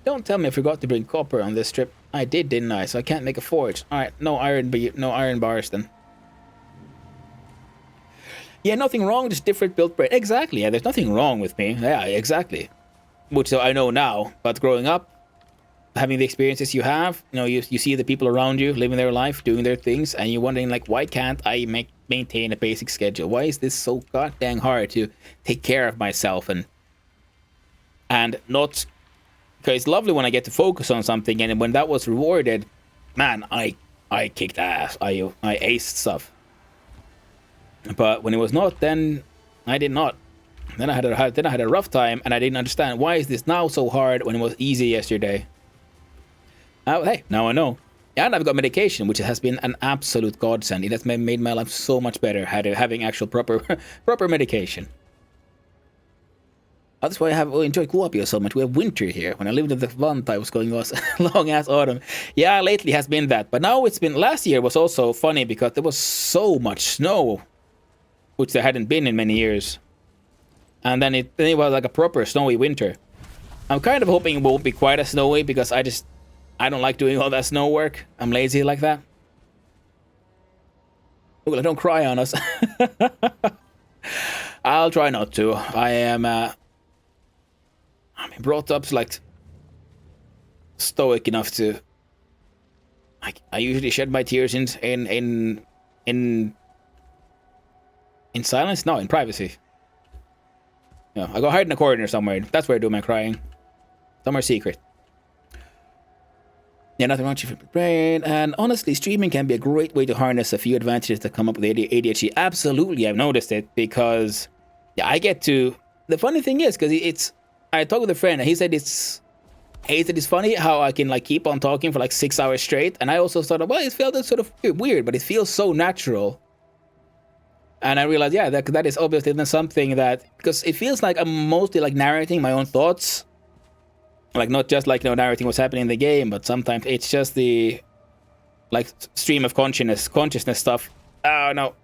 Speaker 1: Don't tell me I forgot to bring copper on this trip. I did, didn't I? So I can't make a forge. Alright, no iron bars then. Yeah, nothing wrong, just different build brain. Exactly, yeah, there's nothing wrong with me. Yeah, exactly. Which I know now, but growing up, having the experiences you have, you know, you see the people around you living their life, doing their things, and you're wondering, like, why can't I maintain a basic schedule? Why is this so goddamn hard to take care of myself and not... Because it's lovely when I get to focus on something, and when that was rewarded, man, I kicked ass. I aced stuff. But when it was not, then I did not. Then I had a rough time, and I didn't understand why is this now so hard when it was easy yesterday. Hey, now I know. And I've got medication, which has been an absolute godsend. It has made my life so much better having actual proper medication. That's why I enjoy Kuopio so much. We have winter here. When I lived in the Vanta, I was going long ass autumn. Yeah, lately has been that. But now it's been... Last year was also funny because there was so much snow, which there hadn't been in many years. And then it was like a proper snowy winter. I'm kind of hoping it won't be quite as snowy because I don't like doing all that snow work. I'm lazy like that. Well, don't cry on us. I'll try not to. I am brought up like stoic enough to... I usually shed my tears in silence? No, in privacy. Yeah, I go hide in a corner somewhere. That's where I do my crying. Somewhere secret. Yeah, nothing wrong with your brain. And honestly, streaming can be a great way to harness a few advantages that come up with ADHD. Absolutely, I've noticed it because I get to... The funny thing is, because I talked with a friend and he said it's funny how I can like keep on talking for like 6 hours straight. And I also thought, well, it felt sort of weird, but it feels so natural. And I realized, yeah, that is obviously then something that... Because it feels like I'm mostly like narrating my own thoughts. Like, not just like, narrating what's happening in the game, but sometimes it's just the, like, stream of consciousness stuff. Oh, no.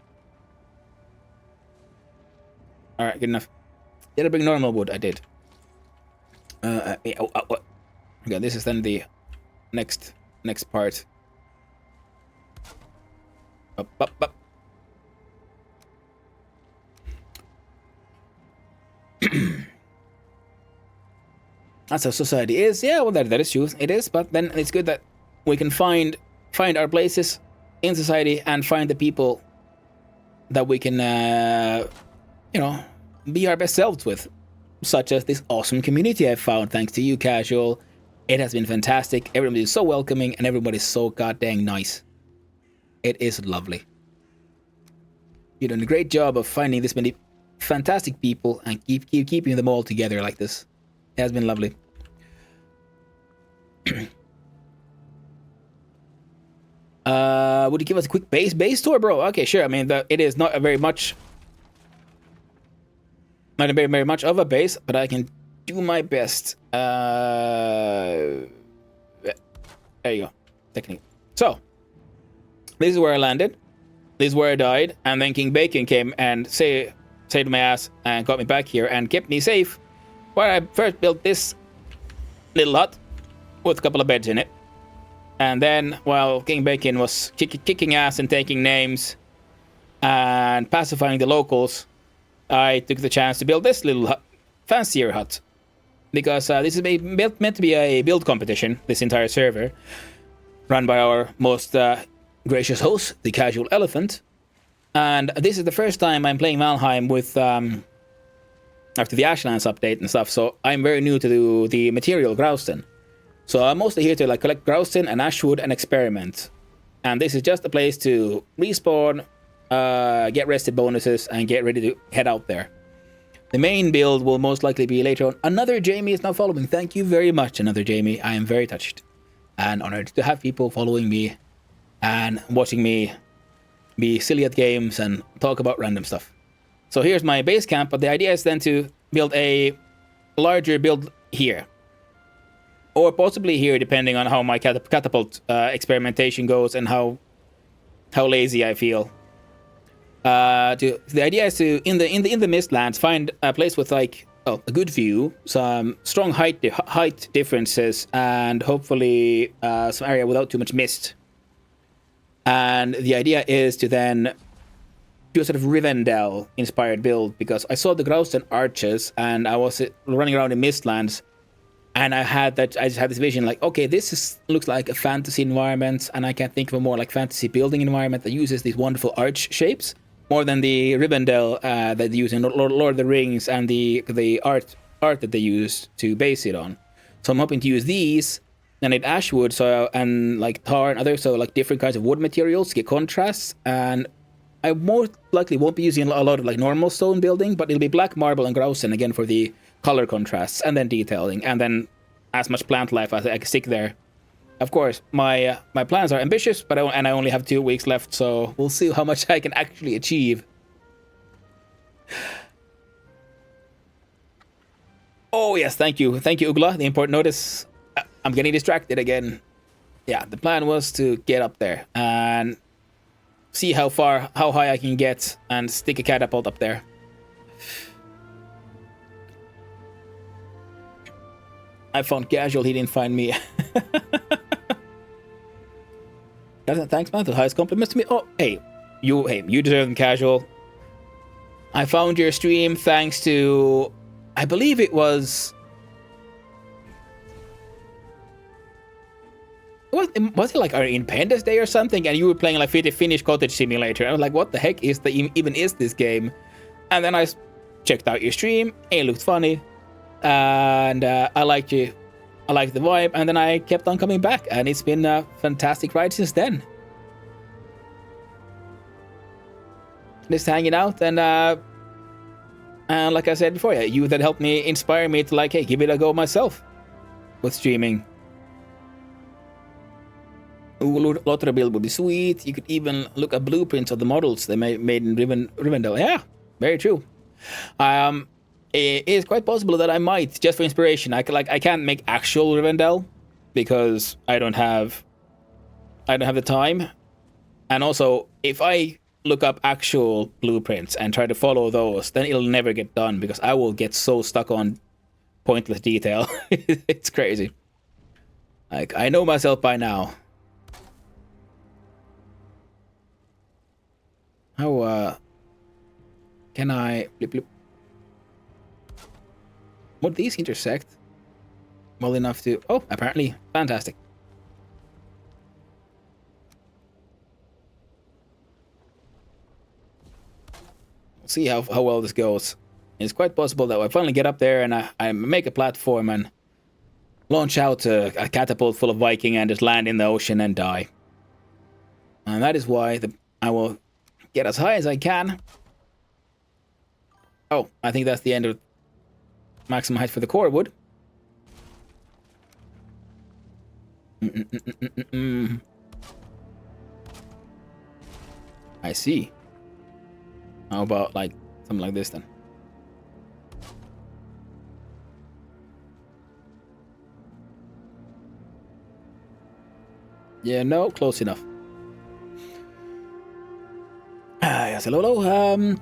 Speaker 1: Alright, good enough. Did I bring normal wood? I did. Okay, this is then the next part. Up. That's how society is. Yeah, well, that is true. It is, but then it's good that we can find our places in society and find the people that we can, be our best selves with. Such as this awesome community I've found, thanks to you, Casual. It has been fantastic. Everybody is so welcoming, and everybody's so goddamn nice. It is lovely. You're doing a great job of finding this many fantastic people and keep keeping them all together like this. It has been lovely. Would you give us a quick base tour, bro? Okay, sure. I mean, it is not a very much of a base, but I can do my best. There you go. Technique. So, this is where I landed. This is where I died, and then King Bacon came and saved my ass and got me back here and kept me safe. Where I first built this little hut with a couple of beds in it. And then, while King Bacon was kicking ass and taking names and pacifying the locals, I took the chance to build this little hut, fancier hut. Because this is meant to be a build competition, this entire server, run by our most gracious host, the Casual Elephant. And this is the first time I'm playing Valheim with... after the Ashlands update and stuff, so I'm very new to the material Grausten. So I'm mostly here to like collect Grausten and Ashwood and experiment. And this is just a place to respawn, get rested bonuses, and get ready to head out there. The main build will most likely be later on. Another Jamie is now following. Thank you very much, another Jamie. I am very touched and honored to have people following me and watching me be silly at games and talk about random stuff. So here's my base camp, but the idea is then to build a larger build here. Or possibly here, depending on how my catapult experimentation goes and how lazy I feel. The idea is to, in the Mistlands, find a place with like well, a good view, some strong height differences, and hopefully some area without too much mist. And the idea is to then do a sort of Rivendell-inspired build, because I saw the Grausten Arches, and I was running around in Mistlands, and I just had this vision, like, okay, looks like a fantasy environment, and I can't think of a more like fantasy building environment that uses these wonderful arch shapes, more than the Rivendell that they use in Lord of the Rings, and the art that they use to base it on. So I'm hoping to use these, and it ashwood, and like tar and others, so like different kinds of wood materials to get contrasts. And I most likely won't be using a lot of like normal stone building, but it'll be black marble and Grausen again for the color contrasts, and then detailing, and then as much plant life as I can stick there. Of course, my plans are ambitious, but I only have 2 weeks left, so we'll see how much I can actually achieve. Oh yes, thank you, Ugla. The important notice. I'm getting distracted again. Yeah, the plan was to get up there and see how high I can get, and stick a catapult up there. I found Casual, he didn't find me. Thanks, man. The highest compliments to me. Oh, hey, you deserve them, Casual. I found your stream thanks to, I believe it was it like our Independence Day or something, and you were playing like Finnish Cottage Simulator. I was like, what the heck is this game? And then I checked out your stream. It looked funny, and I liked you. I liked the vibe, and then I kept on coming back, and it's been a fantastic ride since then. Just hanging out, and like I said before, yeah, you that helped me, inspire me to like, hey, give it a go myself with streaming. Ooh, Lothar build would be sweet. You could even look at blueprints of the models they made in Rivendell. Yeah, very true. It is quite possible that I might, just for inspiration. I can't make actual Rivendell because I don't have the time. And also, if I look up actual blueprints and try to follow those, then it'll never get done because I will get so stuck on pointless detail. It's crazy. Like, I know myself by now. How can I blip? Would these intersect well enough to... Oh, apparently. Fantastic. We'll see how well this goes. It's quite possible that I finally get up there and I make a platform and launch out a catapult full of Viking and just land in the ocean and die. And that is why I will get as high as I can. Oh, I think that's the end of maximum height for the core wood. I see. How about like something like this then? Yeah, no, close enough. Yes, hello.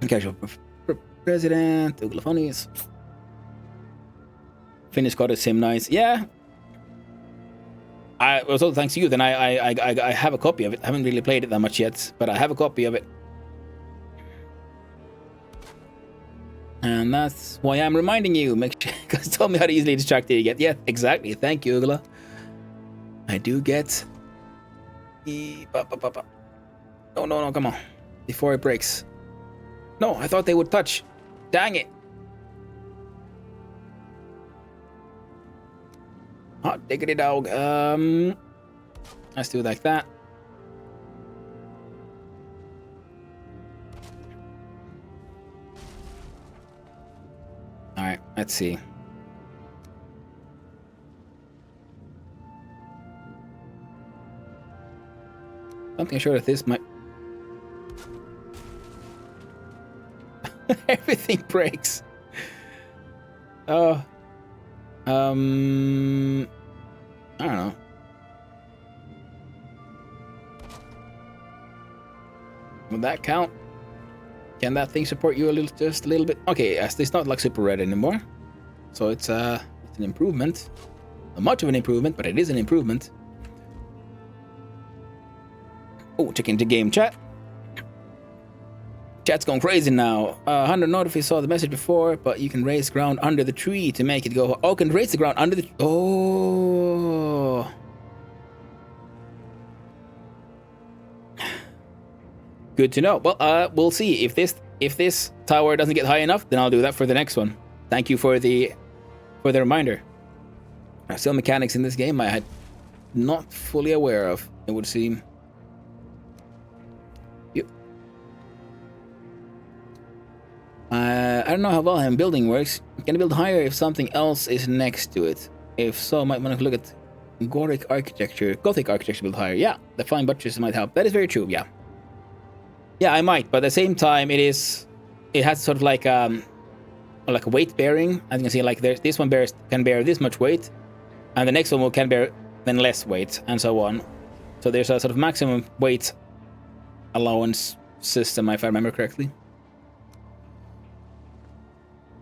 Speaker 1: Casual President, Uglafonis. Finnish Cottage Sim, nice. Yeah. I also thanks to you. Then I have a copy of it. I haven't really played it that much yet, but I have a copy of it. And that's why I'm reminding you. Make sure, because tell me how easily distracted you get. Yeah, exactly. Thank you, Ugla. I do get. No, come on. Before it breaks. No, I thought they would touch. Dang it. Hot diggity dog. Let's do it like that. Alright, let's see. Something sure that this might... Everything breaks. Oh. I don't know. Would that count? Can that thing support you just a little bit? Okay, yes, it's not like super red anymore. So it's an improvement. Not much of an improvement, but it is an improvement. Oh, check into game chat. Chat's going crazy now. 100 not if you saw the message before, but you can raise ground under the tree to make it go. Oh, can raise the ground under the. Oh. Good to know. Well, we'll see if this tower doesn't get high enough, then I'll do that for the next one. Thank you for the reminder. There are still mechanics in this game I had not fully aware of, it would seem. Yep. I don't know how Valheim building works. You can build higher if something else is next to it. If so, I might want to look at Gothic architecture build higher. Yeah, the flying buttresses might help. That is very true, yeah. Yeah, I might, but at the same time, it has sort of like a weight bearing. As you can see, like this one can bear this much weight, and the next one can bear then less weight, and so on. So there's a sort of maximum weight allowance system, if I remember correctly.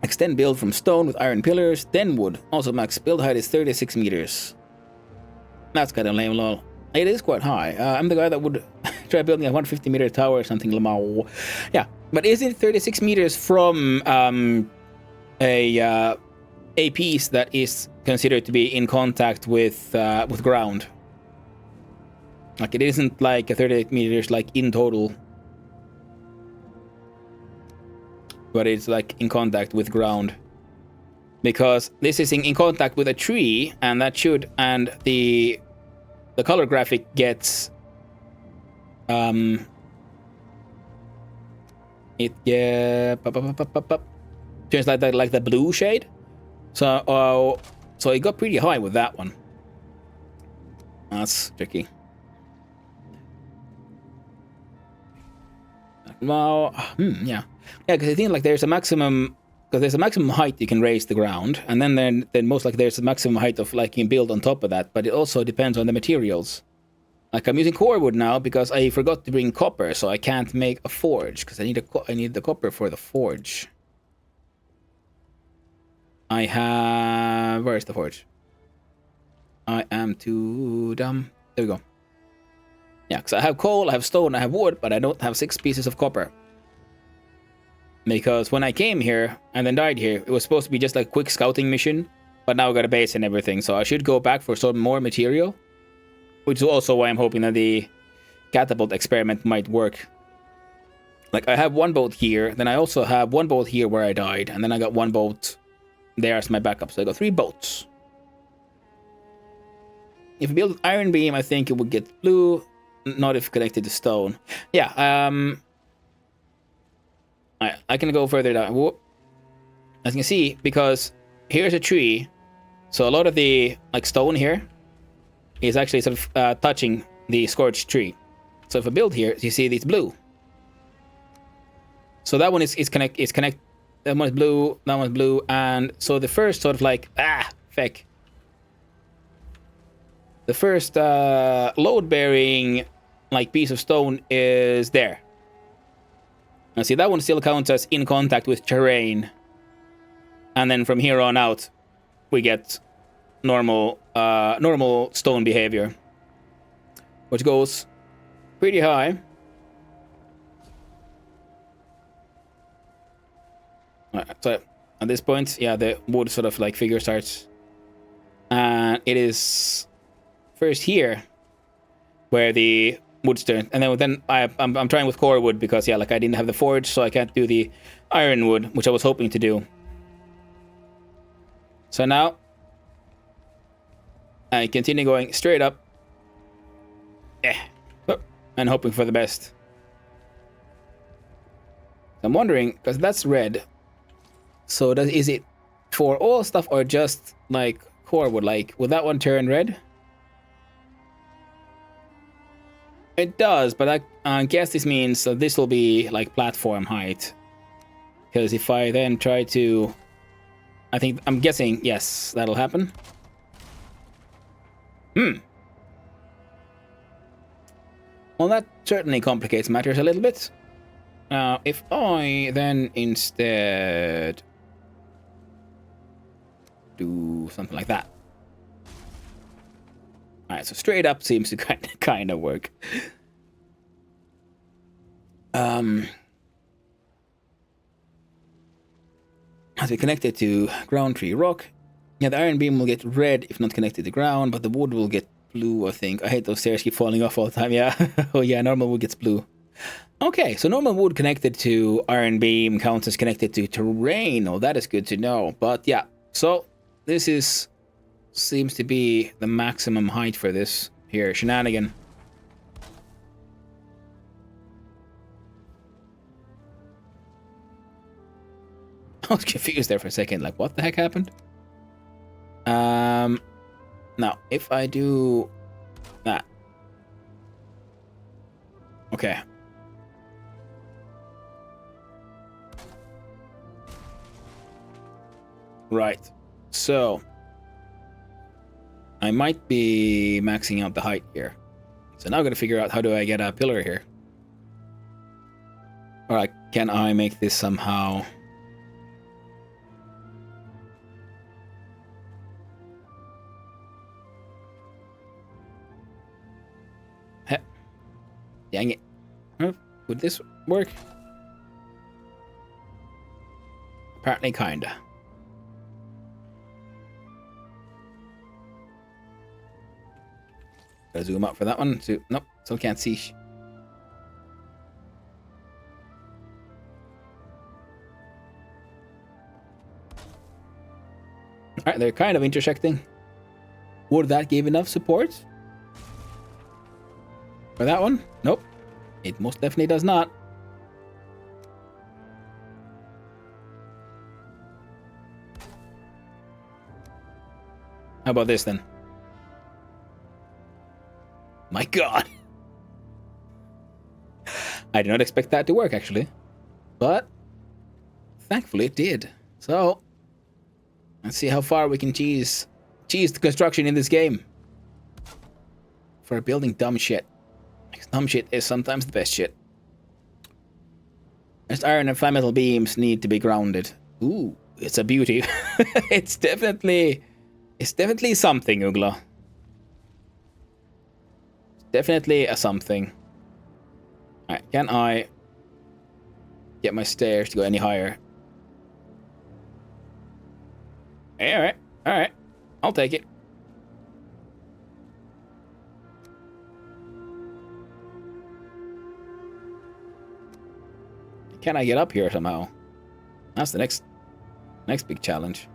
Speaker 1: Extend build from stone with iron pillars, then wood. Also max build height is 36 meters. That's kind of lame, lol. It is quite high. I'm the guy that would try building a 150 meter tower or something. Yeah, but is it 36 meters from a piece that is considered to be in contact with ground? Like it isn't like a 38 meters like in total, but it's like in contact with ground, because this is in contact with a tree, and that should, and the color graphic gets it turns like the blue shade, so it got pretty high with that one. That's tricky. Well, yeah, because I think like there's a maximum height you can raise the ground, and then most likely there's a maximum height of like you can build on top of that. But it also depends on the materials. Like I'm using core wood now because I forgot to bring copper, so I can't make a forge because I need the copper for the forge. I have, where's the forge? I am too dumb. There we go. Yeah, because I have coal, I have stone, I have wood, but I don't have 6 pieces of copper. Because when I came here and then died here, it was supposed to be just like a quick scouting mission, but now I got a base and everything, so I should go back for some more material. Which is also why I'm hoping that the catapult experiment might work. Like I have one boat here, then I also have one boat here where I died, and then I got one boat there as my backup, so I got 3 boats. If I build an iron beam, I think it would get blue. Not if connected to stone. Yeah, I can go further down. Whoop. As you can see, because here's a tree, so a lot of the like stone here is actually sort of touching the scorched tree. So if I build here, you see it's blue. So that one is connect. That one is blue. That one's blue, and so the first sort of like feck. The first load-bearing like piece of stone is there. Now see, that one still counts as in contact with terrain. And then from here on out, we get normal stone behavior, which goes pretty high. So at this point, yeah, the wood sort of like figure starts, and it is first here where the wood's turn, and then I'm trying with core wood because yeah, like I didn't have the forge, so I can't do the iron wood, which I was hoping to do. So now I continue going straight up, and hoping for the best. I'm wondering, because that's red, so is it for all stuff or just like core wood? Like, would that one turn red? It does, but I guess this means that this will be like platform height. Because if I then try to, I'm guessing, yes, that'll happen. Well, that certainly complicates matters a little bit. Now, if I then instead do something like that. Alright, so straight up seems to kind of work. Has to be connected to ground tree rock. Yeah, the iron beam will get red if not connected to ground, but the wood will get blue, I think. I hate those stairs keep falling off all the time, yeah. Oh yeah, normal wood gets blue. Okay, so normal wood connected to iron beam counts as connected to terrain. Oh, that is good to know. But yeah, so this seems to be the maximum height for this here shenanigan. I was confused there for a second, like what the heck happened? Now if I do that, okay. Right, so I might be maxing out the height here. So now I'm gonna figure out how do I get a pillar here. Alright, can I make this somehow? Heh. Dang it. Huh? Would this work? Apparently kinda. Gotta zoom up for that one. So, nope, still can't see. Alright, they're kind of intersecting. Would that give enough support? For that one? Nope. It most definitely does not. How about this then? My god! I did not expect that to work, actually. But thankfully it did. So let's see how far we can cheese the construction in this game. For building dumb shit. Because dumb shit is sometimes the best shit. As iron and flat metal beams need to be grounded. Ooh, it's a beauty. It's definitely something, Ugla. Definitely a something. Alright, can I get my stairs to go any higher? Hey, alright. I'll take it. Can I get up here somehow? That's the next big challenge.